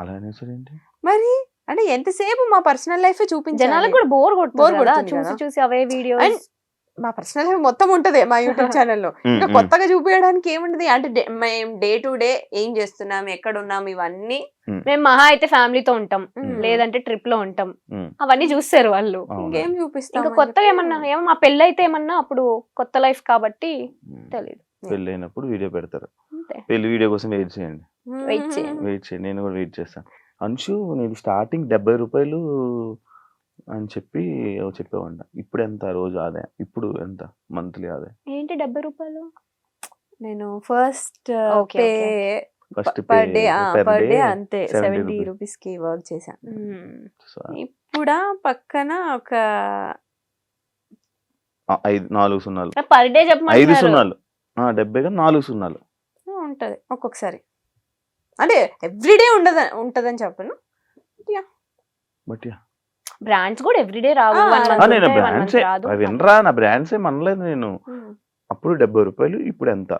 అలా అనేసారు ఏంటి? మరి అంటే ఎంతసేపు మా పర్సనల్ లైఫ్ చూపించాలి. జనాలకు కూడా బోర్ Bore కొడుతుంది కదా, కొడుతుంది చూసి కదా. చూసి అవే వీడియోస్. And మా పర్సనల్ లైఫ్ మొత్తం ఉంటది మా యూట్యూబ్ ఛానల్లో. ఇంకా కొత్తగా చూపించడానికి ఏముంటది అంటే మేము డే టు డే ఏం చేస్తున్నాం, ఎక్కడ ఉన్నాం, ఇవన్నీ. మేము మహా అయితే ఫ్యామిలీతో ఉంటాం, Mm. లేదంటే ట్రిప్ లో ఉంటాం, ఉమ్. అవన్నీ చూస్తారు వాళ్ళు. అవునా? ఇంకేం చూపిస్తాం. ఇంకా కొత్తగా ఏమన్నా మా పెళ్ళి అయితే ఏమన్నా అప్పుడు కొత్త లైఫ్ కాబట్టి తెలియదు. పెళ్ళి అయినప్పుడు వీడియో పెడతారు, అంతే. పెళ్లి వీడియో కోసం వెయిట్ చేయండి, వెయిట్ చేయండి. వెయిట్ చేయండి, నేను కూడా వెయిట్ చేస్తాను. అంశు నేను స్టార్టింగ్ ₹70 అని చెప్పి చెప్పేవాడిన, ఇప్పుడు ఎంత రోజు ఆదాయం, ఇప్పుడు ఎంత మంత్లీ ఆదాయం? ఏంటి ₹70? నేను first Okay, pay first per day అంతే 70 రూపీస్ కి వర్క్ చేశాను. ఇప్పుడు పక్కన ఒక 4 సున్నాలు, పర్ డే 5 చెప్పమంటున్నారు. సున్నాలు, 70 గా 4 సున్నాలు. ఉంటది ఒక్కొక్కసారి, అంటే ఎవ్రీడే ఉంటదని చెప్పను. బట్ బ్రాండ్స్ కూడా ఎవ్రీడే రావు, ఆ, 1 month నేను ఉంటాయి, 1 month బ్రాండ్సే రాదు. వినరా, నా బ్రాండ్సే మనలేదు నేను. అప్పుడు ₹70, ఇప్పుడు ఎంత?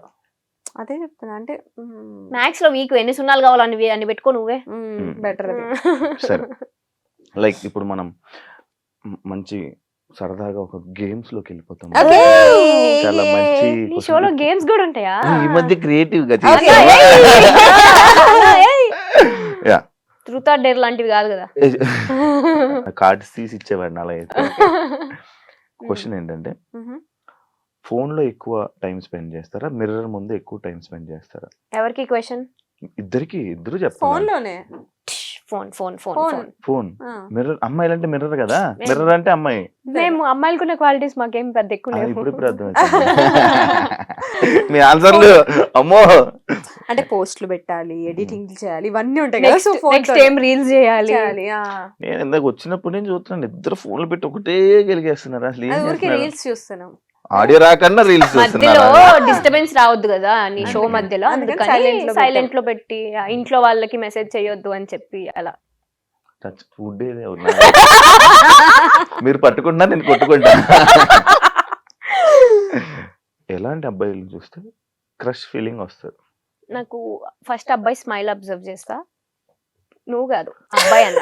అదే చెప్తున్నా, అంటే మ్యాథ్స్ లో వీక్ ఎన్ని సున్నాలు కావాలని అని పెట్టుకో నువ్వే. బెటర్ అది. సరే, లైక్ ఇప్పుడు మనం మంచి సరదాగా ఒక గేమ్స్ లోకి వెళ్ళిపోతాం. Okay. చాలా మంచి నీ షోలో గేమ్స్ కూడా ఉంటాయా? ఈ మధ్య క్రియేటివ్ గా Okay. Yeah, truth or dare లాంటివి కాదు కదా. కార్డ్స్ తీసి ఇచ్చేవాడిని అలా అయితే. క్వశ్చన్ ఏంటంటే, ఫోన్ లో ఎక్కువ టైం స్పెండ్ చేస్తారా, మిర్రర్ ముందు ఎక్కువ టైం స్పెండ్ చేస్తారా? ఎవరికి క్వశ్చన్? ఇద్దరు ఫోన్ చెప్పాలి. లోనే. Phone phone phone Phone. Phone. Phone, mirror. అమ్మాయిలు అంటే మిర్రర్ కదా, మిర్రర్ అంటే అమ్మాయి. మేము అమ్మాయిలకున్న క్వాలిటీస్ మాకేం పెద్ద ఎక్కువ లేవు. ఇప్పుడు అర్థమైంది మీ ఆన్సర్లు. అమ్మో, అంటే పోస్టులు పెట్టాలి, ఎడిటింగ్ చేయాలి, ఇవన్నీ ఉంటాయి కదా. సో నెక్స్ట్ ఏం రీల్స్ చేయాలి. నేను ఇందాక వచ్చినప్పుడు నేను చూస్తున్నాను, ఇద్దరు ఫోన్లు పెట్టి ఒకటే గెలిగేస్తున్నారు. అసలు ఏం ఊరికి చేస్తున్నారు? రీల్స్ చూస్తున్నాం. ఆడియో రాకన్నా రీల్స్ మధ్యలో చూస్తున్నారు. డిస్టర్బెన్స్ రావద్దు కదా నీ షో మధ్యలో, అందుకని అందుకని సైలెంట్ లో పెట్టి ఇంట్లో వాళ్ళకి మెసేజ్ చేయొద్దు అని చెప్పి అలా. ఫుడ్ మీరు పట్టుకుంటా, నేను కొట్టుకుంటా. ఎలాంటి అబ్బాయిలు చూస్తే క్రష్ ఫీలింగ్ వస్తుంది? నాకు ఫస్ట్ అబ్బాయి స్మైల్ అబ్జర్వ్ చేస్తా. నువ్వు కాదు అబ్బాయి అన్న.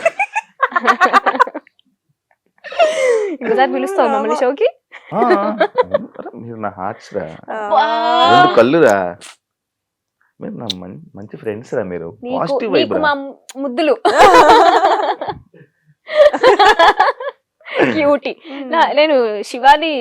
ఇంకోసారి పిలుస్తావు మమ్మల్ని షోకి? ఆ, అరే మీరు నా హార్ట్స్ రా, రెండు కళ్ళురా, మీరు నా మంచి ఫ్రెండ్స్ రా, మీరు పాజిటివ్ వైబ్ నీకు మా ముద్దులు క్యూటీ. నేను శివాని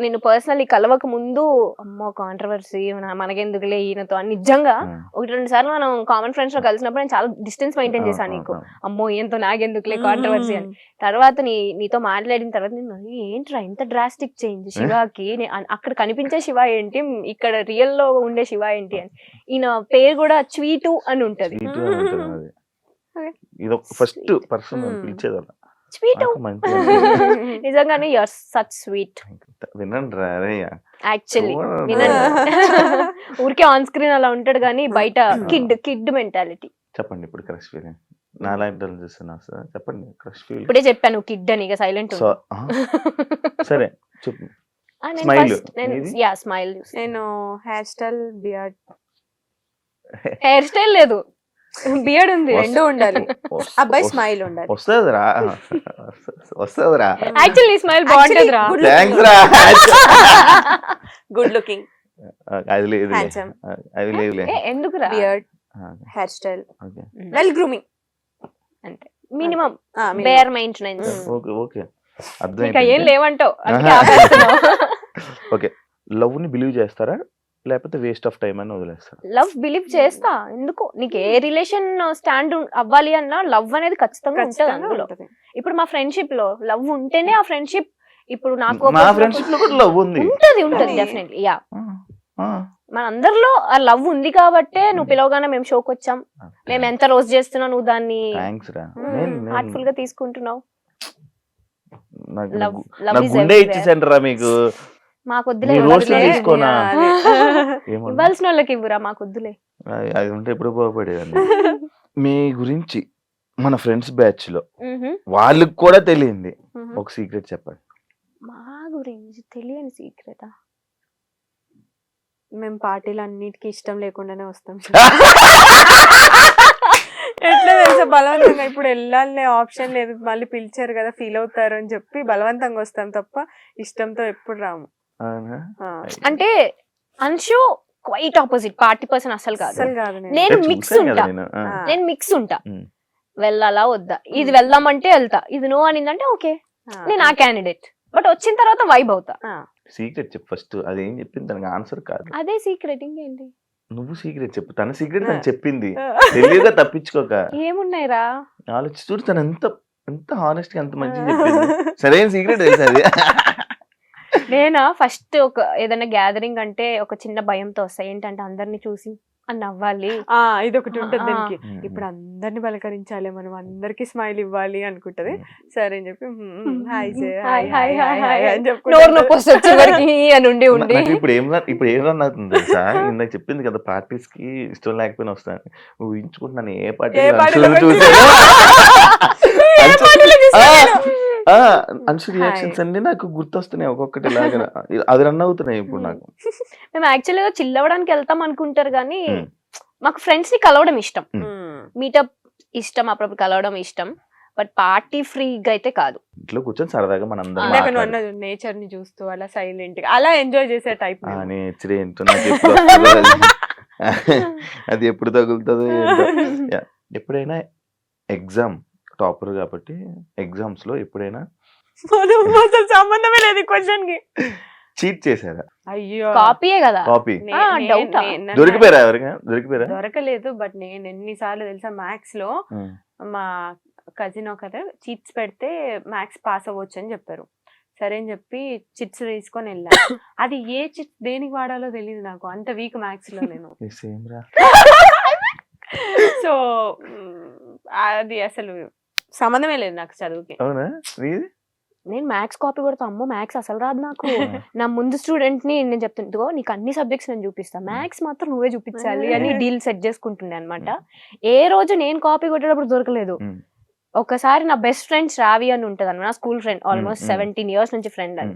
నేను పర్సనల్లీ కలవక ముందు అమ్మో కాంట్రవర్సీ మనకెందుకులే ఈయనతో అని నిజంగా 1-2 సార్లు మనం కామన్ ఫ్రెండ్స్ లో కలిసినప్పుడు నేను చాలా డిస్టెన్స్ మెయింటైన్ చేశాను. నీకు అమ్మో ఈయనతో నాకెందుకులే కాంట్రవర్సీ అని. తర్వాత నీతో మాట్లాడిన తర్వాత నేను ఏంట్రా ఇంత డ్రాస్టిక్ చేంజ్ శివాకి, అక్కడ కనిపించే శివ ఏంటి, ఇక్కడ రియల్ లో ఉండే శివ ఏంటి అని. ఈయన పేరు కూడా స్వీటు అని ఉంటది. ఇది ఒక ఫస్ట్ పర్సన్ పిలిచేదన్న స్వీట్ నిజంగానే యూఆర్ సచ్ స్వీట్. వినండి రా యాక్చువల్లీ వినండి. ఊరికే ఆన్ స్క్రీన్ అలా ఉంటాడు కానీ బయట కిడ్ మెంటాలిటీ. చెప్పండి ఇప్పుడు క్రష్ ఫీలింగ్. నాలాంటి చూస్తున్నా సార్, చెప్పండి క్రష్ ఫీలింగ్. ఇప్పుడే చెప్పాను కిడ్ అని, ఇక సైలెంట్. సరే చెప్పు. స్మైల్. స్మైల్. నేను hair style, beard. Hair style లేదు, బియర్డ్ ఉంది, రెండు ఉండాలి. అబ్బాయి స్మైల్ ఉండాలి. వస్తుందిరా వస్తుందిరా. యాక్చువల్లీ స్మైల్ బాగుంటుందిరా. థ్యాంక్స్ రా. Good looking. అది లేదు, హ్యాండ్సమ్. అది లేదు. ఎందుకురా? Beard, hair style, well grooming, అంటే minimum bare maintenance. Okay okay ఇంకా అర్థమైంది. ఏం లేవంటావు, అందుకే ఆపేస్తున్నావు. ఓకే, లవ్ ని బిలీవ్ చేస్తారా లేకపోతే వేస్ట్ ఆఫ్ టైం అని వదిలేస్తారా? లవ్ బిలీవ్ చేస్తా. ఎందుకు, నీకు ఏ రిలేషన్ స్టాండ్ అవ్వాలి అన్నా లవ్ అనేది ఖచ్చితంగా ఉంటుంది అందులో. ఇప్పుడు మా ఫ్రెండ్షిప్ లో లవ్ ఉంటేనే ఆ ఫ్రెండ్షిప్. ఇప్పుడు నాకు నా ఫ్రెండ్షిప్ లో కూడా లవ్ ఉంది. ఉంటది డెఫినెట్లీ. యా, మన అందరిలో ఆ లవ్ ఉంది కాబట్టే నువ్వు పిలవగానే మేము షోకి వచ్చాం. మేము ఎంత రోజు చేస్తున్నావు, నువ్వు దాన్ని హార్ట్ఫుల్ గా తీసుకుంటున్నావు. గుండె ఇచ్చేసండి రా మీకు. మాకొద్దులే, ఇవ్వాల్సిన వాళ్ళకి ఇవ్వరా, మాకొద్దులే. అది ఉంటే ఎప్పుడు బాగుపడేదండి. మీ గురించి మన ఫ్రెండ్స్ బ్యాచ్ లో వాళ్ళకి కూడా తెలియంది ఒక సీక్రెట్ చెప్పండి. మా గురించి తెలియని సీక్రెటా? మేము పార్టీలు అన్నిటికీ ఇష్టం లేకుండానే వస్తాం. ఎట్లా తెలుసా, బలవంతంగా ఇప్పుడు వెళ్ళాలనే ఆప్షన్ లేదు, మళ్ళీ పిలిచారు కదా ఫీల్ అవుతారు అని చెప్పి బలవంతంగా వస్తాం తప్ప ఇష్టంతో ఎప్పుడు రాము. అంటే Anshu quite opposite, party person అసలు కాదు. అసలు కాదు. నేను మిక్స్ ఉంటా. నేను మిక్స్ ఉంటా. వెళ్ళాలా వద్దా, ఇది వెళ్దామంటే వెళ్తా, ఇది నో అనిందంటే ఓకే, నేను ఆ క్యాండిడేట్. బట్ వచ్చిన తర్వాత వైబ్ అవుతా. సీక్రెట్ చెప్పు ఫస్ట్. అదేం చెప్పింది దానికి ఆన్సర్ కాదు, అదే సీక్రెట్. ఇంకేంటి? నువ్వు సీక్రెట్ చెప్పు. తన సీక్రెట్ తను చెప్పింది, తెలియగా తప్పించుకోక. ఏమున్నాయిరా ఆలోచి చూడు, తను ఎంత హానెస్ట్ గా ఎంత మంచిగా చెప్పింది. సరైన సీక్రెట్ తెలుసు అది. నేనా ఫస్ట్ ఒక ఏదైనా గ్యాదరింగ్ అంటే ఒక చిన్న భయంతో వస్తా. ఏంటంటే అందరిని చూసి అని అవ్వాలి, ఇది ఒకటి ఉంటుంది దానికి. ఇప్పుడు అందరిని పలకరించాలి, మనం అందరికి స్మైల్ ఇవ్వాలి అనుకుంటది. సరే అని చెప్పి నోరు నొప్పి వస్తుంది చివరికి అని ఉండి ఉండి. ఇప్పుడు ఏం రన్ అవుతుంది తెలుసా, ఇందాక చెప్పింది కదా పార్టీస్ కి ఇష్టం లేకపోయినా వస్తాను. ఊహించుకుంటున్నాను ఏ పార్టీ చూసాను. అన్షు రియాక్షన్స్ అన్ని నాకు గుర్తొస్తున్నాయి ఒక్కొక్కటి లాగా. అది రన్ అవుతున్నాయి ఇప్పుడు నాకు. మేము యాక్చువల్గా చిల్ అవ్వడానికి వెళ్తాం అనుకుంటారు కానీ మాకు ఫ్రెండ్స్ ని కలవడం ఇష్టం, మీటప్ ఇష్టం, అప్పుడప్పుడు కలవడం ఇష్టం. బట్ పార్టీ ఫ్రీగా అయితే కాదు. ఇంట్లో కూర్చొని సరదాగా మనం నేచర్ ని చూస్తూ అలా సైలెంట్ గా అలా ఎంజాయ్ చేసే టైప్. నేచర్ ఏంటో అది ఎప్పుడు తగులుతుందో. ఎప్పుడైనా ఎగ్జామ్ టాపర్ కాబట్టి ఎగ్జామ్స్ లో ఎప్పుడైనా సంబంధమే లేదు క్వశ్చన్ కి చీట్ చేశారా? అయ్యో, కాపీయే కదా. కాపీ డౌట్ దొరికిపోయారా? దొరికిపోయారా? దొరకలేదు. బట్ నేను ఎన్నిసార్లు తెలుసా మ్యాథ్స్ లో మా కజిన్ ఒకరు చిట్స్ పెడితే మ్యాథ్స్ పాస్ అవ్వచ్చు అని చెప్పారు. సరే అని చెప్పి చిట్స్ తీసుకొని వెళ్ళా. అది ఏ చిట్స్ దేనికి వాడాలో తెలియదు నాకు, అంత వీక్ మ్యాథ్స్ లో నేను. సో అది అసలు సంబంధమే లేదు నాకు చదువుకి. అవునా? నేను మ్యాథ్స్ కాపీ కొడతా. అమ్మో మ్యాథ్స్ అసలు రాదు నాకు. నా ముందు స్టూడెంట్ ని నేను చెప్తుంటో నీకు అన్ని సబ్జెక్ట్స్ నేను చూపిస్తా, మ్యాథ్స్ మాత్రం నువ్వే చూపించాలి అని డీల్ సెట్ చేసుకుంటుండే అనమాట. ఏ రోజు నేను కాపీ కొట్టేటప్పుడు దొరకలేదు. ఒకసారి నా బెస్ట్ ఫ్రెండ్ శ్రావి అని ఉంటది అన్న, నా స్కూల్ ఫ్రెండ్, ఆల్మోస్ట్ 17 years నుంచి ఫ్రెండ్ అని.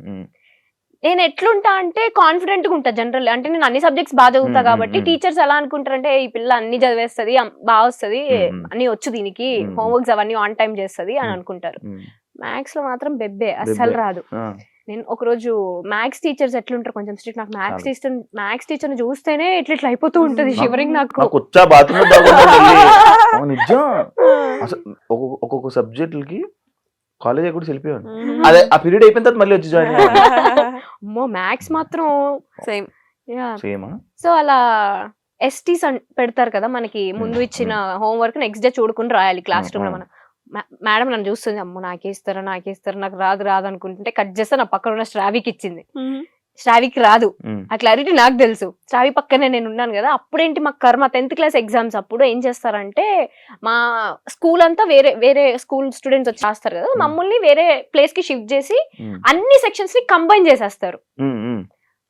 నేను ఎట్లుంటా అంటే కాన్ఫిడెంట్ గా ఉంటా జనరల్. అంటే నేను అన్ని సబ్జెక్ట్స్ బాగా చదువుతా కాబట్టి టీచర్స్ ఎలా అనుకుంటారంటే ఈ పిల్ల అన్ని చదివేస్తుంది, బాగా వస్తుంది, అన్ని వచ్చు దీనికి, హోంవర్క్స్ అవన్నీ ఆన్ టైం చేస్తుంది అని అనుకుంటారు. మ్యాథ్స్ లో మాత్రం బెబ్బే, అస్సలు రాదు. నేను ఒక రోజు మ్యాథ్స్ టీచర్స్ ఎట్లుంటారు కొంచెం స్ట్రిక్ట్. నాకు మ్యాథ్స్ టీచర్ ని చూస్తేనే ఇట్లా అయిపోతూ ఉంటది షివరింగ్ నాకు. వచ్చా బాత్రూమ్ నిజం. అసలు ఒక్కొక్క సబ్జెక్టులకి కాలేజ్ కూడా వెళ్ళిపోయాను. అదే ఆ పీరియడ్ అయిపోయిన తర్వాత మళ్ళీ వచ్చి జాయిన్ అమ్మో మ్యాథ్స్ మాత్రం సేమ్. సేమా. సో అలా ఎస్టీస్ పెడతారు కదా మనకి, ముందు ఇచ్చిన హోంవర్క్ నెక్స్ట్ డే చూడుకుని రాయాలి క్లాస్ రూమ్ లో. మనం మేడం నన్ను చూస్తుంది, అమ్మో నాకేస్తారా నాకు రాదు అనుకుంటుంటే కట్ చేస్తే నా పక్కన ఉన్న శ్రావికి ఇచ్చింది. శ్రావికి రాదు, ఆ క్లారిటీ నాకు తెలుసు. శ్రావి పక్కనే నేను ఉన్నాను కదా. అప్పుడేంటి మా కర్మ 10th క్లాస్ ఎగ్జామ్స్ అప్పుడు ఏం చేస్తారంటే మా స్కూల్ అంతా వేరే వేరే స్కూల్ స్టూడెంట్స్ వచ్చి రాస్తారు కదా, మమ్మల్ని వేరే ప్లేస్ కి షిఫ్ట్ చేసి అన్ని సెక్షన్స్ ని కంబైన్ చేసేస్తారు.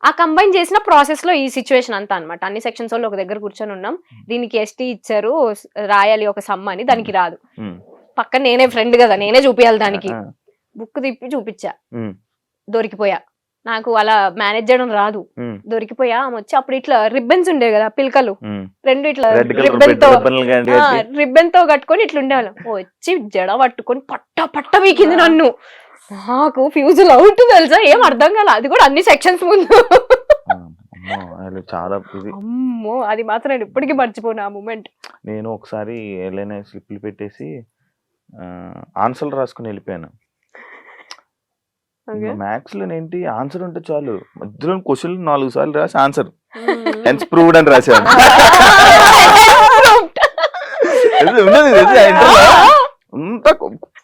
ఆ కంబైన్ చేసిన ప్రాసెస్ లో ఈ సిచ్యువేషన్ అంతా అనమాట. అన్ని సెక్షన్స్ వాళ్ళు ఒక దగ్గర కూర్చొని ఉన్నాం, దీనికి ఎస్టీ ఇచ్చారు రాయాలి ఒక సమ్ అని, దానికి రాదు. పక్కన నేనే ఫ్రెండ్ కదా, నేనే చూపించాలి దానికి. బుక్ తిప్పి చూపించా, దొరికిపోయా. నాకు అలా మేనేజ్ చేయడం రాదు, దొరికిపోయా. ఆమె వచ్చి అప్పుడు ఇట్లా రిబ్బన్స్ ఉండే కదా పిలకలు, రెండు ఇట్లా రిబ్బన్ తో కట్టుకొని ఇట్లా ఉండేవాళ్ళం. వచ్చి జడ పట్టుకొని పట్ట వీకింది నన్ను. నాకు ఫ్యూజుల్ అవుట్ తెలుసా, ఏం అర్థం కాలే. అది కూడా అన్ని సెక్షన్స్ ముందు. చాలా అమ్మో, అది మాత్రం నేను ఇప్పటికీ మర్చిపోను ఆ మూమెంట్. నేను ఒకసారి ఏదైనా స్లిప్లు పెట్టేసి ఆన్సర్లు రాసుకుని వెళ్ళిపోయాను. మ్యాథ్స్ లో ఏంటి ఆన్సర్ ఉంటే చాలు, మధ్యలో క్వశ్చన్ 4 సార్లు రాసి ఆన్సర్ హెన్స్ ప్రూవ్డ్ అని రాశాను. అంతా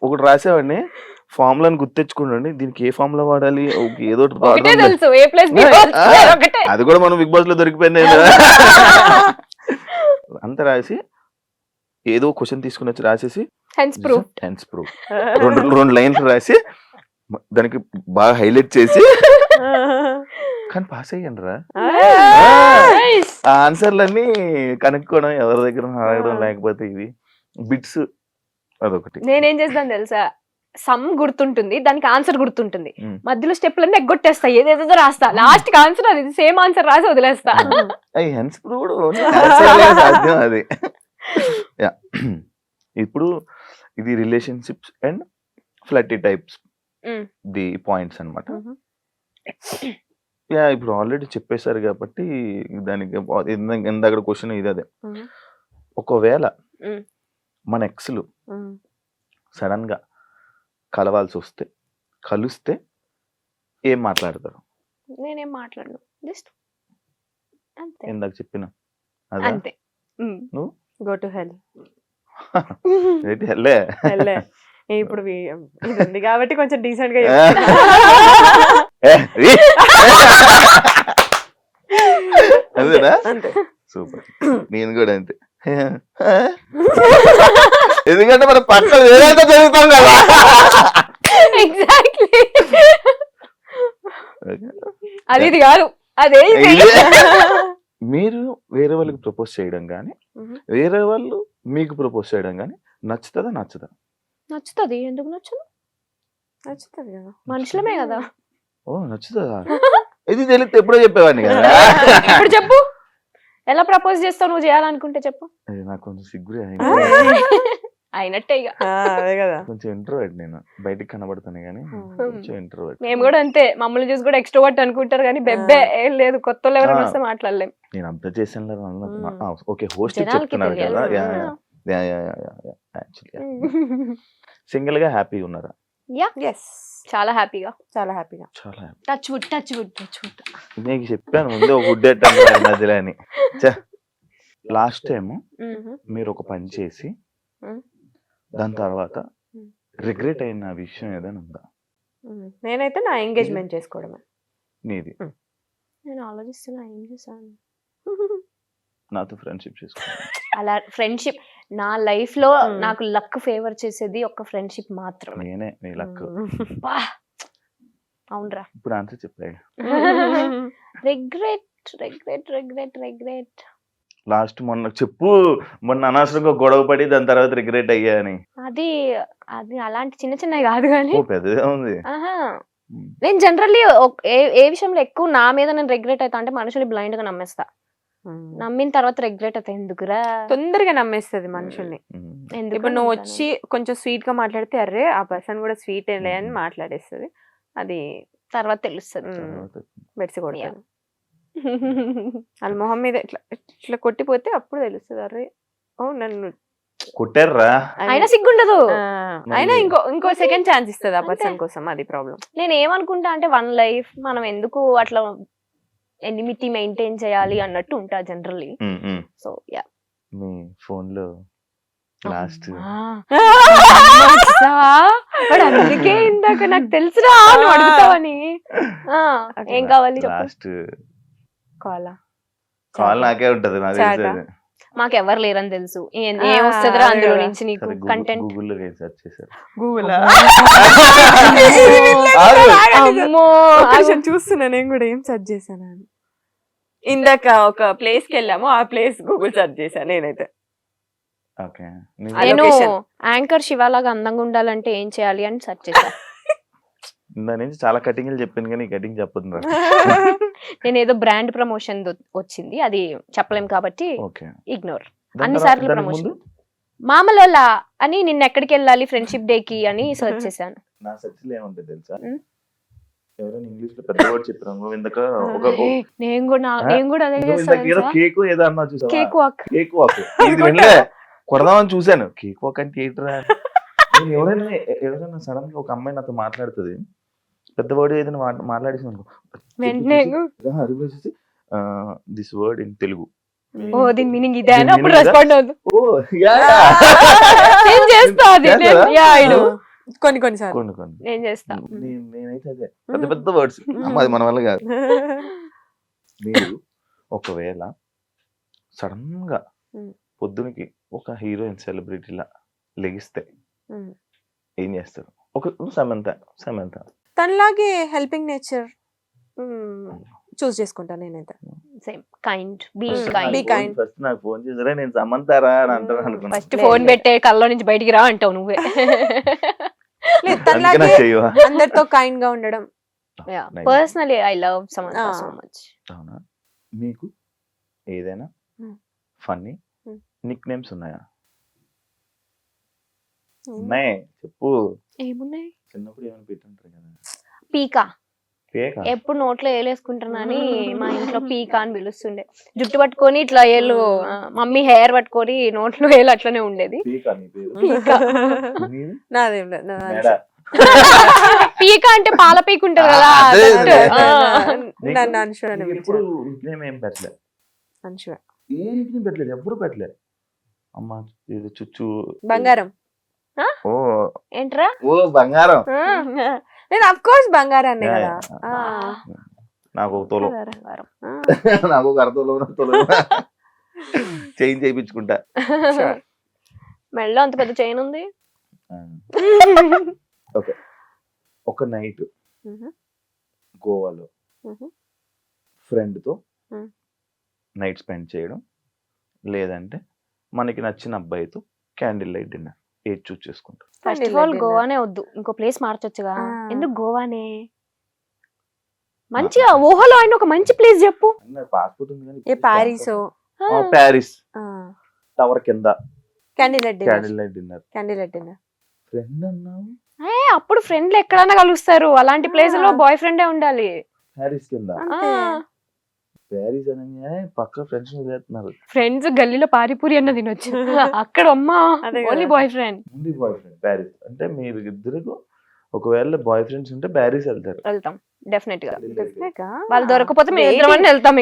ఒకటి రాసేవాడిని, ఫార్ములాని గుర్తెచ్చుకోండి, దీనికి ఏ ఫార్ములా వాడాలి, ఏదో అది కూడా మనం బిగ్ బాస్ లో దొరికిపోయింది. అంత రాసి ఏదో క్వశ్చన్ తీసుకుని వచ్చి రాసేసి హెన్స్ ప్రూఫ్ 2 లైన్లు రాసి దానికి బాగా హైలైట్ చేసి కానీ పాస్ అయ్యాను రా. ఆన్సర్లన్నీ కనుక్కోవడం, ఎవరి దగ్గర అడగడం, లేకపోతే ఇవి బిట్స్ అదొకటి. నేనేం చేస్తాను తెలుసా, సమ్ గుర్తుంటుంది, దానికి ఆన్సర్ గుర్తుంటుంది, మధ్యలో స్టెప్లన్నీ ఎగ్గొట్టేస్తా, ఏదేదో రాస్తా, లాస్ట్ కి ఆన్సర్ అది సేమ్ ఆన్సర్ రాసి వదిలేస్తా. హెన్స్ ప్రూవ్డ్ సాధ్యం అది. ఇప్పుడు ఇది relationships and flirty types the points అన్నమాట. ఇప్పుడు ఆల్రెడీ చెప్పేశారు కాబట్టి దానికి ఇందాక క్వశ్చన్ ఇది అదే. ఒకవేళ మన ఎక్స్లు సడన్ గా కలవాల్సి వస్తే, కలిస్తే ఏం మాట్లాడతారు? నేనేం మాట్లాడను, జస్ట్ అంతే. ఇందాక చెప్పిన అంతే. నువ్వు గో టు హెల్. హెల్లే. ఇప్పుడు ఇది ఉంది కాబట్టి కొంచెం డీసెంట్ గా అదేనా? సూపర్. నేను కూడా అంతే, ఎందుకంటే మన పక్కన ఏదైతే చదువుతాం కదా. ఎగ్జాక్ట్లీ, అది ఇది కాదు అదే. మీరు వేరే వాళ్ళకి ప్రపోజ్ చేయడం కానీ, వేరే వాళ్ళు మీకు ప్రపోజ్ చేయడం కానీ నచ్చుతుందా నచ్చదా? నచ్చుతుంది, ఎందుకు నచ్చదు? నచ్చుతుంది కదా, మనుషులమే కదా. ఓ నచ్చుతుందా? ఇది తెలిస్తే ఎప్పుడో చెప్పేవాడిని కదా. ఇప్పుడు చెప్పు, ఎలా ప్రపోజ్ చేస్తావు నువ్వు చేయాలనుకుంటే చెప్పు. నాకు కొంచెం సిగ్గు అయినట్టే ఇక. అదే కదా, కొంచెం ఇంట్రోవర్ట్ నేను, బయటికి కనబడతాను కానీ కొంచెం ఇంట్రోవర్ట్. మేము కూడా అంతే, మమ్మల్ని చూసి కూడా ఎక్స్ట్రోవర్ట్ అనుకుంటారు కానీ బెబ్బే ఏం లేదు. కొత్త వాళ్ళు ఎవరైనా వస్తే మాట్లాడలేం. నేను అంత చేశాను. ఓకే, హోస్ట్ చెప్తున్నారు కదా. సింగిల్ గా హ్యాపీగా ఉన్నారా? చాలా హ్యాపీగా, చాలా హ్యాపీగా, చాలా హ్యాపీ. Touch wood. నీకు చెప్పాను ముందే ఒక గుడ్ మధ్యలో అని. లాస్ట్ టైం మీరు ఒక పని చేసి దాని తర్వాత రిగ్రెట్ అయిన విషయం ఏదైనా ఉందా? నేనైతే నా ఎంగేజ్మెంట్ చేసుకోవడమే. నీది? నేను ఆలోచిస్తున్నా ఏం చేశాను. నాతో ఫ్రెండ్షిప్ చేసుకోవాలి. అలా ఫ్రెండ్షిప్ నా లైఫ్ లో నాకు లక్ ఫేవర్ చేసేది ఒక ఫ్రెండ్షిప్ మాత్రమే. నేనే నీ లక్. అవునరా, ఇప్పుడు ఆన్సర్ చెప్పాయి. రిగ్రెట్ లాస్ట్ మొన్న చెప్పు, మొన్న అనవసరంగా గొడవ పడి దాని తర్వాత రిగ్రెట్ అయ్యా అని. అది అలాంటి చిన్న చిన్నవి కాదు కానీ పెద్దదే ఉంది. నేను జనరల్లీ ఏ విషయంలో ఎక్కువ నా మీద నేను రిగ్రెట్ అవుతా అంటే మనుషులు బ్లైండ్ గా నమ్మేస్తా. నమ్మిన తర్వాత రిగ్రెట్ అవుతా, ఎందుకురా తొందరగా నమ్మేస్తుంది మనుషుల్ని. ఎందుకు ఇప్పుడు నువ్వు వచ్చి కొంచెం స్వీట్ గా మాట్లాడితే అరే ఆ పర్సన్ కూడా స్వీట్ లే అని మాట్లాడేస్తుంది. అది తర్వాత తెలుస్తుంది. బెడిసి కొడతాను వాళ్ళ మొహం మీద ఇట్లా ఇట్లా కొట్టిపోతే అప్పుడు తెలుస్తుంది అరే ఓ నన్ను కొట్టారా? అయినా సిగ్గుండదు. అయినా ఇంకో సెకండ్ ఛాన్స్ ఇస్తుంది ఆ పర్సన్ కోసం. అది ప్రాబ్లం. నేను ఏమనుకుంటా అంటే వన్ లైఫ్ మనం ఎందుకు అట్లా ఎనిమిటీ మెయింటైన్ చేయాలి అన్నట్టు ఉంటా జనరల్లీ. సో యా, మీ ఫోన్ లో లాస్ట్ అందుకే ఇందాక నాకు తెలుసురా నువ్వు అడుగుతావని. ఏం కావాలి చెప్పు. లాస్ట్ కాలా కాల్ నాకే ఉంటది, నాకు చాటా? తెలుసు. మాకు ఎవరు లేరని తెలుసు. ఏం వస్తుందిరా అందులో నుంచి నీకు కంటెంట్. గూగుల్లో సెర్చ్ చేశారు. గూగుల్ అమ్మో చూస్తున్నా నేను కూడా ఏం సెర్చ్ చేశాను అని. ఇందాక ఒక ప్లేస్ కి వెళ్ళాము, ఆ ప్లేస్ గూగుల్ సెర్చ్ చేశాను నేనైతే. ఓకే, నేను యాంకర్ శివలాగా అందంగా ఉండాలంటే ఏం చేయాలి అని సెర్చ్ చేశా. దాని నుంచి చాలా కటింగ్లు చెప్పింది కానీ కటింగ్ చెప్పదు. నేను ఏదో బ్రాండ్ ప్రమోషన్ వచ్చింది, అది చెప్పలేం కాబట్టి ఓకే, ఇగ్నోర్. అన్ని సార్లు ప్రమోషన్ మామూలు అని నిన్న ఎక్కడికి వెళ్ళాలి ఫ్రెండ్షిప్ డే కి అని సర్చ్ చేశాను. నా సెర్చ్ లో ఏముంటుంది తెలుసా? ఎవరైనా ఇంగ్లీష్ లో పెద్ద వర్డ్ చెప్పారు ఇందాక. నేను కూడా అదే చేస్తాను. కేక్ ఏదో అన్నా చూసా? Cake walk. కేక్ వాక్ ఇది వెళ్ళే కొడదామని చూశాను. కేక్ వాక్ అంటే ఏంట్రా? ఎవరైనా సడన్ గా ఒక అమ్మాయి నాతో మాట్లాడుతుంది, పెద్ద వర్డ్ ఏదైనా మాట్లాడేసి అనుకో, దిస్ వర్డ్ ఇన్ తెలుగు, ఓ దీని మీనింగ్ ఇదే అని అప్పుడు రెస్పాండ్ అవుతుంది. ఓ యా నేను చేస్తా అది. కొన్ని సార్లు కొన్ని నేను చేస్తా. నేనైతే అదే పెద్ద పెద్ద వర్డ్స్ అది మన వల్ల కాదు. మీరు ఒకవేళ సడన్ గా పొద్దునకి ఒక హీరోయిన్ సెలబ్రిటీలా లెగిస్తే ఏం చేస్తారు? ఒక సమంత తనలాగే హెల్పింగ్ నేచర్ చూస్ చేసుకుంటా నేనైతే. Same kind, be Be kind. kind. First నాకు ఫోన్ చేసారా నేను సమంతారా అని అంటారు అనుకున్నా. ఫస్ట్ ఫోన్ పెట్టే కల్లో నుంచి బయటికి రా అంటావు నువ్వే. లేదు, అందుకే తనలాగే నాకు చెయ్యవా? అందరితో కైండ్ గా ఉండడం. Nice. Personally I love Samantha so much. అవునా? మీకు ఏదైనా ఫన్నీ నిక్ నేమ్స్ ఉన్నాయా? ఉన్నాయి, చెప్పు. ఏమున్నాయి? చిన్నప్పుడు ఏమైనా పెట్టుంటారు కదా. పీకా. పేక? ఎప్పుడు నోట్లో ఏలేసుకుంటున్నాని మా ఇంట్లో పీకా అని పిలుస్తుండే. జుట్టు పట్టుకొని ఇట్లా ఏళ్ళు, మమ్మీ హెయిర్ పట్టుకొని నోట్లో ఏలు అట్లనే ఉండేది. పీక నీ పేరు? పీకా. నీది? నాదేం లేదు, మేడ? పీకా అంటే పాల పీక ఉంటది కదా. అదే, that. అదే. నన్ను అనుషు అని నీకు ఎప్పుడు పిలిచారు. నిక్నేమ్ ఏం పెట్టలేదు? అనుషు. ఏ నిక్నేమ్ పెట్టలేదు, ఎప్పుడు పెట్టలేదు. అమ్మ ఇది చుచ్చు బంగారం. ఓ ఏంట్రా? ఓ బంగారం. నేను అఫ్ కోర్స్ బంగారాన్ని యా, కదా. యా. నాకు ఒక తోలం, బంగారం. నాకు ఒక అరతోలం చేంజ్ చేయించుకుంటా. మెడలో అంత పెద్ద చైన్ ఉంది. ఓకే, ఒక నైట్ గోవాలో ఫ్రెండ్ తో నైట్ స్పెండ్ చేయడం, లేదంటే మనకి నచ్చిన అబ్బాయితో క్యాండిల్ లైట్ డిన్నర్, ఏది చూస్ చేసుకుంటాం? ఫస్ట్ ఆఫ్ ఆల్ గోవానే వద్దు, ఇంకో ప్లేస్ మార్చొచ్చుగా. ఎందుకు గోవానే? మంచిగా ఊహలో ఆయన ఒక మంచి ప్లేస్ చెప్పు. పాస్పోర్ట్ ఉంది కానీ ఏ ప్యారిస్ ప్యారిస్ టవర్ కింద candle light candle light dinner. Candle light dinner. Friend అన్నావు, అప్పుడు ఫ్రెండ్లు ఎక్కడన్నా కలుస్తారు. అలాంటి ప్లేస్ లో బాయ్ ఫ్రెండే ఉండాలి. ప్యారిస్ కింద. ప్యారిస్ అనగానే పక్క ఫ్రెండ్స్ వదిలేస్తున్నారు. ఫ్రెండ్స్ గల్లీలో పారిపూరి అన్న తినొచ్చు, అక్కడ అమ్మా ఓన్లీ బాయ్ ఫ్రెండ్. ఉంది బాయ్ ఫ్రెండ్ ప్యారిస్ అంటే మీరు ఇద్దరు ఒకవేళ బాయ్ ఫ్రెండ్స్ ఉంటే ప్యారిస్ వెళ్తారు. వెళ్తాం డెఫినెట్ గా. వాళ్ళు దొరకపోతే మేము ఇద్దరం వెళ్తాం.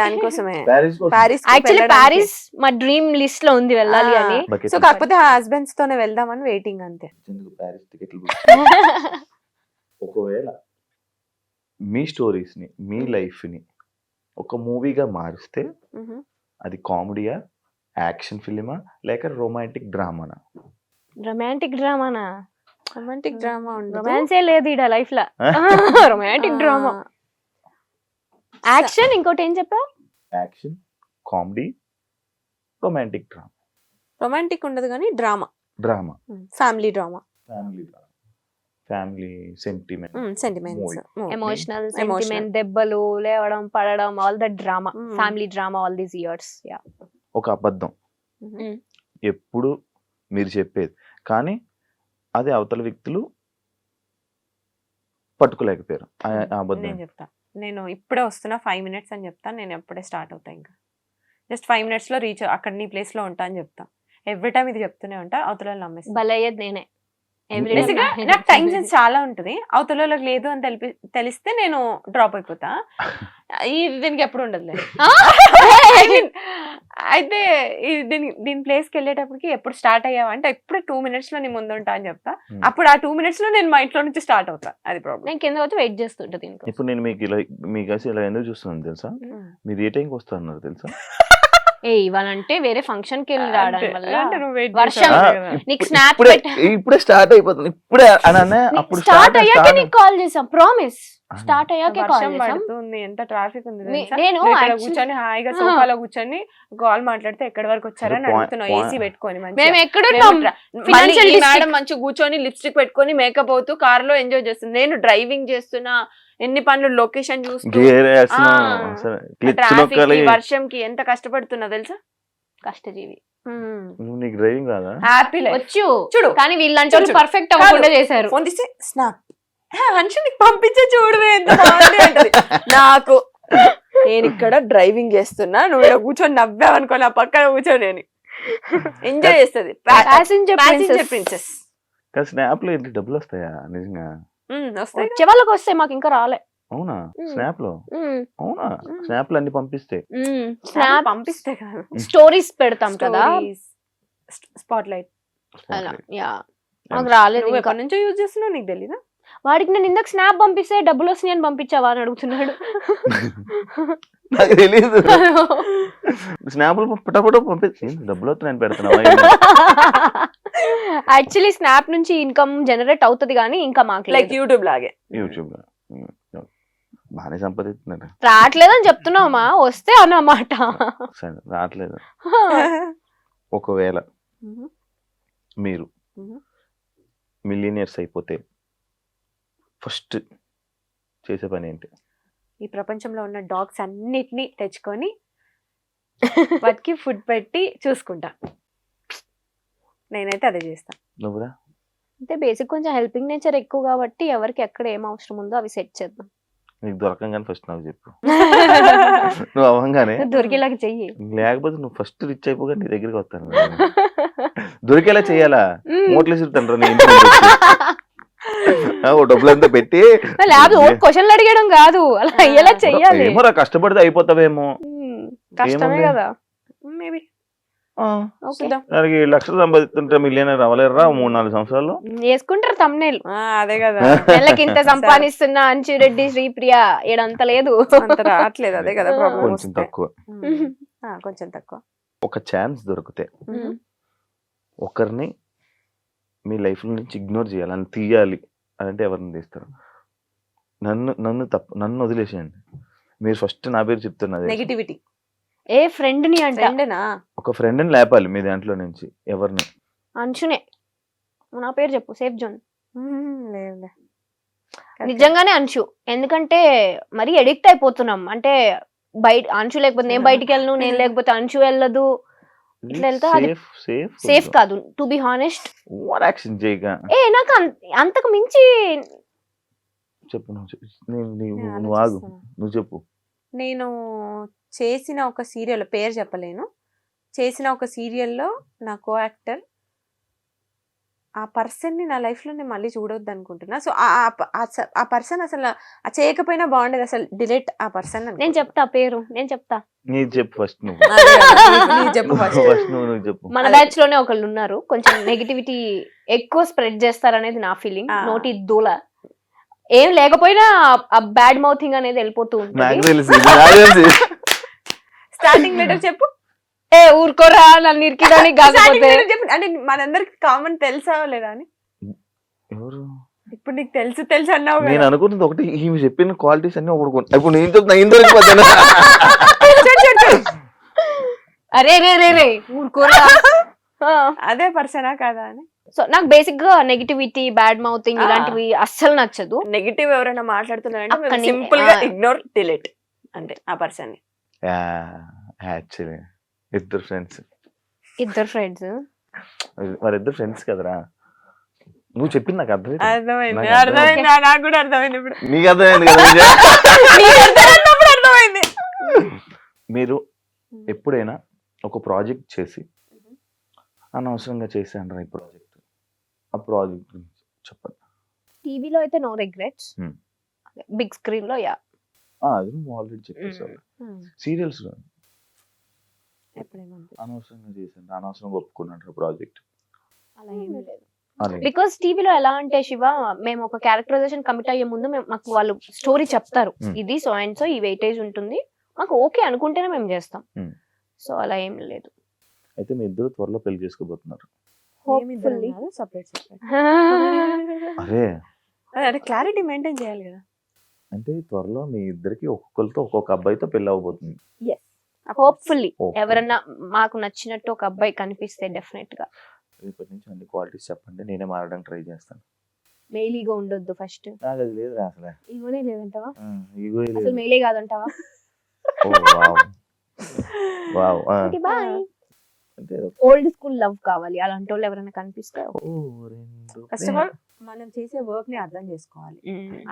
దానికోసమే ప్యారిస్ కోసం ప్యారిస్ యాక్చువల్లీ ప్యారిస్ మా డ్రీమ్ లిస్ట్ లో ఉంది వెళ్ళాలి అని. bucket so list. కాకపోతే హస్బెండ్స్ తోనే వెళ్దామని వెయిటింగ్ అంతే. ఎందుకు ప్యారిస్ టికెట్లు ఒకవేళ మీ స్టోరీస్ ని మీ లైఫ్ ని ఒక మూవీగా మారిస్తే అది కామెడీయా, యాక్షన్ ఫిలిమా, లేక రొమాంటిక్ డ్రామానా? రొమాంటిక్ డ్రామానా? రొమాంటిక్ డ్రామా ఉండదు. రొమాన్సే లేదు ఈడ లైఫ్ లో. రొమాంటిక్ డ్రామా, యాక్షన్, ఇంకోటి ఏం చెప్పావు? Action, comedy, romantic drama. Romantic ఉండదు కానీ drama, drama, family drama. Family drama. Family sentiment sentiments emotional Emotional. Sentiment, దెబ్బలు, లేవడం, పడడం, all that drama, family drama, all these years. Yeah. ఒక అబద్ధం ఎప్పుడు మీరు చెప్పేది, కానీ అదే అవతల వ్యక్తులు పట్టుకోలేకపోయారు ఆ అబద్ధం. నేను చెప్తా, నేను ఇప్పుడే వస్తున్నా 5 minutes అని చెప్తా, నేను ఎప్పుడే స్టార్ట్ అవుతా, ఇంకా జస్ట్ 5 minutes లో రీచ్ అక్కడ నీ ప్లేస్ లో ఉంటా అని చెప్తా. ఎవ్రీ టైం ఇది చెప్తూనే ఉంటా, అవతల నమ్మేస్తా. బలయ్యేది నేనే. Every Basic గా time నాకు టైం సెన్స్ చాలా ఉంటుంది, అవతల వాళ్ళకి లేదు అని తెలిస్తే నేను డ్రాప్ అయిపోతా. దీనికి ఎప్పుడు ఉండదులే. I mean, అయితే దీని ప్లేస్కి వెళ్ళేటప్పటికి ఎప్పుడు స్టార్ట్ అయ్యావా అంటే ఎప్పుడు 2 minutes లో నీ ముందు ఉంటా అని చెప్తా. అప్పుడు ఆ 2 minutes లో నేను మా ఇంట్లో నుంచి స్టార్ట్ అవుతా. అది ప్రాబ్లం. నేను కింద వచ్చి వెయిట్ చేస్తుంటా దీనికి. ఇప్పుడు నేను మీకు ఇలా ఎందుకు చూస్తున్నాను తెలుసా, మీరు ఏ టైంకి వస్తున్నారు తెలుసా? ఇవ్వాలంటే వేరే ఫంక్షన్ కి వెళ్ళి రావడం వల్ల నువ్వు వెయిట్ వర్షం నీకు స్నాప్ ఇప్పుడే స్టార్ట్ అయిపోతుంది, ఇప్పుడే అని అప్పుడు స్టార్ట్ అయ్యాక నీకు కాల్ చేసాం, ప్రామిస్. స్టార్ట్ అయ్యాకే కాల్ వర్షం చేసాం. పడుతుంది, ఎంత ట్రాఫిక్ ఉంది నేను తెలుసా? నువ్వు ఇక్కడ actually- కూర్చొని హాయిగా సోఫాలో కూర్చొని కాల్ మాట్లాడితే ఎక్కడి వరకు వచ్చారని point- అడుగుతున్నావు, ఏసీ పెట్టుకొని మేము మంచిగా. ఎక్కడున్నాం? మళ్ళీ Financial ఈ district. మేడం మంచిగా కూర్చొని లిప్స్టిక్ పెట్టుకొని మేకప్ అవుతూ కార్ లో ఎంజాయ్ చేస్తుంది, నేను డ్రైవింగ్ చేస్తున్నా, ఎన్ని పనులు లొకేషన్ చూస్తూ, ట్రాఫిక్ వర్షంకి ఎంత కష్టపడుతున్నా తెలుసా? కష్టజీవి. నీకు డ్రైవింగ్ రాదా? హ్యాపీ వచ్చు చూడు. కానీ వీళ్ళంటే చూడు. పర్ఫెక్ట్ అవ్వకుండా చేశారు. ఫోన్ తీసి స్నాప్ హన్షునికి పంపించే చూడవే ఎంత బాగుంది అంటది. నాకు నేను ఇక్కడ డ్రైవింగ్ చేస్తున్నా, నువ్వు ఇక్కడ కూర్చొని నవ్వావనుకో నా పక్కన కూర్చొని అని ఎంజాయ్ చేస్తుంది. Passenger ప్రిన్సెస్ కానీ స్నాప్ లో డబ్బులు వస్తాయా నిజంగా? వస్తాయి. వచ్చే వాళ్ళకి వస్తే మాకు ఇంకా రాలే. అవునా? స్నాప్ లో అవునా? స్నాప్ లో అన్ని పంపిస్తే స్నాప్ పంపిస్తే కాదు, స్టోరీస్ పెడతాం కదా, స్పాట్ లైట్. అలా. యా, మాకు రాలేదు నువ్వు ఇంకా. ఎప్పటి నుంచో యూజ్ చేస్తున్నావు, నీకు తెలీదా? వాడికి నేను ఇందాక స్నాప్ పంపిస్తే డబ్బులు వస్తున్నాయి అని పంపించావా అని అడుగుతున్నాడు. నాకు తెలియదు. స్నాప్ లో పటపట పంపించి డబ్బులు వస్తున్నాయని పెడుతున్నావా? యాక్చువల్లీ స్నాప్ నుంచి ఇన్కమ్ జనరేట్ అవుతుంది కానీ ఇంకా మాకు లైక్ యూట్యూబ్ లాగే. యూట్యూబ్ లో బాగానే సంపాదిస్తున్నారు. రావట్లేదని చెప్తున్నావా? వస్తే అన్నమాట. సరే రావట్లేదు. ఒకవేళ మీరు మిలియనియర్స్ అయిపోతే ఫస్ట్ చేసే పని ఏంటి? ఈ ప్రపంచంలో ఉన్న డాగ్స్ అన్నిటినీ తెచ్చుకొని వాటికి ఫుడ్ పెట్టి చూసుకుంటా. నేనైతే అదే చేస్తా. నువ్వురా? అంటే బేసిక్ కొంచెం హెల్పింగ్ నేచర్ ఎక్కువ కాబట్టి ఎవరికి ఎక్కడ ఏం అవసరం ఉందో అవి సెట్ చేద్దాం. నీకు దొరకంగానే ఫస్ట్ నాకు చెప్పు. నువ్వు అవ్వగానే దొరికేలాగా చెయ్యి. లేకపోతే నువ్వు ఫస్ట్ రిచ్ అయిపోగా నీ దగ్గరికి వస్తాను. దొరికేలా చెయ్యాలా? మోట్లు ఇస్తుంటారు నీ ఇంట్లో డబ్బులంతా పెట్టి. క్వశ్చన్లు అడిగడం కాదు, అలా అయ్యేలా చెయ్యాలి. ఏమో కష్టపడితే అయిపోతావేమో. కష్టమే ఏముంది? కదా. మేబీ దానికి లక్షలు సంపాదిస్తుంటే మిలియనర్ అవ్వలేరురా 3-4 సంవత్సరాల్లో? వేసుకుంటారు తమ్నేల్. అదే కదా, నెలకి ఇంత సంపాదిస్తున్నా అంచురెడ్డి శ్రీప్రియ ఏడంత లేదు, అంత రావట్లేదు. అదే కదా ప్రాబ్లం. కొంచెం తక్కువ. కొంచెం తక్కువ. ఒక ఛాన్స్ దొరికితే ఒకరిని మీ లైఫ్ నుంచి ఇగ్నోర్ చేయాలి అని తీయాలి అంటే ఎవరిని తీస్తారు? నన్ను వదిలేసేయండి. మీరు ఫస్ట్ నా పేరు చెప్తున్నది నెగిటివిటీ. ఏ ఫ్రెండ్ ని అంటే ఒక ఫ్రెండ్ ని లేపాలి మీ దాంట్లో నుంచి. ఎవరిని? అంచునే. నా పేరు చెప్పు, సేఫ్ జోన్. లేదు నిజంగానే అంచు. ఎందుకంటే మరీ ఎడిక్ట్ అయిపోతున్నాం. అంటే బయట అంచు లేకపోతే నేను బయటికి వెళ్ళను, నేను లేకపోతే అంచు వెళ్ళదు. ఇట్లా వెళ్తే అది సేఫ్ కాదు. టు బి హానెస్ట్, నాకు అంతకు మించి చెప్పు. నువ్వు ఆగు, నువ్వు చెప్పు. నేను చేసిన ఒక సీరియల్ పేరు చెప్పలేను, చేసిన ఒక సీరియల్లో నా కో యాక్టర్ ఆ పర్సన్ ని నా లైఫ్ లో నేను మళ్ళీ చూడొద్దు అనుకుంటున్నా. సో ఆ పర్సన్ అసలు చేయకపోయినా బాగుండేది, అసలు డిలీట్ ఆ పర్సన్. నేను చెప్తా పేరు, నేను చెప్తా. చెప్పు ఫస్ట్ నువ్వు. చెప్పు నువ్వు చెప్పు. మన బ్యాచ్ లోనే ఒకళ్ళు ఉన్నారు, కొంచెం నెగిటివిటీ ఎక్కువ స్ప్రెడ్ చేస్తారనేది నా ఫీలింగ్. నోటి దూల ఏం లేకపోయినా ఆ బ్యాడ్ మౌథింగ్ అనేది వెళ్ళిపోతూ ఉంటుంది. స్టార్టింగ్ లెటర్ చెప్పు. ఊరుకోరా నన్ను ఇరికిదానికి కాకపోతే. అంటే మనందరికి కామన్ తెలుసా లేదా అని. ఎవరు? ఇప్పుడు నీకు తెలుసు అన్నావు. నేను అనుకుంటుంది ఒకటి, ఈమె చెప్పిన క్వాలిటీస్ అన్ని ఒకటి. ఇప్పుడు నేను చెప్తున్నా అరే రే రే రే ఊరుకోరా. అదే పర్సనా కాదా అని. సో నాకు బేసిక్ గా నెగిటివిటీ, బ్యాడ్ మౌతింగ్ ఇలాంటివి అస్సలు నచ్చదు. నెగిటివ్ ఎవరైనా మాట్లాడుతున్నారంటే అక్కడి సింపుల్ గా నుంచి, ఇగ్నోర్, డిలీట్ అంటే ఆ పర్సన్ ని. యాక్చువల్లీ ఇద్దరు ఫ్రెండ్స్, ఇద్దరు ఫ్రెండ్స్. వారిద్దరు ఫ్రెండ్స్ కదరా. నువ్వు చెప్పింది నాకు అర్థమైంది. అర్థమైంది, నాకు అర్థమైంది, నాకు కూడా అర్థమైంది ఇప్పుడు. నీకు అర్థమైంది కదా విజయ్? నీకు అర్థమైనప్పుడు అర్థమైంది. మీరు ఎప్పుడైనా ఒక ప్రాజెక్ట్ చేసి అనవసరంగా చేశాను ఈ ప్రాజెక్ట్, ఆ ప్రాజెక్ట్ గురించి చెప్పండి. టీవీలో అయితే నో రిగ్రెట్స్, బిగ్ స్క్రీన్ లో యా. అది నువ్వు ఆల్రెడీ చెప్పేసావు. సీరియల్స్ అనవసరంగా చేశాను, అనవసరంగా ఒప్పుకున్నాడు ప్రాజెక్ట్. అలా ఏమీ లేదు. బికాస్ టీవీలో ఎలా అంటే శివ, మేము ఒక క్యారెక్టరైజేషన్ కమిట్ అయ్యే ముందు మాకు వాళ్ళు స్టోరీ చెప్తారు, ఇది సో అండ్ సో ఈ వెయిటేజ్ ఉంటుంది, మాకు ఓకే అనుకుంటేనే మేము చేస్తాం. సో అలా ఏం లేదు. అయితే మీ ఇద్దరు త్వరలో పెళ్లి చేసుకోబోతున్నారు. అరే అదే క్లారిటీ మెయింటైన్ చేయాలి కదా. అంటే త్వరలో మీ ఇద్దరికి ఒక్కొక్కరితో ఒక్కొక్క అబ్బాయితో పెళ్లి అవబోతుంది. Hopefully Okay. ఎవరన్నా మాకు నచ్చినట్టు ఒక అబ్బాయి కనిపిస్తే డెఫినెట్ గా. రేపటి నుంచి అన్ని క్వాలిటీస్ చెప్పండి, నేనే మారడానికి ట్రై చేస్తాను. మెయిలీగా ఉండొద్దు ఫస్ట్. నాకు అది లేదు అసలు. ఈగోనే లేదంటావా? ఈగో అసలు మెయిలే కాదంటావా? బాయ్. అంటే ఓల్డ్ స్కూల్ లవ్ కావాలి, అలాంటి వాళ్ళు ఎవరైనా కనిపిస్తే ఫస్ట్ ఆఫ్ ఆల్ మనం చేసే వర్క్ ని అర్థం చేసుకోవాలి.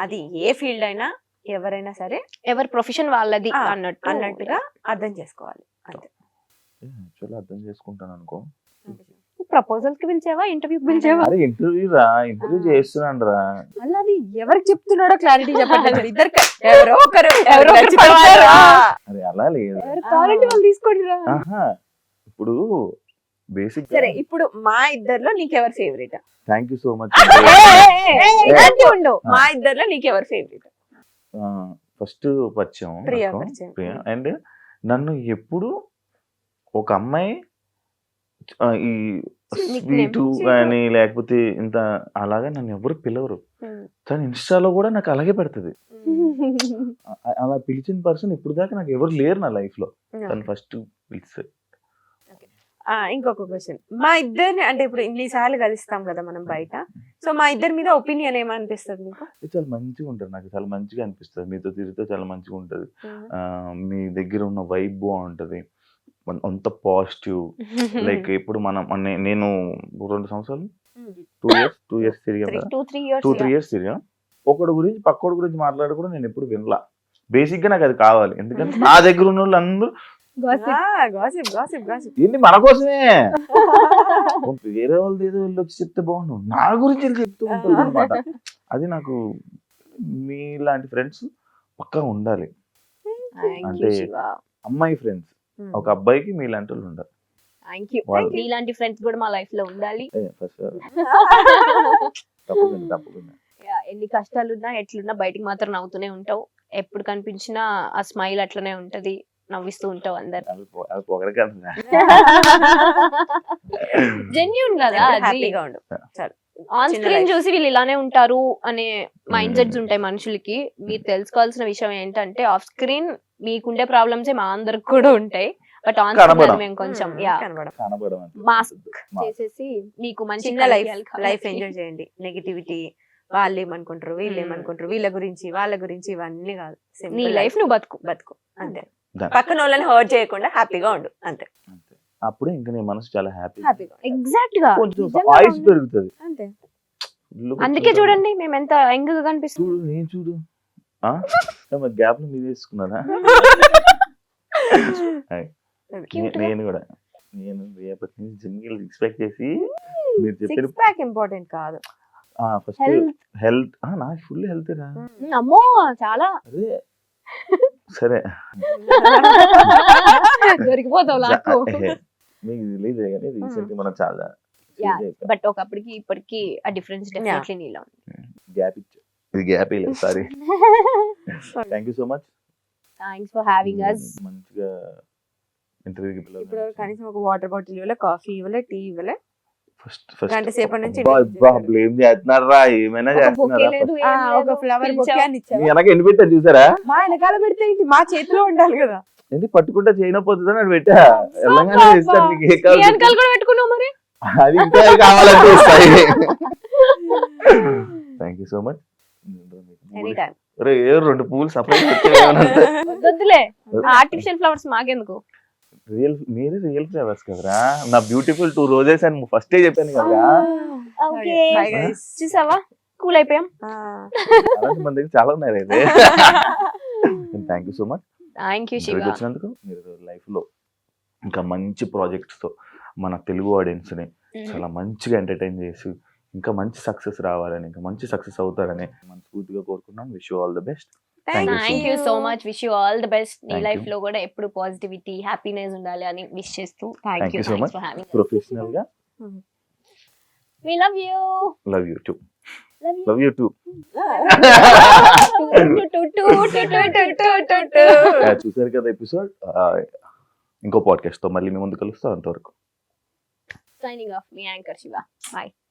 అది ఏ ఫీల్డ్ అయినా ఎవరైనా సరే ఎవరి ప్రొఫెషన్ వాళ్ళది అన్నట్టుగా అర్థం చేసుకోవాలి. అంతే. యాక్చువల్లీ అర్థం చేసుకుంటాను అనుకో. ప్రపోజల్ కి పిలిచావా, ఇంటర్వ్యూకి పిలిచావా? అరే ఇంటర్వ్యూ రా, ఇంటర్వ్యూ చేస్తున్నాను రా. మళ్ళీ అది ఎవరికి చెప్తున్నాడో క్లారిటీ చెప్పండి. ఇద్దరు ఎవరో ఒకరు అరే అలా లేదు. కావాలంటే వాళ్ళు తీసుకోండి రా. ఆహా, ఇప్పుడు బేసిక్. సరే ఇప్పుడు మా ఇద్దర్లో నీకెవరు favourite? Thank you so much. మా ఇద్దర్లో నీకెవరు ఫేవరెట్? ఫస్ట్ పరిచయం ప్రియా నాకు, పరిచయం. ప్రియా. అండ్ నన్ను ఎప్పుడు ఒక అమ్మాయి ఈ స్వీటు కానీ లేకపోతే ఇంత అలాగా నన్ను ఎవరు పిలవరు. తను ఇన్స్టాలో కూడా నాకు అలాగే పెడుతుంది. అలా పిలిచిన పర్సన్ ఇప్పుడు దాకా నాకు ఎవరు లేరు నా లైఫ్ లో. తను ఫస్ట్ పిలిచారు. ఇంకొక క్వశ్చన్, మా ఇద్దరిని అంటే ఇప్పుడు ఇన్నిసార్లు కలుస్తాం కదా మనం బయట, సో మా ఇద్దరి మీద ఒపీనియన్ ఏమనిపిస్తుంది మీకు? చాలా మంచిగా ఉంటారు, నాకు చాలా మంచిగా అనిపిస్తుంది. మీతో తిరిగితే చాలా మంచిగా ఉంటది. మీ దగ్గర ఉన్న వైబ్ బాగుంటది, అంత పాజిటివ్. లైక్ ఇప్పుడు నేను 2 సంవత్సరాలు 2 ఇయర్స్ తిరిగా, 2-3 ఇయర్స్ తిరిగా. ఒకటి గురించి పక్కోడి గురించి మాట్లాడి కూడా నేను ఎప్పుడు వినలా. బేసిక్ గా నాకు అది కావాలి, ఎందుకంటే నా దగ్గర ఉన్న వాళ్ళు అందరూ ఏంటి మన కోసమే. వేరే వాళ్ళది ఏదో వెళ్ళి వచ్చి చెప్తే బాగుండు, నా గురించి చెప్తూ ఉంటుంది అనమాట. అది నాకు మీలాంటి ఫ్రెండ్స్ పక్కా ఉండాలి. అంటే అమ్మాయి ఫ్రెండ్స్, ఒక అబ్బాయికి మీలాంటి వాళ్ళు ఉండాలి. ఇలాంటి ఫ్రెండ్స్ కూడా మా లైఫ్ లో ఉండాలి. తప్పకుండా. ఎన్ని కష్టాలున్నా ఎట్లున్నా బయటికి మాత్రం నవ్వుతూనే ఉంటావు. ఎప్పుడు కనిపించినా ఆ స్మైల్ అట్లనే ఉంటది, నవ్విస్తూ ఉంటావు అందరు. జెన్యూన్ కదా, హ్యాపీగా ఉండు. ఆన్ స్క్రీన్ చూసి వీళ్ళు ఇలానే ఉంటారు అనే మైండ్ సెట్స్ ఉంటాయి మనుషులకి. మీరు తెలుసుకోవాల్సిన విషయం ఏంటంటే ఆఫ్ స్క్రీన్ మీకుండే ప్రాబ్లమ్స్ మా అందరికి కూడా ఉంటాయి, బట్ ఆన్ స్క్రీన్ మేము కొంచెం మాస్క్ చేసేసి మీకు మంచి లైఫ్ ఎంజాయ్ చేయండి. నెగిటివిటీ వాళ్ళు ఏమనుకుంటారు, వీళ్ళు ఏమనుకుంటారు, వీళ్ళ గురించి వాళ్ళ గురించి ఇవన్నీ కాదు. నీ లైఫ్ నువ్వు బతుకు అంతే. పక్కన వాళ్ళని హర్ట్ చేయకుండా హ్యాపీగా ఉండు అంతే. అప్పుడే ఇంకా నీ మనసు చాలా హ్యాపీగా ఎగ్జాక్ట్ గా ఆయుష్ పెరుగుతుంది. అంతే. అందుకే చూడండి మేము ఎంత యంగ్ గా కనిపిస్తుంది. నేను చూడు గ్యాప్ మీద తీసుకున్నానా. నేను కూడా రేపటి నుంచి జిమ్కి ఎక్స్పెక్ట్ చేసి మీరు చెప్పిన సిక్స్ ప్యాక్ ఇంపార్టెంట్ కాదు, ఫస్ట్ హెల్త్. నాకు ఫుల్ హెల్త్ రా. అమ్మో చాలా. అదే సరే దొరికిపోతావు నాకు. మీకు తెలియదు కానీ రీసెంట్ మనం చాలా బట్ ఒకప్పటికి ఇప్పటికి ఆ డిఫరెన్స్ డెఫినెట్లీ నీలో ఉంది. గ్యాప్ ఇచ్చా, ఇది గ్యాప్ లేదు, sorry. Thank you so much. Thanks for having us. మంచిగా ఇంటర్వ్యూకి ఇప్పుడు కనీసం ఒక వాటర్ బాటిల్ ఇవ్వలే, కాఫీ ఇవ్వలే, టీ ఇవ్వలే. ఫస్ట్ గంట సేపటి నుంచి బ్లేమ్ చేస్తున్నారా, ఏమైనా చేస్తున్నారా? ఒక ఫ్లవర్ బొకే అని ఇచ్చారు. వెనక ఎండి పెట్టా చూసారా? మా వెనకాల పెడితే ఏంటి, మా చేతిలో ఉండాలి కదా. ఏంటి పట్టుకుంటే చేయనపోతుందని అది పెట్టా. తెలంగాణ ఇస్తాను మీకు ఏ కావాలి. కూడా పెట్టుకున్నావు మరి. అది ఇంకా కావాలని చూస్తాయి. Thank you so much. Any time. రే 2 పూలు సపరేట్ వద్దులే, ఆర్టిఫిషియల్ ఫ్లవర్స్ మాకెందుకు? మీరే రియల్ ఫ్లేవర్స్ కదరా. నా బ్యూటిఫుల్ 2 రోజెస్ అని ఫస్ట్ చెప్పాను కదరా. Okay, Bye, guys. చూసావా కూల్ అయిపోయాం. అలాంటి మన దగ్గర చాలా ఉన్నాయి అయితే. Thank you so much thank you Shiva. వచ్చినందుకు. మీరు లైఫ్ లో ఇంకా మంచి ప్రాజెక్ట్స్ తో మన తెలుగు ఆడియన్స్ ని చాలా మంచిగా ఎంటర్టైన్ చేసి ఇంకా మంచి సక్సెస్ రావాలని, ఇంకా మంచి సక్సెస్ అవుతారని మనస్ఫూర్తిగా కోరుకున్నాను. Wish you all the best. Thank you so much. Wish you all the best. నీ Thank లైఫ్ you. లో కూడా ఎప్పుడు పాజిటివిటీ, హ్యాపీనెస్ ఉండాలి అని విష్ చేస్తూ Thank thank you you so much. For having. Professional గా we love you. Love you too. Love you too. చూసారు కదా ఎపిసోడ్. ఇంకో పాడ్కాస్ట్ తో మళ్ళీ మీ ముందు కలుస్తాం. అంతవరకు signing off me anchor Shiva. By.